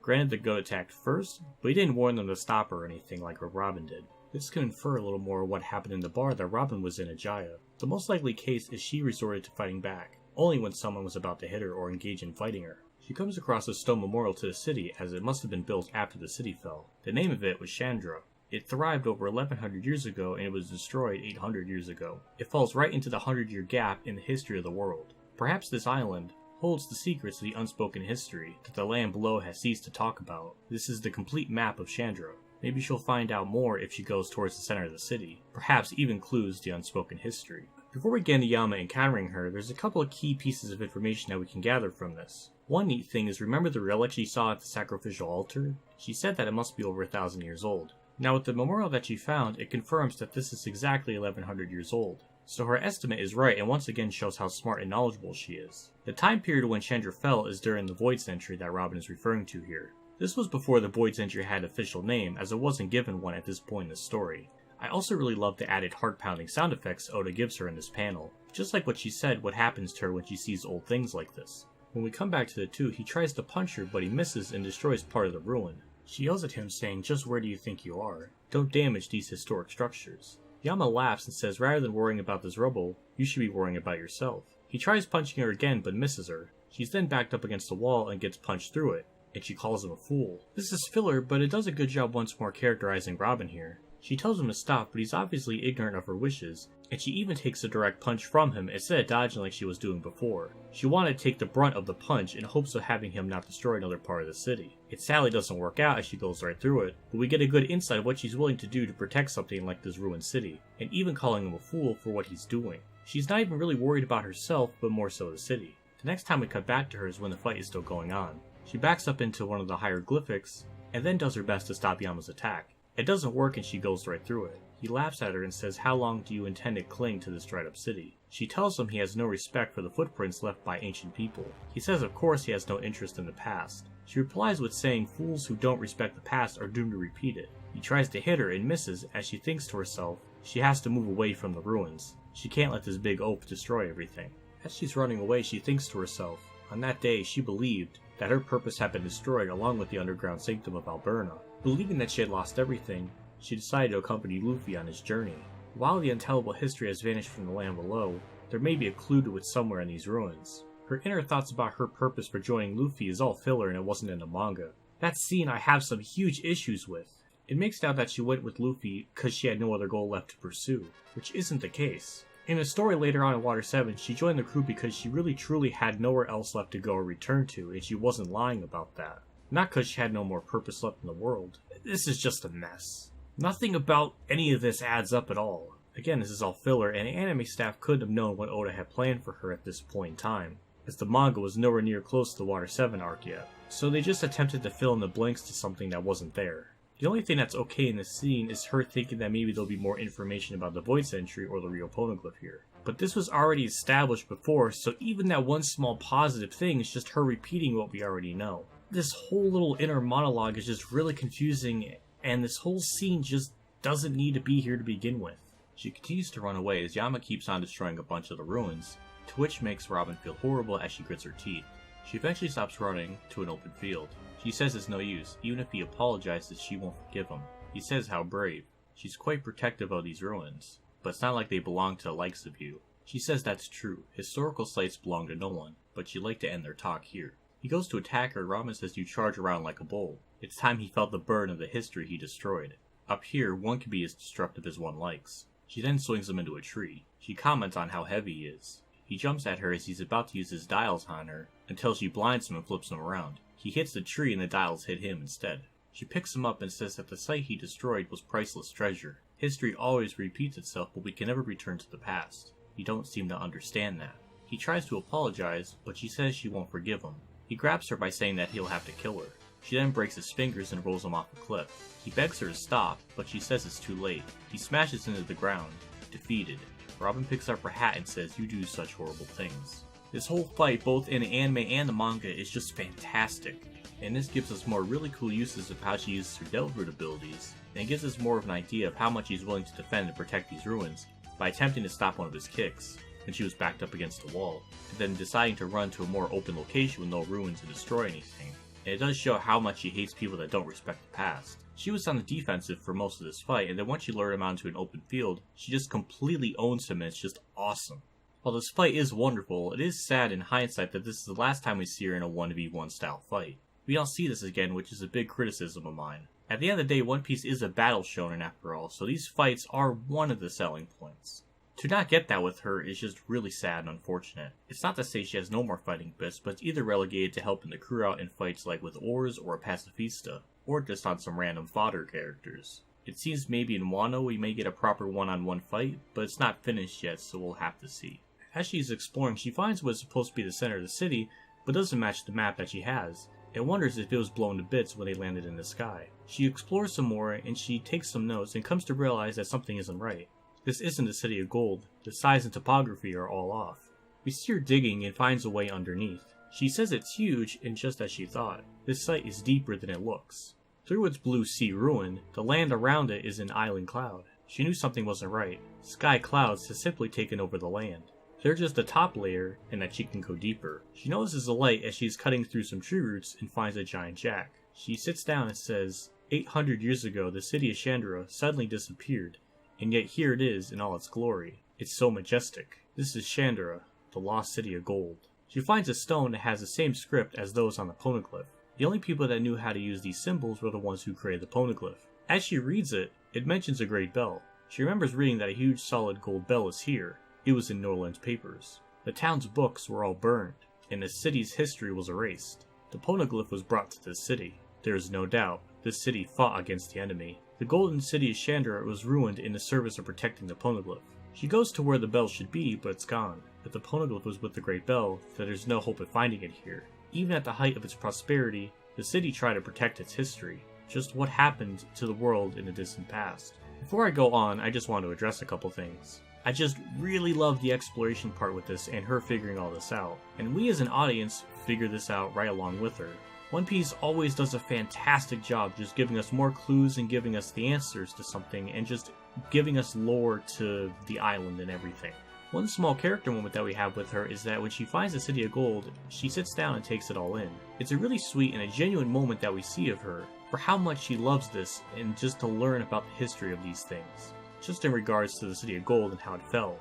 Granted, the goat attacked first, but he didn't warn them to stop her or anything like what Robin did. This could infer a little more of what happened in the bar that Robin was in at Jaya. The most likely case is she resorted to fighting back, only when someone was about to hit her or engage in fighting her. She comes across a stone memorial to the city, as it must have been built after the city fell. The name of it was Chandra. It thrived over 1100 years ago and it was destroyed 800 years ago. It falls right into the 100-year gap in the history of the world. Perhaps this island holds the secrets of the unspoken history that the land below has ceased to talk about. This is the complete map of Chandra. Maybe she'll find out more if she goes towards the center of the city. Perhaps even clues to the unspoken history. Before we get into Yama encountering her, there's a couple of key pieces of information that we can gather from this. One neat thing is, remember the relic she saw at the sacrificial altar? She said that it must be over 1,000 years old. Now with the memorial that she found, it confirms that this is exactly 1100 years old. So her estimate is right and once again shows how smart and knowledgeable she is. The time period when Chandra fell is during the Void Century that Robin is referring to here. This was before the Void Century had an official name, as it wasn't given one at this point in the story. I also really love the added heart-pounding sound effects Oda gives her in this panel. Just like what she said what happens to her when she sees old things like this. When we come back to the two, he tries to punch her but he misses and destroys part of the ruin. She yells at him saying, "Just where do you think you are? Don't damage these historic structures." Yama laughs and says rather than worrying about this rubble, you should be worrying about yourself. He tries punching her again but misses her. She's then backed up against the wall and gets punched through it, and she calls him a fool. This is filler, but it does a good job once more characterizing Robin here. She tells him to stop, but he's obviously ignorant of her wishes, and she even takes a direct punch from him instead of dodging like she was doing before. She wanted to take the brunt of the punch in hopes of having him not destroy another part of the city. It sadly doesn't work out as she goes right through it, but we get a good insight of what she's willing to do to protect something like this ruined city, and even calling him a fool for what he's doing. She's not even really worried about herself, but more so the city. The next time we cut back to her is when the fight is still going on. She backs up into one of the hieroglyphics, and then does her best to stop Yama's attack. It doesn't work and she goes right through it. He laughs at her and says, "How long do you intend to cling to this dried up city?" She tells him he has no respect for the footprints left by ancient people. He says of course he has no interest in the past. She replies with saying fools who don't respect the past are doomed to repeat it. He tries to hit her and misses as she thinks to herself she has to move away from the ruins. She can't let this big oaf destroy everything. As she's running away, she thinks to herself, on that day she believed that her purpose had been destroyed along with the underground sanctum of Alberna. Believing that she had lost everything, she decided to accompany Luffy on his journey. While the untellable history has vanished from the land below, there may be a clue to it somewhere in these ruins. Her inner thoughts about her purpose for joining Luffy is all filler and it wasn't in the manga. That scene I have some huge issues with. It makes it out that she went with Luffy because she had no other goal left to pursue, which isn't the case. In a story later on in Water 7, she joined the crew because she really truly had nowhere else left to go or return to, and she wasn't lying about that. Not because she had no more purpose left in the world. This is just a mess. Nothing about any of this adds up at all. Again, this is all filler, and anime staff couldn't have known what Oda had planned for her at this point in time, as the manga was nowhere near close to the Water 7 arc yet. So they just attempted to fill in the blanks to something that wasn't there. The only thing that's okay in this scene is her thinking that maybe there'll be more information about the Void Century or the real poneglyph here. But this was already established before, so even that one small positive thing is just her repeating what we already know. This whole little inner monologue is just really confusing, and this whole scene just doesn't need to be here to begin with. She continues to run away as Yama keeps on destroying a bunch of the ruins, to which makes Robin feel horrible as she grits her teeth. She eventually stops running to an open field. She says it's no use, even if he apologizes she won't forgive him. He says how brave. She's quite protective of these ruins, but it's not like they belong to the likes of you. She says that's true, historical sites belong to no one, but she'd like to end their talk here. He goes to attack her, Robin says you charge around like a bull. It's time he felt the burden of the history he destroyed. Up here, one can be as destructive as one likes. She then swings him into a tree. She comments on how heavy he is. He jumps at her as he's about to use his dials on her, until she blinds him and flips him around. He hits the tree and the dials hit him instead. She picks him up and says that the site he destroyed was priceless treasure. History always repeats itself, but we can never return to the past. You don't seem to understand that. He tries to apologize, but she says she won't forgive him. He grabs her by saying that he'll have to kill her. She then breaks his fingers and rolls him off a cliff. He begs her to stop, but she says it's too late. He smashes into the ground, defeated. Robin picks up her hat and says, "You do such horrible things." This whole fight, both in the anime and the manga, is just fantastic. And this gives us more really cool uses of how she uses her Devil Fruit abilities, and it gives us more of an idea of how much he's willing to defend and protect these ruins by attempting to stop one of his kicks, when she was backed up against the wall, and then deciding to run to a more open location with no ruins to destroy anything. and it does show how much she hates people that don't respect the past. She was on the defensive for most of this fight, and then once she lured him out into an open field, she just completely owns him, and it's just awesome. While this fight is wonderful, it is sad in hindsight that this is the last time we see her in a 1v1 style fight. We don't see this again, which is a big criticism of mine. At the end of the day, One Piece is a battle shonen after all, so these fights are one of the selling points. To not get that with her is just really sad and unfortunate. It's not to say she has no more fighting bits, but it's either relegated to helping the crew out in fights like with oars or a pacifista, or just on some random fodder characters. It seems maybe in Wano we may get a proper one-on-one fight, but it's not finished yet, so we'll have to see. As she's exploring, she finds what is supposed to be the center of the city, but doesn't match the map that she has, and wonders if it was blown to bits when they landed in the sky. She explores some more, and she takes some notes and comes to realize that something isn't right. This isn't the City of Gold. The size and topography are all off. We see her digging and finds a way underneath. She says it's huge, and just as she thought, this site is deeper than it looks. Through its blue sea ruin, the land around it is an island cloud. She knew something wasn't right. Sky clouds has simply taken over the land. They're just the top layer, and that she can go deeper. She notices a light as she's cutting through some tree roots and finds a giant jack. She sits down and says, 800 years ago the city of Chandra suddenly disappeared, and yet here it is in all its glory. It's so majestic. This is Chandra, the lost city of gold. She finds a stone that has the same script as those on the poneglyph. The only people that knew how to use these symbols were the ones who created the poneglyph. As she reads it, it mentions a great bell. She remembers reading that a huge solid gold bell is here. It was in Norland's papers. The town's books were all burned, and the city's history was erased. The poneglyph was brought to this city. There is no doubt, this city fought against the enemy. The golden city of Chandra was ruined in the service of protecting the poneglyph. She goes to where the bell should be, but it's gone. If the poneglyph was with the great bell, then there's no hope of finding it here. Even at the height of its prosperity, the city tried to protect its history. Just what happened to the world in the distant past. Before I go on, I just want to address a couple things. I just really love the exploration part with this and her figuring all this out. And we as an audience figure this out right along with her. One Piece always does a fantastic job just giving us more clues and giving us the answers to something and just giving us lore to the island and everything. One small character moment that we have with her is that when she finds the City of Gold, she sits down and takes it all in. It's a really sweet and a genuine moment that we see of her for how much she loves this and just to learn about the history of these things. Just in regards to the City of Gold and how it fell.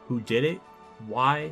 Who did it? Why?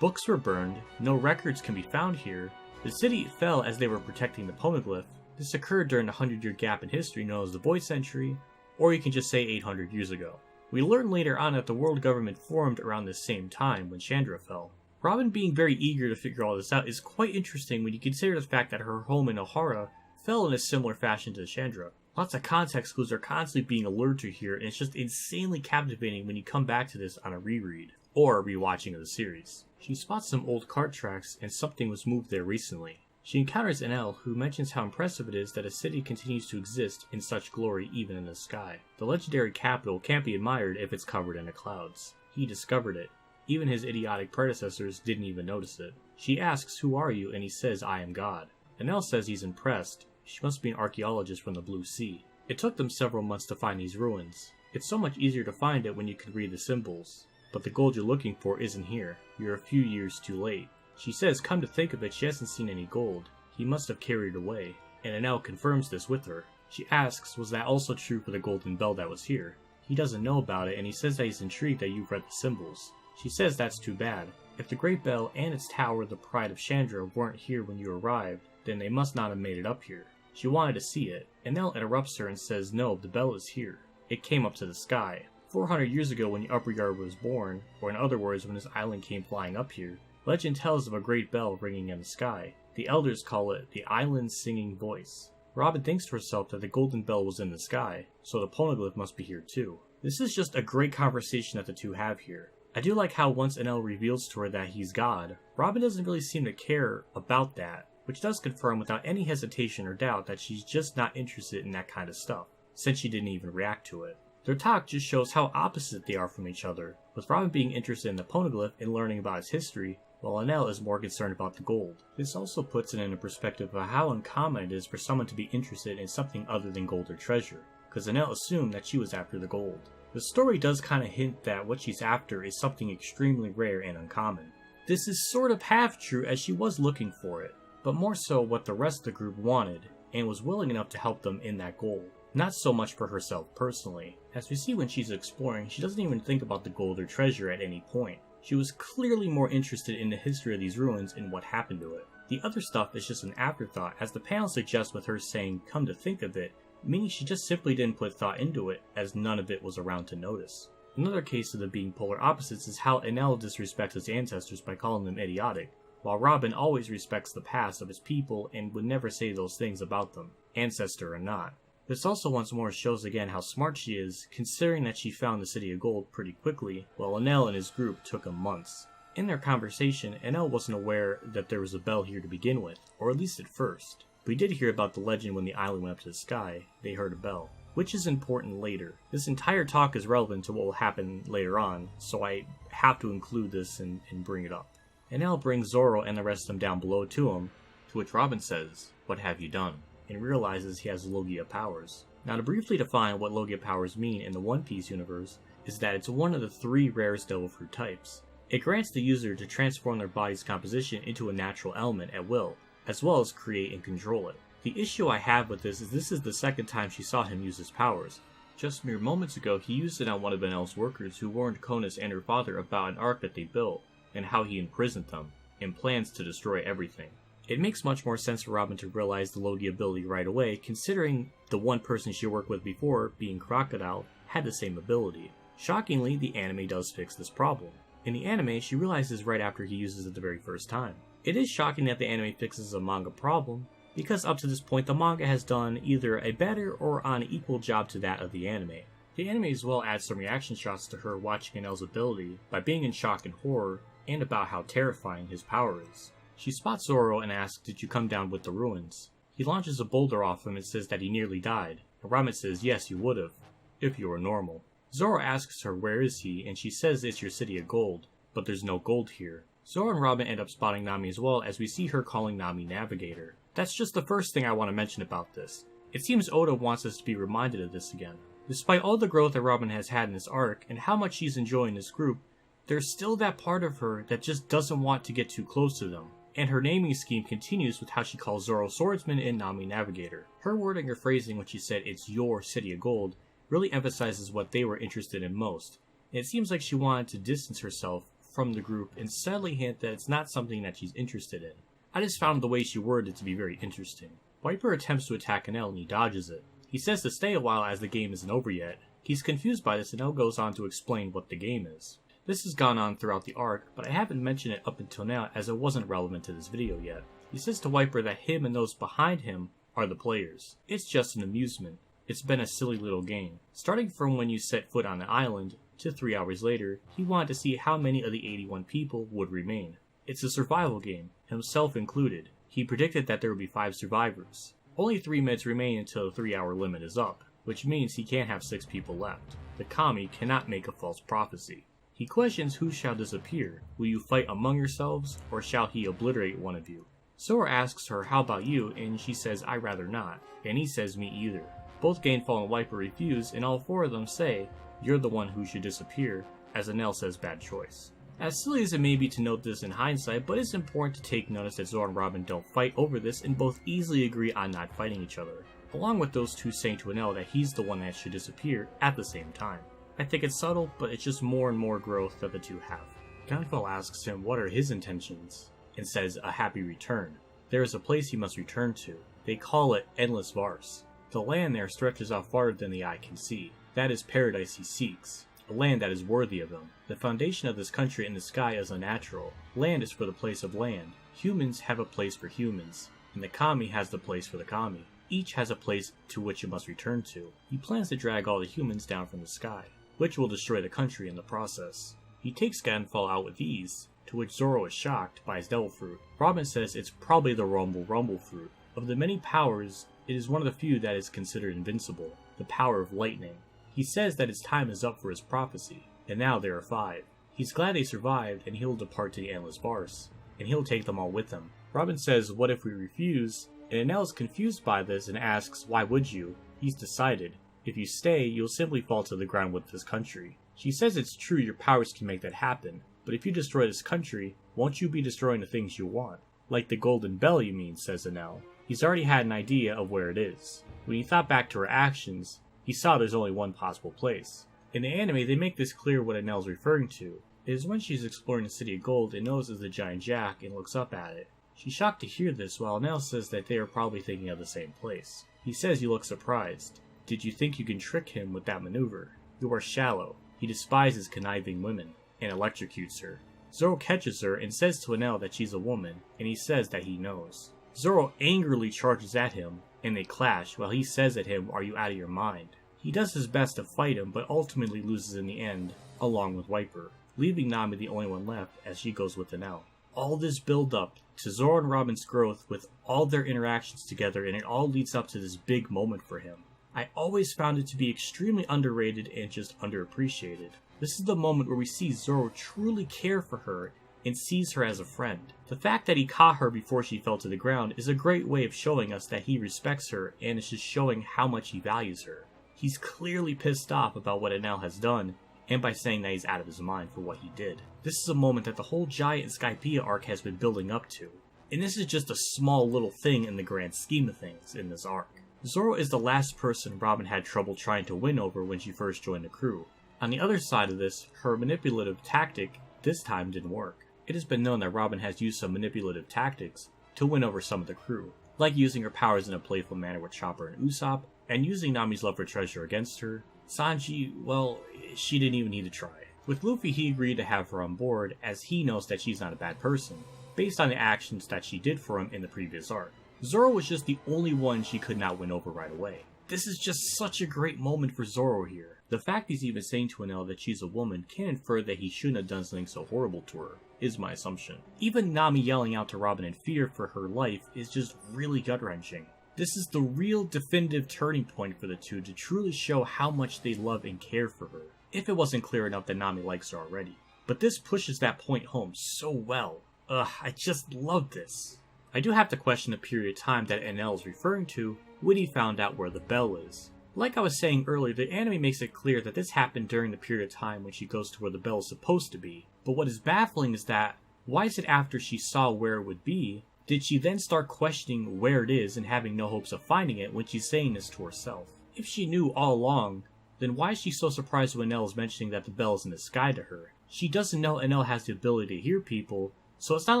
Books were burned, no records can be found here. The city fell as they were protecting the poneglyph. This occurred during the 100-year gap in history known as the Void Century, or you can just say 800 years ago. We learn later on that the world government formed around this same time when Chandra fell. Robin being very eager to figure all this out is quite interesting when you consider the fact that her home in Ohara fell in a similar fashion to Chandra. Lots of context clues are constantly being alerted to here, and it's just insanely captivating when you come back to this on a reread, or a rewatching of the series. She spots some old cart tracks, and something was moved there recently. She encounters Enel, who mentions how impressive it is that a city continues to exist in such glory even in the sky. The legendary capital can't be admired if it's covered in the clouds. He discovered it. Even his idiotic predecessors didn't even notice it. She asks, "Who are you?" and he says, "I am God." Enel says he's impressed. She must be an archaeologist from the Blue Sea. It took them several months to find these ruins. It's so much easier to find it when you can read the symbols. But the gold you're looking for isn't here. You're a few years too late. She says, come to think of it, she hasn't seen any gold. He must have carried it away. And Enel confirms this with her. She asks, was that also true for the golden bell that was here? He doesn't know about it, and he says that he's intrigued that you've read the symbols. She says that's too bad. If the Great Bell and its tower, the Pride of Chandra, weren't here when you arrived, then they must not have made it up here. She wanted to see it. Enel interrupts her and says, no, the bell is here. It came up to the sky. 400 years ago when the Upper Yard was born, or in other words when this island came flying up here, legend tells of a great bell ringing in the sky. The elders call it the island's singing voice. Robin thinks to herself that the golden bell was in the sky, so the poneglyph must be here too. This is just a great conversation that the two have here. I do like how once Enel reveals to her that he's God, Robin doesn't really seem to care about that, which does confirm without any hesitation or doubt that she's just not interested in that kind of stuff, since she didn't even react to it. Their talk just shows how opposite they are from each other, with Robin being interested in the poneglyph and learning about its history, while Enel is more concerned about the gold. This also puts it in a perspective of how uncommon it is for someone to be interested in something other than gold or treasure, because Enel assumed that she was after the gold. The story does kind of hint that what she's after is something extremely rare and uncommon. This is sort of half true as she was looking for it. but more so what the rest of the group wanted, and was willing enough to help them in that goal. Not so much for herself personally. As we see when she's exploring, she doesn't even think about the gold or treasure at any point. She was clearly more interested in the history of these ruins and what happened to it. The other stuff is just an afterthought, as the panel suggests with her saying, "come to think of it," meaning she just simply didn't put thought into it, as none of it was around to notice. Another case of them being polar opposites is how Enel disrespects his ancestors by calling them idiotic, while Robin always respects the past of his people and would never say those things about them, ancestor or not. This also once more shows again how smart she is, considering that she found the City of Gold pretty quickly, while Enel and his group took him months. In their conversation, Enel wasn't aware that there was a bell here to begin with, or at least at first. We did hear about the legend when the island went up to the sky, they heard a bell, which is important later. This entire talk is relevant to what will happen later on, so I have to include this and bring it up. Enel brings Zoro and the rest of them down below to him, to which Robin says, "What have you done?" and realizes he has Logia powers. Now, to briefly define what Logia powers mean in the One Piece universe, is that it's one of the 3 rarest devil fruit types. It grants the user to transform their body's composition into a natural element at will, as well as create and control it. The issue I have with this is the second time she saw him use his powers. Just mere moments ago, he used it on one of Enel's workers who warned Konis and her father about an arc that they built, and how he imprisoned them, and plans to destroy everything. It makes much more sense for Robin to realize the Logia ability right away, considering the one person she worked with before, being Crocodile, had the same ability. Shockingly, the anime does fix this problem. In the anime, she realizes right after he uses it the very first time. It is shocking that the anime fixes a manga problem, because up to this point the manga has done either a better or an equal job to that of the anime. The anime as well adds some reaction shots to her watching Enel's ability by being in shock and horror, and about how terrifying his power is. She spots Zoro and asks, "Did you come down with the ruins?" He launches a boulder off him and says that he nearly died, and Robin says, "Yes, you would've, if you were normal." Zoro asks her where is he, and she says it's your City of Gold, but there's no gold here. Zoro and Robin end up spotting Nami as well, as we see her calling Nami Navigator. That's just the first thing I want to mention about this. It seems Oda wants us to be reminded of this again. Despite all the growth that Robin has had in this arc, and how much she's enjoying this group, there's still that part of her that just doesn't want to get too close to them. And her naming scheme continues with how she calls Zoro Swordsman and Nami Navigator. Her wording or phrasing when she said it's your City of Gold really emphasizes what they were interested in most. And it seems like she wanted to distance herself from the group and subtly hint that it's not something that she's interested in. I just found the way she worded it to be very interesting. Viper attempts to attack Enel and he dodges it. He says to stay a while as the game isn't over yet. He's confused by this and Enel goes on to explain what the game is. This has gone on throughout the arc, but I haven't mentioned it up until now as it wasn't relevant to this video yet. He says to Viper that him and those behind him are the players. It's just an amusement. It's been a silly little game. Starting from when you set foot on the island, to 3 hours later, he wanted to see how many of the 81 people would remain. It's a survival game, himself included. He predicted that there would be 5 survivors. Only 3 minutes remain until the 3-hour limit is up, which means he can't have 6 people left. The kami cannot make a false prophecy. He questions who shall disappear. Will you fight among yourselves, or shall he obliterate one of you? Zoro asks her, "How about you?" and she says, "I'd rather not." And he says, "Me either." Both Gainfall and Viper refuse, and all 4 of them say, "You're the one who should disappear," as Enel says, "Bad choice." As silly as it may be to note this in hindsight, but it's important to take notice that Zoro and Robin don't fight over this and both easily agree on not fighting each other, along with those 2 saying to Enel that he's the one that should disappear at the same time. I think it's subtle, but it's just more and more growth that the 2 have. Gainfall asks him what are his intentions, and says a happy return. There is a place he must return to. They call it Endless Vars. The land there stretches out farther than the eye can see. That is paradise he seeks, a land that is worthy of him. The foundation of this country in the sky is unnatural. Land is for the place of land. Humans have a place for humans, and the kami has the place for the kami. Each has a place to which it must return to. He plans to drag all the humans down from the sky, which will destroy the country in the process. He takes Gainfall out with ease, to which Zoro is shocked by his devil fruit. Robin says it's probably the Rumble fruit. Of the many powers, it is one of the few that is considered invincible, the power of lightning. He says that his time is up for his prophecy, and now there are 5. He's glad they survived, and he'll depart to the Endless Vars, and he'll take them all with him. Robin says, "What if we refuse?" And Enel is confused by this and asks, "Why would you?" He's decided. If you stay, you'll simply fall to the ground with this country. She says it's true your powers can make that happen, but if you destroy this country, won't you be destroying the things you want? Like the Golden Bell, you mean, says Enel. He's already had an idea of where it is. When he thought back to her actions, he saw there's only one possible place. In the anime, they make this clear what Enel's referring to. It is when she's exploring the City of Gold and notices the giant jack and looks up at it. She's shocked to hear this, while Enel says that they are probably thinking of the same place. He says you look surprised. Did you think you can trick him with that maneuver? You are shallow. He despises conniving women, and electrocutes her. Zoro catches her and says to Enel that she's a woman, and he says that he knows. Zoro angrily charges at him, and they clash while he says at him, "Are you out of your mind?" He does his best to fight him, but ultimately loses in the end, along with Wiper, leaving Nami the only one left as she goes with Enel. All this build up to Zoro and Robin's growth with all their interactions together, and it all leads up to this big moment for him. I always found it to be extremely underrated and just underappreciated. This is the moment where we see Zoro truly care for her and sees her as a friend. The fact that he caught her before she fell to the ground is a great way of showing us that he respects her and is just showing how much he values her. He's clearly pissed off about what Enel has done, and by saying that he's out of his mind for what he did. This is a moment that the whole Jaya and Skypiea arc has been building up to, and this is just a small little thing in the grand scheme of things in this arc. Zoro is the last person Robin had trouble trying to win over when she first joined the crew. On the other side of this, her manipulative tactic this time didn't work. It has been known that Robin has used some manipulative tactics to win over some of the crew, like using her powers in a playful manner with Chopper and Usopp, and using Nami's love for treasure against her. Sanji, well, she didn't even need to try. With Luffy, he agreed to have her on board, as he knows that she's not a bad person, based on the actions that she did for him in the previous arc. Zoro was just the only one she could not win over right away. This is just such a great moment for Zoro here. The fact he's even saying to Enel that she's a woman can infer that he shouldn't have done something so horrible to her, is my assumption. Even Nami yelling out to Robin in fear for her life is just really gut-wrenching. This is the real definitive turning point for the two to truly show how much they love and care for her, if it wasn't clear enough that Nami likes her already. But this pushes that point home so well. I just love this. I do have to question the period of time that Enel is referring to when he found out where the bell is. Like I was saying earlier, the anime makes it clear that this happened during the period of time when she goes to where the bell is supposed to be. But what is baffling is that, why is it after she saw where it would be, did she then start questioning where it is and having no hopes of finding it when she's saying this to herself? If she knew all along, then why is she so surprised when Enel is mentioning that the bell is in the sky to her? She doesn't know Enel has the ability to hear people, so it's not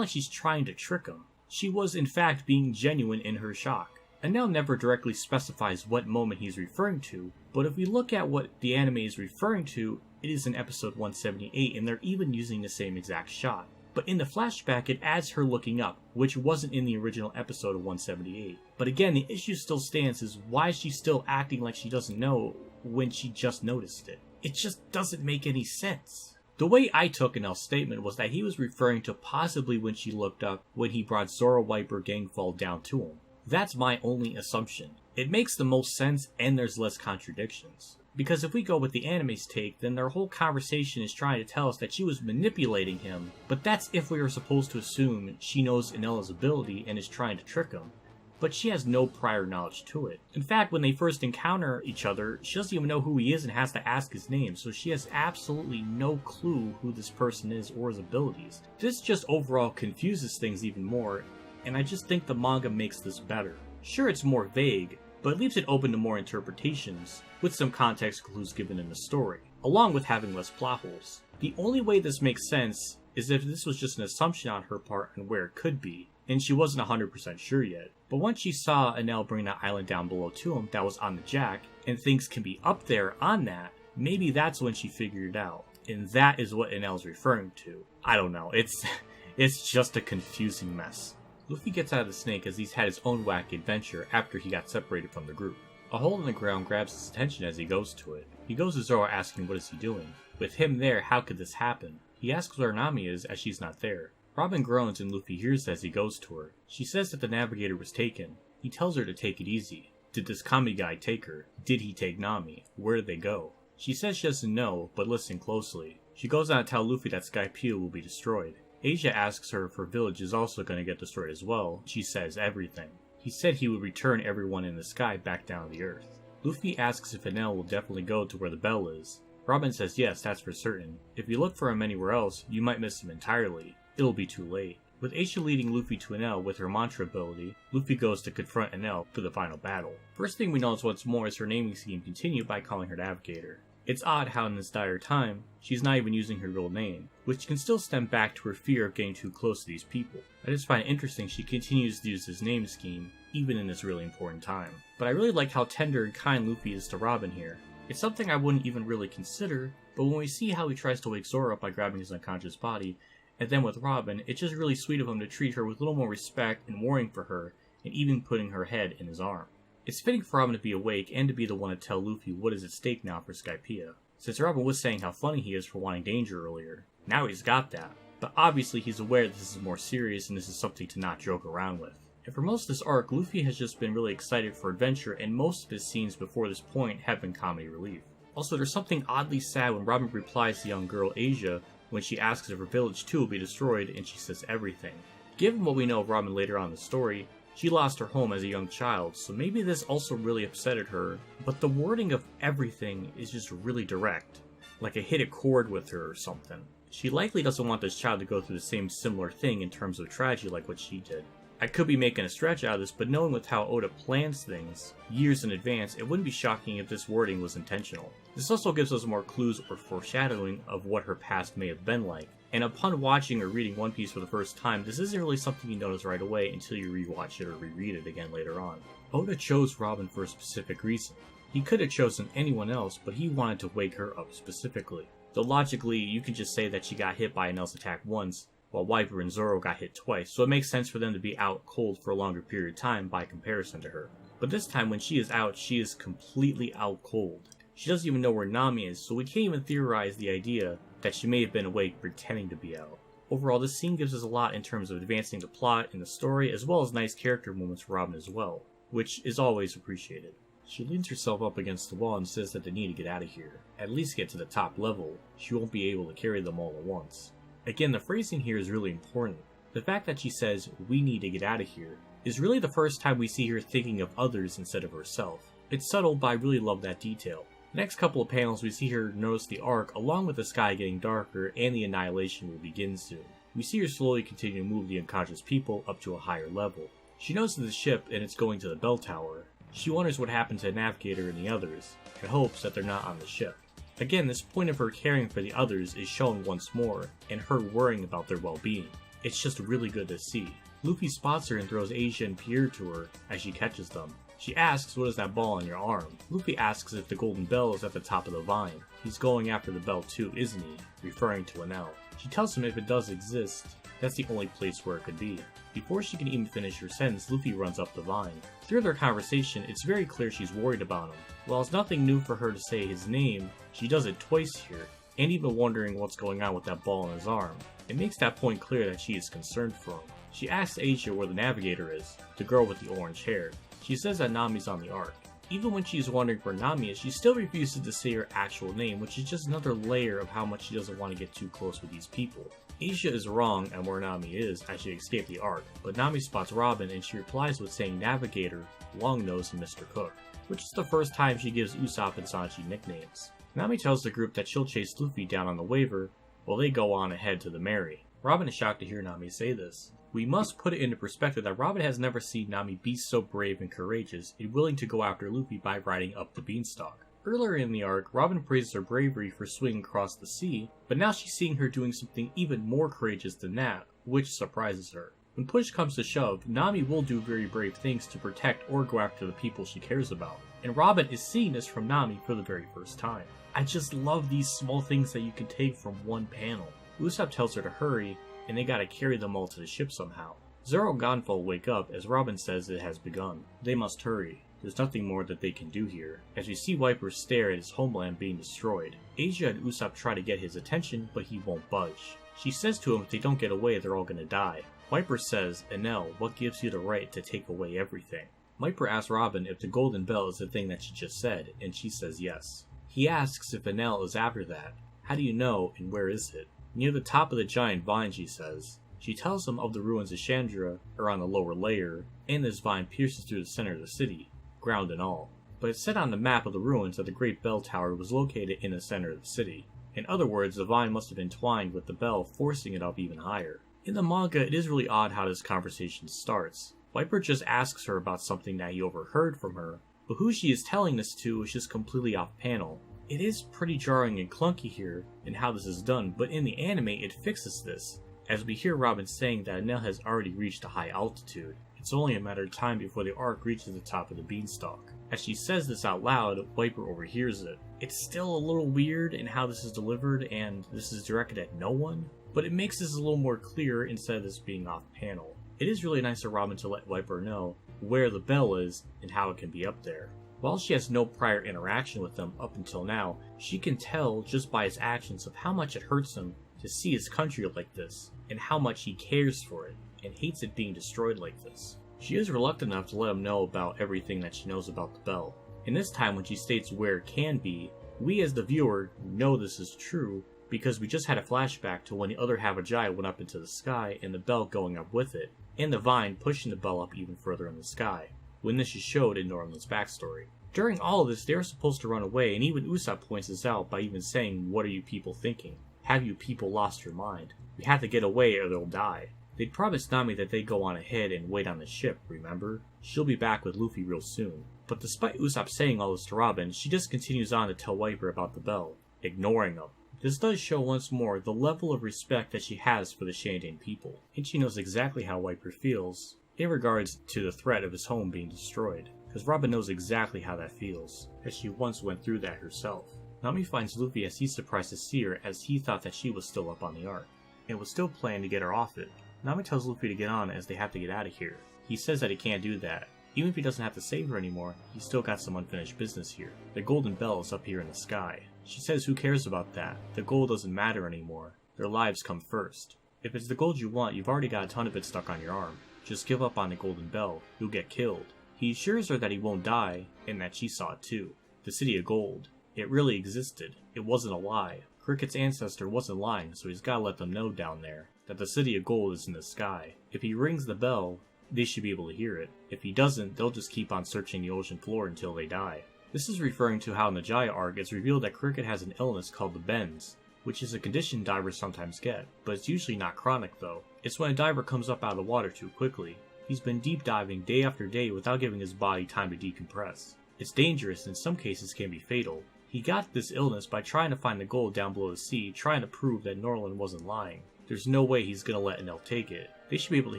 like she's trying to trick him. She was in fact being genuine in her shock. Enel never directly specifies what moment he's referring to, but if we look at what the anime is referring to, it is in episode 178, and they're even using the same exact shot. But in the flashback, it adds her looking up, which wasn't in the original episode of 178. But again, the issue still stands is why is she still acting like she doesn't know when she just noticed it? It just doesn't make any sense. The way I took Enel's statement was that he was referring to possibly when she looked up when he brought Zoro, Wiper, Gangfall down to him. That's my only assumption. It makes the most sense and there's less contradictions. Because if we go with the anime's take, then their whole conversation is trying to tell us that she was manipulating him, but that's if we are supposed to assume she knows Enel's ability and is trying to trick him. But she has no prior knowledge to it. In fact, when they first encounter each other, she doesn't even know who he is and has to ask his name, so she has absolutely no clue who this person is or his abilities. This just overall confuses things even more, and I just think the manga makes this better. Sure, it's more vague, but it leaves it open to more interpretations, with some context clues given in the story, along with having less plot holes. The only way this makes sense is if this was just an assumption on her part on where it could be, and she wasn't 100% sure yet. But once she saw Enel bring that island down below to him that was on the jack, and things can be up there on that, maybe that's when she figured it out. And that is what Enel's referring to. I don't know, it's just a confusing mess. Luffy gets out of the snake as he's had his own wacky adventure after he got separated from the group. A hole in the ground grabs his attention as he goes to it. He goes to Zoro asking what is he doing. With him there, how could this happen? He asks where Nami is as she's not there. Robin groans and Luffy hears as he goes to her. She says that the navigator was taken. He tells her to take it easy. Did this Kami guy take her? Did he take Nami? Where did they go? She says she doesn't know, but listen closely. She goes on to tell Luffy that Skypiea will be destroyed. Asia asks her if her village is also going to get destroyed as well. She says everything. He said he would return everyone in the sky back down to the earth. Luffy asks if Enel will definitely go to where the bell is. Robin says yes, that's for certain. If you look for him anywhere else, you might miss him entirely. It'll be too late. With Asia leading Luffy to Enel with her mantra ability, Luffy goes to confront Enel for the final battle. First thing we notice once more is her naming scheme continued by calling her Navigator. It's odd how in this dire time, she's not even using her real name, which can still stem back to her fear of getting too close to these people. I just find it interesting she continues to use this name scheme, even in this really important time. But I really like how tender and kind Luffy is to Robin here. It's something I wouldn't even really consider, but when we see how he tries to wake Zoro up by grabbing his unconscious body, and then with Robin, it's just really sweet of him to treat her with a little more respect and worrying for her, and even putting her head in his arm. It's fitting for Robin to be awake and to be the one to tell Luffy what is at stake now for Skypiea. Since Robin was saying how funny he is for wanting danger earlier, now he's got that. But obviously he's aware this is more serious and this is something to not joke around with. And for most of this arc, Luffy has just been really excited for adventure, and most of his scenes before this point have been comedy relief. Also, there's something oddly sad when Robin replies to young girl Asia when she asks if her village too will be destroyed, and she says everything. Given what we know of Robin later on in the story, she lost her home as a young child, so maybe this also really upsetted her, but the wording of everything is just really direct, like it hit a chord with her or something. She likely doesn't want this child to go through the same similar thing in terms of tragedy like what she did. I could be making a stretch out of this, but knowing with how Oda plans things years in advance, it wouldn't be shocking if this wording was intentional. This also gives us more clues or foreshadowing of what her past may have been like. And upon watching or reading One Piece for the first time, this isn't really something you notice right away until you rewatch it or reread it again later on. Oda chose Robin for a specific reason. He could have chosen anyone else, but he wanted to wake her up specifically. Though logically, you can just say that she got hit by Enel's attack once, while Viper and Zoro got hit twice, so it makes sense for them to be out cold for a longer period of time by comparison to her. But this time when she is out, she is completely out cold. She doesn't even know where Nami is, so we can't even theorize the idea that she may have been awake pretending to be out. Overall, this scene gives us a lot in terms of advancing the plot and the story, as well as nice character moments for Robin as well, which is always appreciated. She leans herself up against the wall and says that they need to get out of here, at least get to the top level. She won't be able to carry them all at once. Again, the phrasing here is really important. The fact that she says, "we need to get out of here," is really the first time we see her thinking of others instead of herself. It's subtle, but I really love that detail. The next couple of panels we see her notice the arc along with the sky getting darker and the annihilation will begin soon. We see her slowly continue to move the unconscious people up to a higher level. She notices the ship and it's going to the bell tower. She wonders what happened to Navigator and the others, and hopes that they're not on the ship. Again, this point of her caring for the others is shown once more, and her worrying about their well-being. It's just really good to see. Luffy spots her and throws Asia and Pierre to her as she catches them. She asks, "What is that ball on your arm?" Luffy asks if the golden bell is at the top of the vine. He's going after the bell too, isn't he? Referring to Enel. She tells him if it does exist, that's the only place where it could be. Before she can even finish her sentence, Luffy runs up the vine. Through their conversation, it's very clear she's worried about him. While it's nothing new for her to say his name, she does it twice here, and even wondering what's going on with that ball on his arm. It makes that point clear that she is concerned for him. She asks Asia where the Navigator is, the girl with the orange hair. She says that Nami's on the Arc. Even when she's wondering where Nami is, she still refuses to say her actual name, which is just another layer of how much she doesn't want to get too close with these people. Asia is wrong on where Nami is as she escaped the Arc, but Nami spots Robin and she replies with saying Navigator, Longnose, and Mr. Cook, which is the first time she gives Usopp and Sanji nicknames. Nami tells the group that she'll chase Luffy down on the waiver while they go on ahead to the Mary. Robin is shocked to hear Nami say this. We must put it into perspective that Robin has never seen Nami be so brave and courageous and willing to go after Luffy by riding up the beanstalk. Earlier in the arc, Robin praises her bravery for swinging across the sea, but now she's seeing her doing something even more courageous than that, which surprises her. When push comes to shove, Nami will do very brave things to protect or go after the people she cares about, and Robin is seeing this from Nami for the very first time. I just love these small things that you can take from one panel. Usopp tells her to hurry, and they gotta carry them all to the ship somehow. Zoro and Gonfal wake up as Robin says it has begun. They must hurry. There's nothing more that they can do here, as we see Viper stare at his homeland being destroyed. Asia and Usopp try to get his attention, but he won't budge. She says to him if they don't get away, they're all gonna die. Viper says, Enel, what gives you the right to take away everything? Viper asks Robin if the golden bell is the thing that she just said, and she says yes. He asks if Enel is after that. How do you know, and where is it? Near the top of the giant vine, she says. She tells him of the ruins of Chandra are on the lower layer, and this vine pierces through the center of the city, ground and all. But it's said on the map of the ruins that the Great Bell Tower was located in the center of the city. In other words, the vine must have been twined with the bell, forcing it up even higher. In the manga, it is really odd how this conversation starts. Viper just asks her about something that he overheard from her, but who she is telling this to is just completely off panel. It is pretty jarring and clunky here in how this is done, but in the anime it fixes this, as we hear Robin saying that Enel has already reached a high altitude. It's only a matter of time before the arc reaches the top of the beanstalk. As she says this out loud, Viper overhears it. It's still a little weird in how this is delivered, and this is directed at no one, but it makes this a little more clear instead of this being off panel. It is really nice of Robin to let Viper know where the bell is and how it can be up there. While she has no prior interaction with him up until now, she can tell just by his actions of how much it hurts him to see his country like this, and how much he cares for it, and hates it being destroyed like this. She is reluctant enough to let him know about everything that she knows about the bell. And this time when she states where it can be, we as the viewer know this is true because we just had a flashback to when the other half of Jaya went up into the sky and the bell going up with it, and the vine pushing the bell up even further in the sky, when this is showed in Norland's backstory. During all of this, they are supposed to run away, and even Usopp points this out by even saying, "What are you people thinking? Have you people lost your mind? We have to get away or they'll die." They'd promised Nami that they'd go on ahead and wait on the ship, remember? She'll be back with Luffy real soon. But despite Usopp saying all this to Robin, she just continues on to tell Viper about the bell, ignoring them. This does show once more the level of respect that she has for the Shandain people, and she knows exactly how Viper feels in regards to the threat of his home being destroyed, because Robin knows exactly how that feels, as she once went through that herself. Nami finds Luffy as he's surprised to see her, as he thought that she was still up on the arc, and was still planning to get her off it. Nami tells Luffy to get on as they have to get out of here. He says that he can't do that. Even if he doesn't have to save her anymore, he's still got some unfinished business here. The golden bell is up here in the sky. She says who cares about that? The gold doesn't matter anymore. Their lives come first. If it's the gold you want, you've already got a ton of it stuck on your arm. Just give up on the golden bell. You'll get killed. He assures her that he won't die, and that she saw it too. The city of gold. It really existed. It wasn't a lie. Cricket's ancestor wasn't lying, so he's gotta let them know down there that the city of gold is in the sky. If he rings the bell, they should be able to hear it. If he doesn't, they'll just keep on searching the ocean floor until they die. This is referring to how in the Jaya Arc it's revealed that Cricket has an illness called the bends, which is a condition divers sometimes get, but it's usually not chronic though. It's when a diver comes up out of the water too quickly. He's been deep diving day after day without giving his body time to decompress. It's dangerous and in some cases can be fatal. He got this illness by trying to find the gold down below the sea, trying to prove that Norland wasn't lying. There's no way he's gonna let Enel take it. They should be able to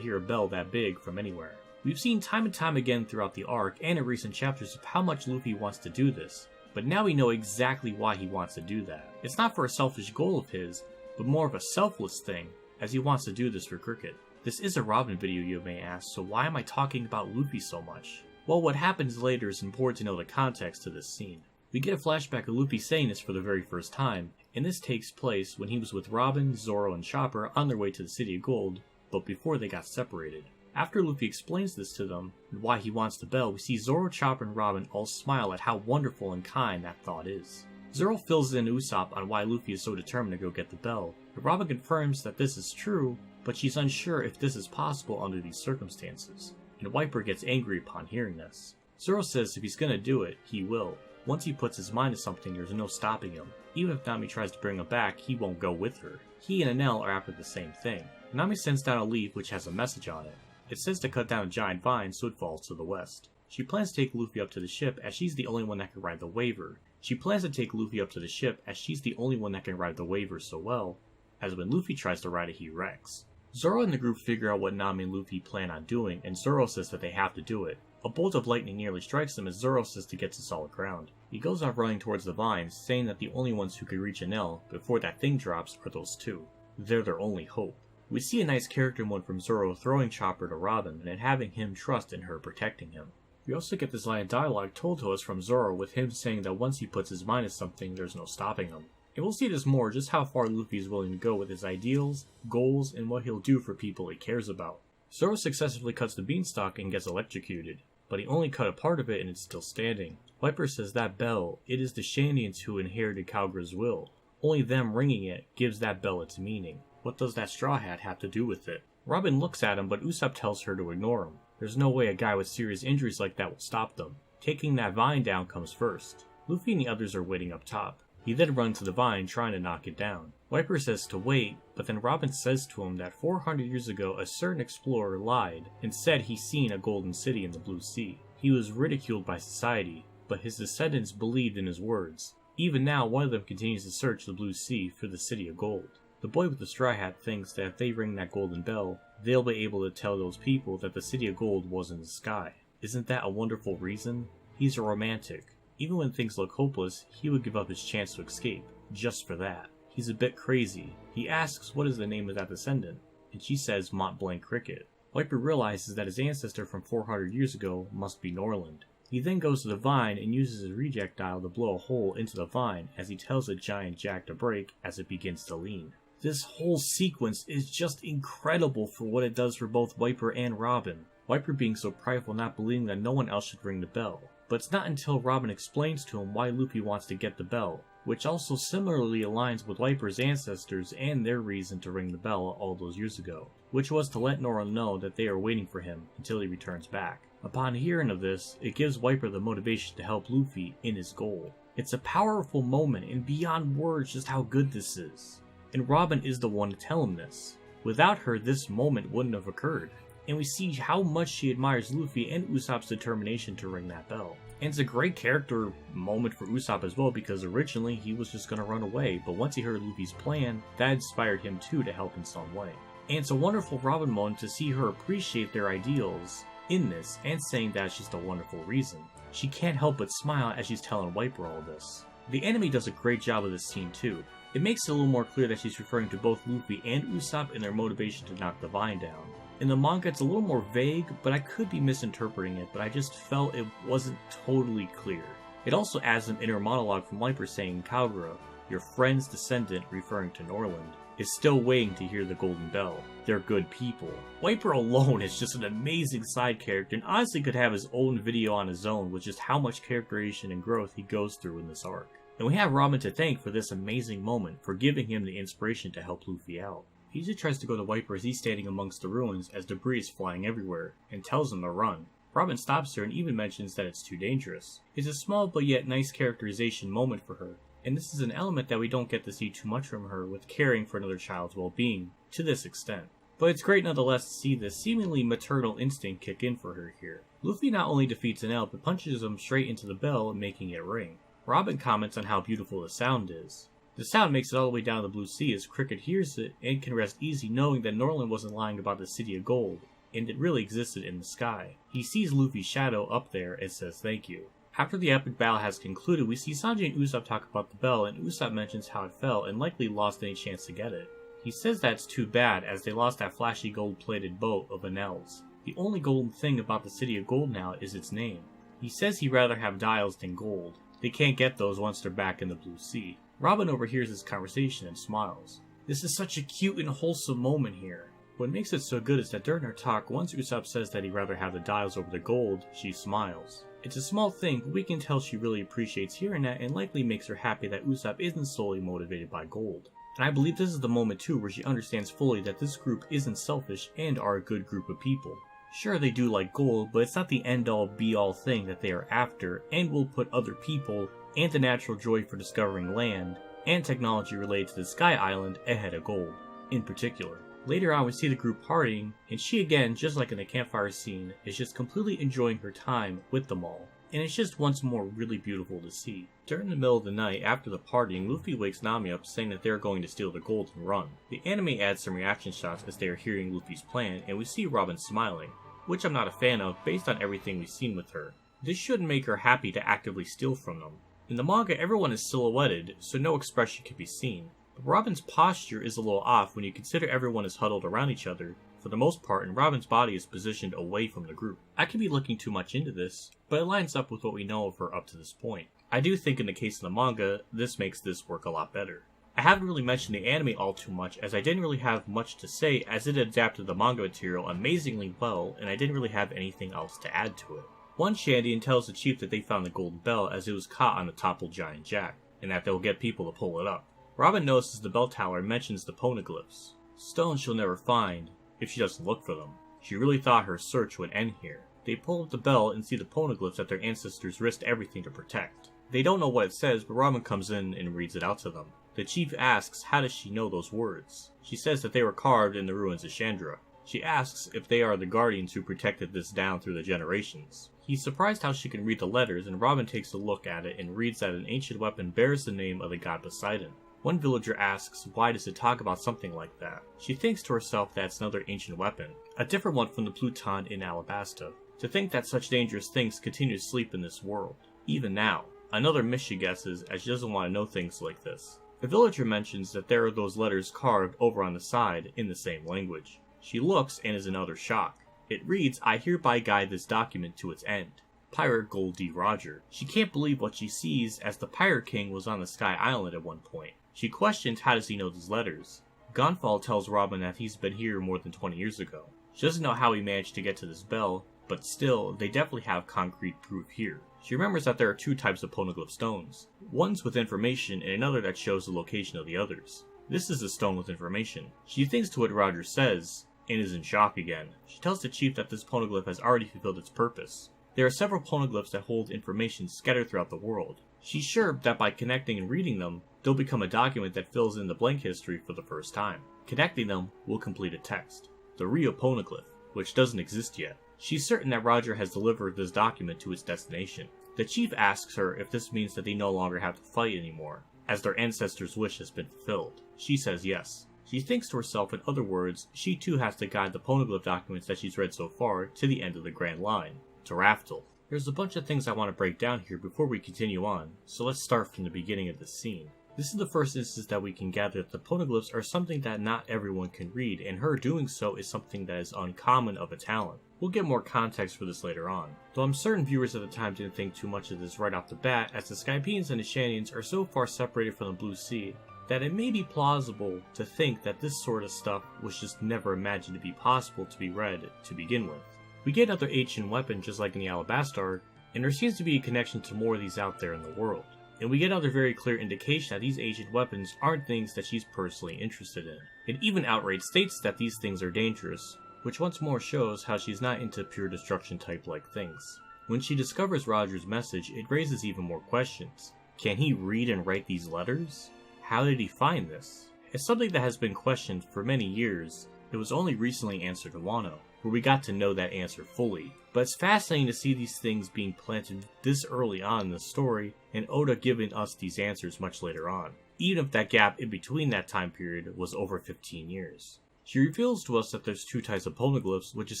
hear a bell that big from anywhere. We've seen time and time again throughout the arc and in recent chapters of how much Luffy wants to do this, but now we know exactly why he wants to do that. It's not for a selfish goal of his, but more of a selfless thing, as he wants to do this for Cricket. This is a Robin video, you may ask, so why am I talking about Luffy so much? Well, what happens later is important to know the context to this scene. We get a flashback of Luffy saying this for the very first time, and this takes place when he was with Robin, Zoro, and Chopper on their way to the City of Gold, but before they got separated. After Luffy explains this to them, and why he wants the bell, we see Zoro, Chopper, and Robin all smile at how wonderful and kind that thought is. Zoro fills in Usopp on why Luffy is so determined to go get the bell, but Robin confirms that this is true, but she's unsure if this is possible under these circumstances, and Viper gets angry upon hearing this. Zoro says if he's gonna do it, he will. Once he puts his mind to something, there's no stopping him. Even if Nami tries to bring him back, he won't go with her. He and Enel are after the same thing. Nami sends down a leaf which has a message on it. It says to cut down a giant vine so it falls to the west. She plans to take Luffy up to the ship as she's the only one that can ride the waver. She plans to take Luffy up to the ship as she's the only one that can ride the waver so well, as when Luffy tries to ride it, he wrecks. Zoro and the group figure out what Nami and Luffy plan on doing, and Zoro says that they have to do it. A bolt of lightning nearly strikes him as Zoro says to get to solid ground. He goes off running towards the vines, saying that the only ones who could reach Enel before that thing drops are those two. They're their only hope. We see a nice character moment from Zoro throwing Chopper to Robin and having him trust in her protecting him. We also get this line of dialogue told to us from Zoro with him saying that once he puts his mind to something, there's no stopping him. And we'll see this more, just how far Luffy is willing to go with his ideals, goals, and what he'll do for people he cares about. Zoro successfully cuts the beanstalk and gets electrocuted, but he only cut a part of it and it's still standing. Viper says that bell, it is the Shandians who inherited Kalgra's will. Only them ringing it gives that bell its meaning. What does that straw hat have to do with it? Robin looks at him, but Usopp tells her to ignore him. There's no way a guy with serious injuries like that will stop them. Taking that vine down comes first. Luffy and the others are waiting up top. He then runs to the vine trying to knock it down. Wiper says to wait, but then Robin says to him that 400 years ago a certain explorer lied and said he seen a golden city in the blue sea. He was ridiculed by society, but his descendants believed in his words. Even now, one of them continues to search the blue sea for the city of gold. The boy with the straw hat thinks that if they ring that golden bell, they'll be able to tell those people that the city of gold was in the sky. Isn't that a wonderful reason? He's a romantic. Even when things look hopeless, he would give up his chance to escape, just for that. He's a bit crazy. He asks what is the name of that descendant, and she says Mont Blanc Cricket. Wiper realizes that his ancestor from 400 years ago must be Norland. He then goes to the vine and uses his rejectile to blow a hole into the vine as he tells a giant jack to break as it begins to lean. This whole sequence is just incredible for what it does for both Wiper and Robin. Wiper being so prideful, not believing that no one else should ring the bell. But it's not until Robin explains to him why Luffy wants to get the bell, which also similarly aligns with Wiper's ancestors and their reason to ring the bell all those years ago, which was to let Norland know that they are waiting for him until he returns back. Upon hearing of this, it gives Wiper the motivation to help Luffy in his goal. It's a powerful moment and beyond words just how good this is. And Robin is the one to tell him this. Without her, this moment wouldn't have occurred. And we see how much she admires Luffy and Usopp's determination to ring that bell. And it's a great character moment for Usopp as well, because originally he was just going to run away, but once he heard Luffy's plan, that inspired him too to help in some way. And it's a wonderful Robin moment to see her appreciate their ideals in this, and saying that it's just a wonderful reason. She can't help but smile as she's telling Wiper all this. The anime does a great job of this scene too. It makes it a little more clear that she's referring to both Luffy and Usopp in their motivation to knock the vine down. In the manga it's a little more vague, but I could be misinterpreting it, but I just felt it wasn't totally clear. It also adds an inner monologue from Wiper saying, Kagura, your friend's descendant, referring to Norland, is still waiting to hear the golden bell. They're good people. Wiper alone is just an amazing side character and honestly could have his own video on his own with just how much characterization and growth he goes through in this arc. And we have Robin to thank for this amazing moment, for giving him the inspiration to help Luffy out. He just tries to go to Wiper as he's standing amongst the ruins as debris is flying everywhere, and tells him to run. Robin stops her and even mentions that it's too dangerous. It's a small but yet nice characterization moment for her, and this is an element that we don't get to see too much from her with caring for another child's well-being, to this extent. But it's great nonetheless to see this seemingly maternal instinct kick in for her here. Luffy not only defeats an elf but punches him straight into the bell, making it ring. Robin comments on how beautiful the sound is. The sound makes it all the way down to the blue sea as Cricket hears it and can rest easy knowing that Norland wasn't lying about the city of gold, and it really existed in the sky. He sees Luffy's shadow up there and says thank you. After the epic battle has concluded, we see Sanji and Usopp talk about the bell, and Usopp mentions how it fell and likely lost any chance to get it. He says that's too bad as they lost that flashy gold-plated boat of Reynolds. The only golden thing about the city of gold now is its name. He says he'd rather have dials than gold. They can't get those once they're back in the blue sea. Robin overhears this conversation and smiles. This is such a cute and wholesome moment here. What makes it so good is that during our talk, once Usopp says that he'd rather have the dials over the gold, she smiles. It's a small thing, but we can tell she really appreciates hearing that and likely makes her happy that Usopp isn't solely motivated by gold. And I believe this is the moment too where she understands fully that this group isn't selfish and are a good group of people. Sure, they do like gold, but it's not the end-all be-all thing that they are after, and will put other people and the natural joy for discovering land and technology related to the Sky Island ahead of gold, in particular. Later on we see the group partying, and she again, just like in the campfire scene, is just completely enjoying her time with them all, and it's just once more really beautiful to see. During the middle of the night, after the partying, Luffy wakes Nami up saying that they're going to steal the gold and run. The anime adds some reaction shots as they are hearing Luffy's plan, and we see Robin smiling, which I'm not a fan of based on everything we've seen with her. This shouldn't make her happy to actively steal from them. In the manga, everyone is silhouetted, so no expression can be seen. But Robin's posture is a little off when you consider everyone is huddled around each other, for the most part, and Robin's body is positioned away from the group. I could be looking too much into this, but it lines up with what we know of her up to this point. I do think in the case of the manga, this makes this work a lot better. I haven't really mentioned the anime all too much, as I didn't really have much to say as it adapted the manga material amazingly well, and I didn't really have anything else to add to it. One Shandian tells the chief that they found the golden bell as it was caught on the toppled giant jack, and that they'll get people to pull it up. Robin notices the bell tower and mentions the poneglyphs. Stones she'll never find, if she doesn't look for them. She really thought her search would end here. They pull up the bell and see the poneglyphs that their ancestors risked everything to protect. They don't know what it says, but Robin comes in and reads it out to them. The chief asks how does she know those words. She says that they were carved in the ruins of Chandra. She asks if they are the guardians who protected this down through the generations. He's surprised how she can read the letters, and Robin takes a look at it and reads that an ancient weapon bears the name of the god Poseidon. One villager asks why does it talk about something like that. She thinks to herself that it's another ancient weapon, a different one from the Pluton in Alabasta. To think that such dangerous things continue to sleep in this world, even now. Another myth she guesses, as she doesn't want to know things like this. The villager mentions that there are those letters carved over on the side in the same language. She looks and is in utter shock. It reads, I hereby guide this document to its end. Pirate Gold D. Roger. She can't believe what she sees, as the Pirate King was on the Sky Island at one point. She questions how does he know these letters. Gonfall tells Robin that he's been here more than 20 years ago. She doesn't know how he managed to get to this bell, but still, they definitely have concrete proof here. She remembers that there are two types of poneglyph stones. One's with information and another that shows the location of the others. This is a stone with information. She thinks to what Roger says, and is in shock again. She tells the chief that this poneglyph has already fulfilled its purpose. There are several poneglyphs that hold information scattered throughout the world. She's sure that by connecting and reading them, they'll become a document that fills in the blank history for the first time. Connecting them will complete a text. The Rio poneglyph, which doesn't exist yet. She's certain that Roger has delivered this document to its destination. The chief asks her if this means that they no longer have to fight anymore, as their ancestors' wish has been fulfilled. She says yes. She thinks to herself, in other words, she too has to guide the poneglyph documents that she's read so far to the end of the Grand Line, to Raffoul. There's a bunch of things I want to break down here before we continue on, so let's start from the beginning of this scene. This is the first instance that we can gather that the poneglyphs are something that not everyone can read, and her doing so is something that is uncommon of a talent. We'll get more context for this later on, though I'm certain viewers at the time didn't think too much of this right off the bat, as the Skypeans and Oceanians are so far separated from the Blue Sea that it may be plausible to think that this sort of stuff was just never imagined to be possible to be read to begin with. We get another ancient weapon just like in the Alabasta Arc, and there seems to be a connection to more of these out there in the world. And we get another very clear indication that these ancient weapons aren't things that she's personally interested in. It even outright states that these things are dangerous, which once more shows how she's not into pure destruction type like things. When she discovers Roger's message, it raises even more questions. Can he read and write these letters? How did he find this? It's something that has been questioned for many years. It was only recently answered in Wano, where we got to know that answer fully. But it's fascinating to see these things being planted this early on in the story, and Oda giving us these answers much later on, even if that gap in between that time period was over 15 years. She reveals to us that there's two types of poneglyphs, which is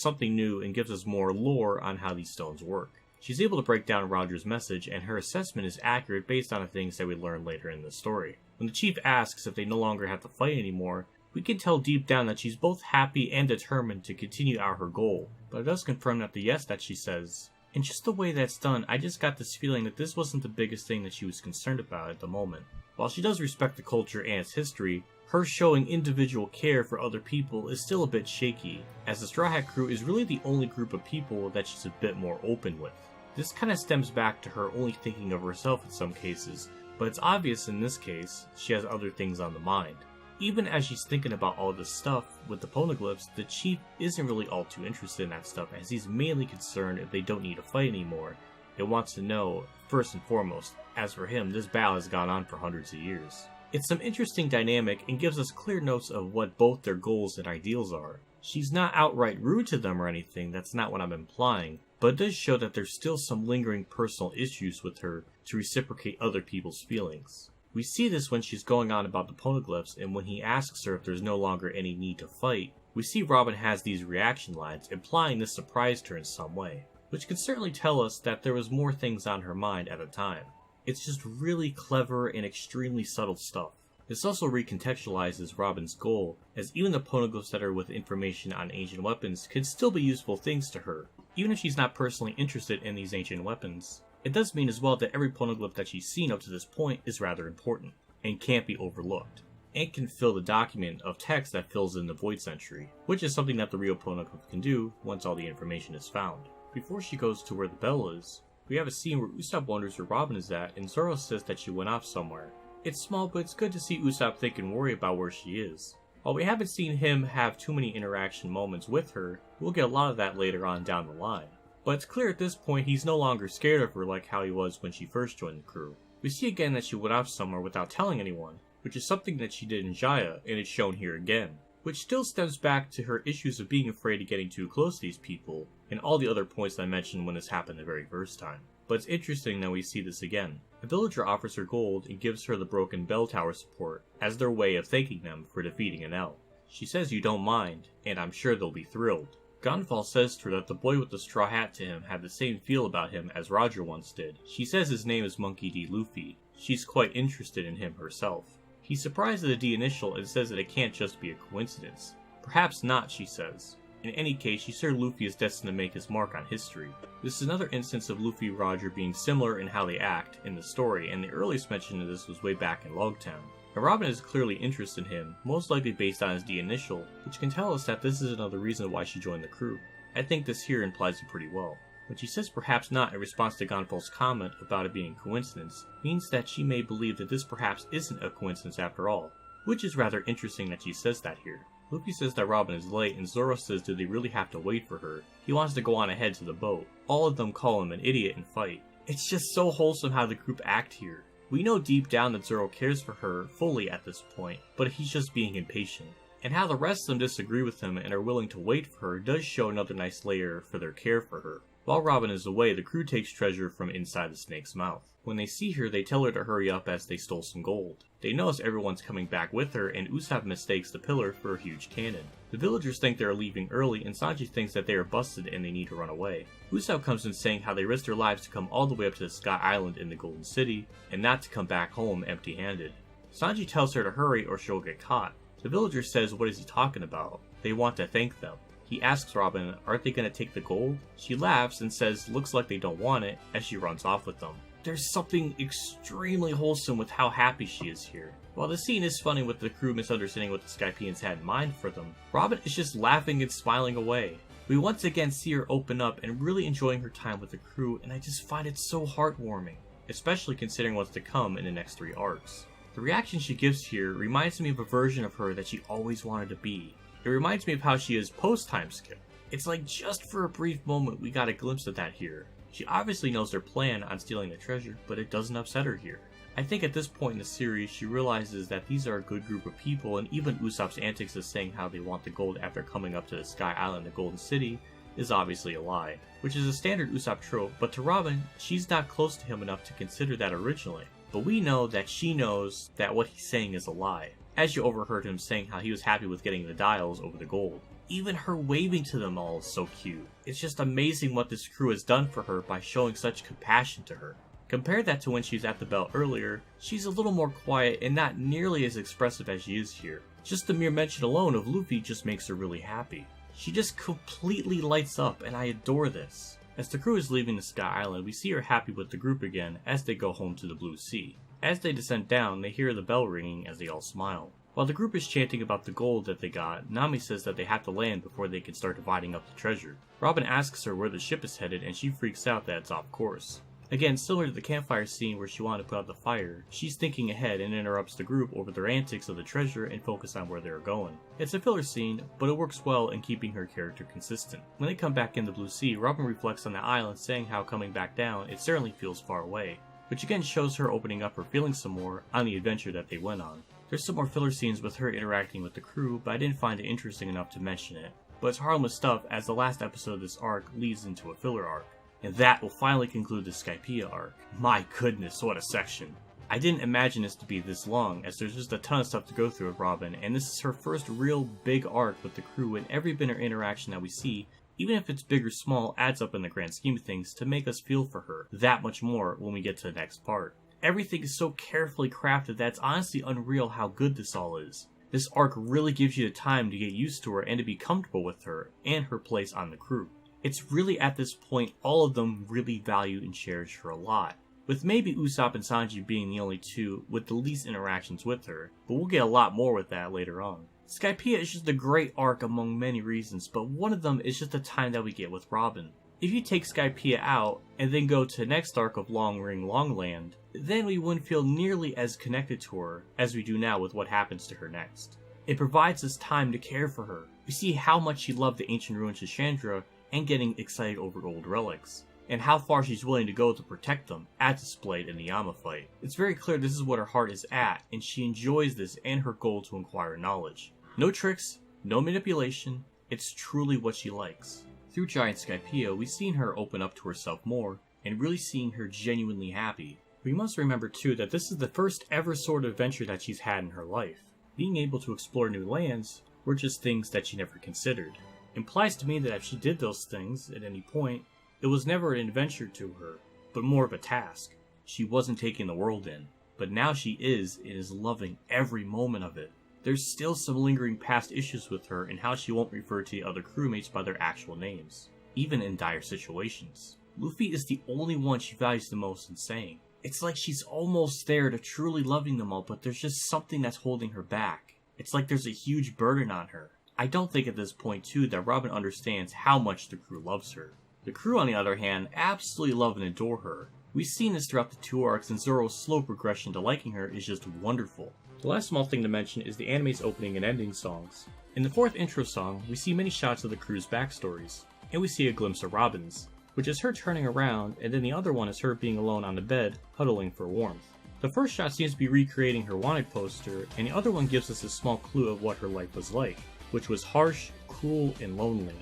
something new and gives us more lore on how these stones work. She's able to break down Roger's message, and her assessment is accurate based on the things that we learn later in the story. When the chief asks if they no longer have to fight anymore, we can tell deep down that she's both happy and determined to continue out her goal, but it does confirm that the yes that she says. And just the way that's done, I just got this feeling that this wasn't the biggest thing that she was concerned about at the moment. While she does respect the culture and its history, her showing individual care for other people is still a bit shaky, as the Straw Hat crew is really the only group of people that she's a bit more open with. This kinda stems back to her only thinking of herself in some cases, but it's obvious in this case, she has other things on the mind. Even as she's thinking about all this stuff with the poneglyphs, the chief isn't really all too interested in that stuff, as he's mainly concerned if they don't need to fight anymore, and wants to know, first and foremost, as for him, this battle has gone on for hundreds of years. It's some interesting dynamic and gives us clear notes of what both their goals and ideals are. She's not outright rude to them or anything, that's not what I'm implying, but it does show that there's still some lingering personal issues with her to reciprocate other people's feelings. We see this when she's going on about the poneglyphs, and when he asks her if there's no longer any need to fight, we see Robin has these reaction lines, implying this surprised her in some way, which could certainly tell us that there was more things on her mind at the time. It's just really clever and extremely subtle stuff. This also recontextualizes Robin's goal, as even the poneglyphs that are with information on ancient weapons could still be useful things to her, even if she's not personally interested in these ancient weapons. It does mean as well that every poneglyph that she's seen up to this point is rather important, and can't be overlooked, and can fill the document of text that fills in the Void Century, which is something that the real poneglyph can do once all the information is found. Before she goes to where the bell is, we have a scene where Usopp wonders where Robin is at, and Zoro says that she went off somewhere. It's small, but it's good to see Usopp think and worry about where she is. While we haven't seen him have too many interaction moments with her, we'll get a lot of that later on down the line. But it's clear at this point he's no longer scared of her like how he was when she first joined the crew. We see again that she went off somewhere without telling anyone, which is something that she did in Jaya, and it's shown here again. Which still stems back to her issues of being afraid of getting too close to these people, and all the other points I mentioned when this happened the very first time. But it's interesting that we see this again. A villager offers her gold and gives her the broken bell tower support as their way of thanking them for defeating an L. She says you don't mind, and I'm sure they'll be thrilled. Gonfal says to her that the boy with the straw hat to him had the same feel about him as Roger once did. She says his name is Monkey D. Luffy. She's quite interested in him herself. He's surprised at the D initial and says that it can't just be a coincidence. Perhaps not, she says. In any case, she's sure Luffy is destined to make his mark on history. This is another instance of Luffy and Roger being similar in how they act in the story, and the earliest mention of this was way back in Logtown. And Robin is clearly interested in him, most likely based on his D initial, which can tell us that this is another reason why she joined the crew. I think this here implies it pretty well. When she says perhaps not in response to Gonfal's comment about it being a coincidence, means that she may believe that this perhaps isn't a coincidence after all, which is rather interesting that she says that here. Luffy says that Robin is late, and Zoro says do they really have to wait for her? He wants to go on ahead to the boat. All of them call him an idiot and fight. It's just so wholesome how the group act here. We know deep down that Zoro cares for her fully at this point, but he's just being impatient. And how the rest of them disagree with him and are willing to wait for her does show another nice layer for their care for her. While Robin is away, the crew takes treasure from inside the snake's mouth. When they see her, they tell her to hurry up as they stole some gold. They notice everyone's coming back with her, and Usopp mistakes the pillar for a huge cannon. The villagers think they are leaving early, and Sanji thinks that they are busted and they need to run away. Usopp comes in saying how they risked their lives to come all the way up to the Sky Island in the Golden City, and not to come back home empty-handed. Sanji tells her to hurry or she'll get caught. The villager says what is he talking about? They want to thank them. He asks Robin, aren't they going to take the gold? She laughs and says looks like they don't want it, as she runs off with them. There's something extremely wholesome with how happy she is here. While the scene is funny with the crew misunderstanding what the Skypeans had in mind for them, Robin is just laughing and smiling away. We once again see her open up and really enjoying her time with the crew, and I just find it so heartwarming, especially considering what's to come in the next 3 arcs. The reaction she gives here reminds me of a version of her that she always wanted to be. It reminds me of how she is post-time skip. It's like just for a brief moment we got a glimpse of that here. She obviously knows their plan on stealing the treasure, but it doesn't upset her here. I think at this point in the series, she realizes that these are a good group of people, and even Usopp's antics of saying how they want the gold after coming up to the Sky Island, the Golden City, is obviously a lie, which is a standard Usopp trope, but to Robin, she's not close to him enough to consider that originally. But we know that she knows that what he's saying is a lie, as you overheard him saying how he was happy with getting the dials over the gold. Even her waving to them all is so cute. It's just amazing what this crew has done for her by showing such compassion to her. Compare that to when she was at the bell earlier, she's a little more quiet and not nearly as expressive as she is here. Just the mere mention alone of Luffy just makes her really happy. She just completely lights up, and I adore this. As the crew is leaving the Sky Island, we see her happy with the group again as they go home to the Blue Sea. As they descend down, they hear the bell ringing as they all smile. While the group is chanting about the gold that they got, Nami says that they have to land before they can start dividing up the treasure. Robin asks her where the ship is headed, and she freaks out that it's off course. Again, similar to the campfire scene where she wanted to put out the fire, she's thinking ahead and interrupts the group over their antics of the treasure and focus on where they're going. It's a filler scene, but it works well in keeping her character consistent. When they come back in the Blue Sea, Robin reflects on the island, saying how coming back down, it certainly feels far away, which again shows her opening up her feelings some more on the adventure that they went on. There's some more filler scenes with her interacting with the crew, but I didn't find it interesting enough to mention it. But it's harmless stuff, as the last episode of this arc leads into a filler arc. And that will finally conclude the Skypiea arc. My goodness, what a section. I didn't imagine this to be this long, as there's just a ton of stuff to go through with Robin, and this is her first real big arc with the crew, and every bit of interaction that we see, even if it's big or small, adds up in the grand scheme of things to make us feel for her that much more when we get to the next part. Everything is so carefully crafted that it's honestly unreal how good this all is. This arc really gives you the time to get used to her and to be comfortable with her and her place on the crew. It's really at this point all of them really value and cherish her a lot, with maybe Usopp and Sanji being the only two with the least interactions with her, but we'll get a lot more with that later on. Skypiea is just a great arc among many reasons, but one of them is just the time that we get with Robin. If you take Skypiea out and then go to the next arc of Long Ring Longland, then we wouldn't feel nearly as connected to her as we do now with what happens to her next. It provides us time to care for her. We see how much she loved the ancient ruins of Chandra, and getting excited over old relics, and how far she's willing to go to protect them, as displayed in the Yama fight. It's very clear this is what her heart is at, and she enjoys this and her goal to acquire knowledge. No tricks, no manipulation, it's truly what she likes. Through Jaya And Skypiea, we've seen her open up to herself more, and really seeing her genuinely happy. We must remember too that this is the first ever sort of adventure that she's had in her life. Being able to explore new lands were just things that she never considered. Implies to me that if she did those things at any point, it was never an adventure to her, but more of a task. She wasn't taking the world in, but now she is and is loving every moment of it. There's still some lingering past issues with her and how she won't refer to the other crewmates by their actual names, even in dire situations. Luffy is the only one she values the most in saying. It's like she's almost there to truly loving them all, but there's just something that's holding her back. It's like there's a huge burden on her. I don't think at this point too that Robin understands how much the crew loves her. The crew on the other hand absolutely love and adore her. We've seen this throughout the 2 arcs, and Zoro's slow progression to liking her is just wonderful. The last small thing to mention is the anime's opening and ending songs. In the 4th intro song, we see many shots of the crew's backstories, and we see a glimpse of Robin's, which is her turning around, and then the other one is her being alone on the bed, huddling for warmth. The first shot seems to be recreating her wanted poster, and the other one gives us a small clue of what her life was like, which was harsh, cruel, and lonely.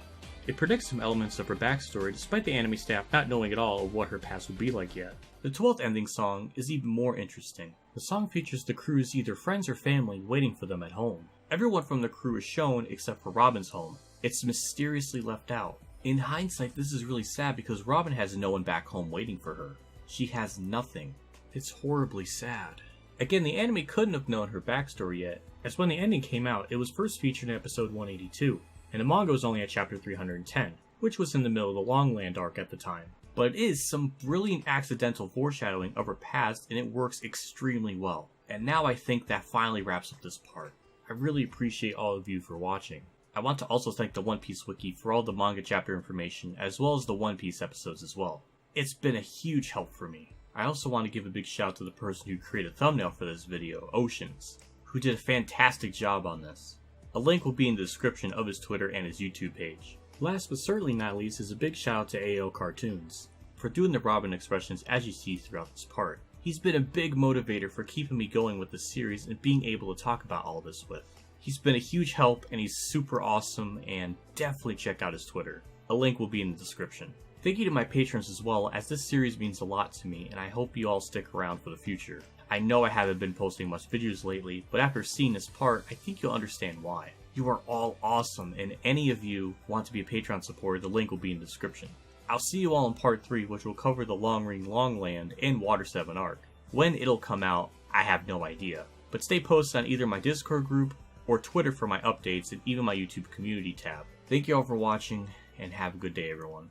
It predicts some elements of her backstory despite the anime staff not knowing at all of what her past would be like yet. The 12th ending song is even more interesting. The song features the crew's either friends or family waiting for them at home. Everyone from the crew is shown except for Robin's home. It's mysteriously left out. In hindsight, this is really sad because Robin has no one back home waiting for her. She has nothing. It's horribly sad. Again, the anime couldn't have known her backstory yet, as when the ending came out, it was first featured in episode 182, and the manga was only at chapter 310, which was in the middle of the Longland arc at the time. But it is some brilliant accidental foreshadowing of her past, and it works extremely well. And now I think that finally wraps up this part. I really appreciate all of you for watching. I want to also thank the One Piece Wiki for all the manga chapter information, as well as the One Piece episodes as well. It's been a huge help for me. I also want to give a big shout out to the person who created a thumbnail for this video, Oceaniz, who did a fantastic job on this. A link will be in the description of his Twitter and his YouTube page. Last but certainly not least is a big shout out to AO Cartoons for doing the Robin expressions as you see throughout this part. He's been a big motivator for keeping me going with this series and being able to talk about all this with. He's been a huge help and he's super awesome, and definitely check out his Twitter. A link will be in the description. Thank you to my patrons as well, as this series means a lot to me and I hope you all stick around for the future. I know I haven't been posting much videos lately, but after seeing this part, I think you'll understand why. You are all awesome, and any of you want to be a Patreon supporter, the link will be in the description. I'll see you all in part 3, which will cover the Long Ring Longland and Water 7 arc. When it'll come out, I have no idea. But stay posted on either my Discord group or Twitter for my updates, and even my YouTube community tab. Thank you all for watching, and have a good day everyone.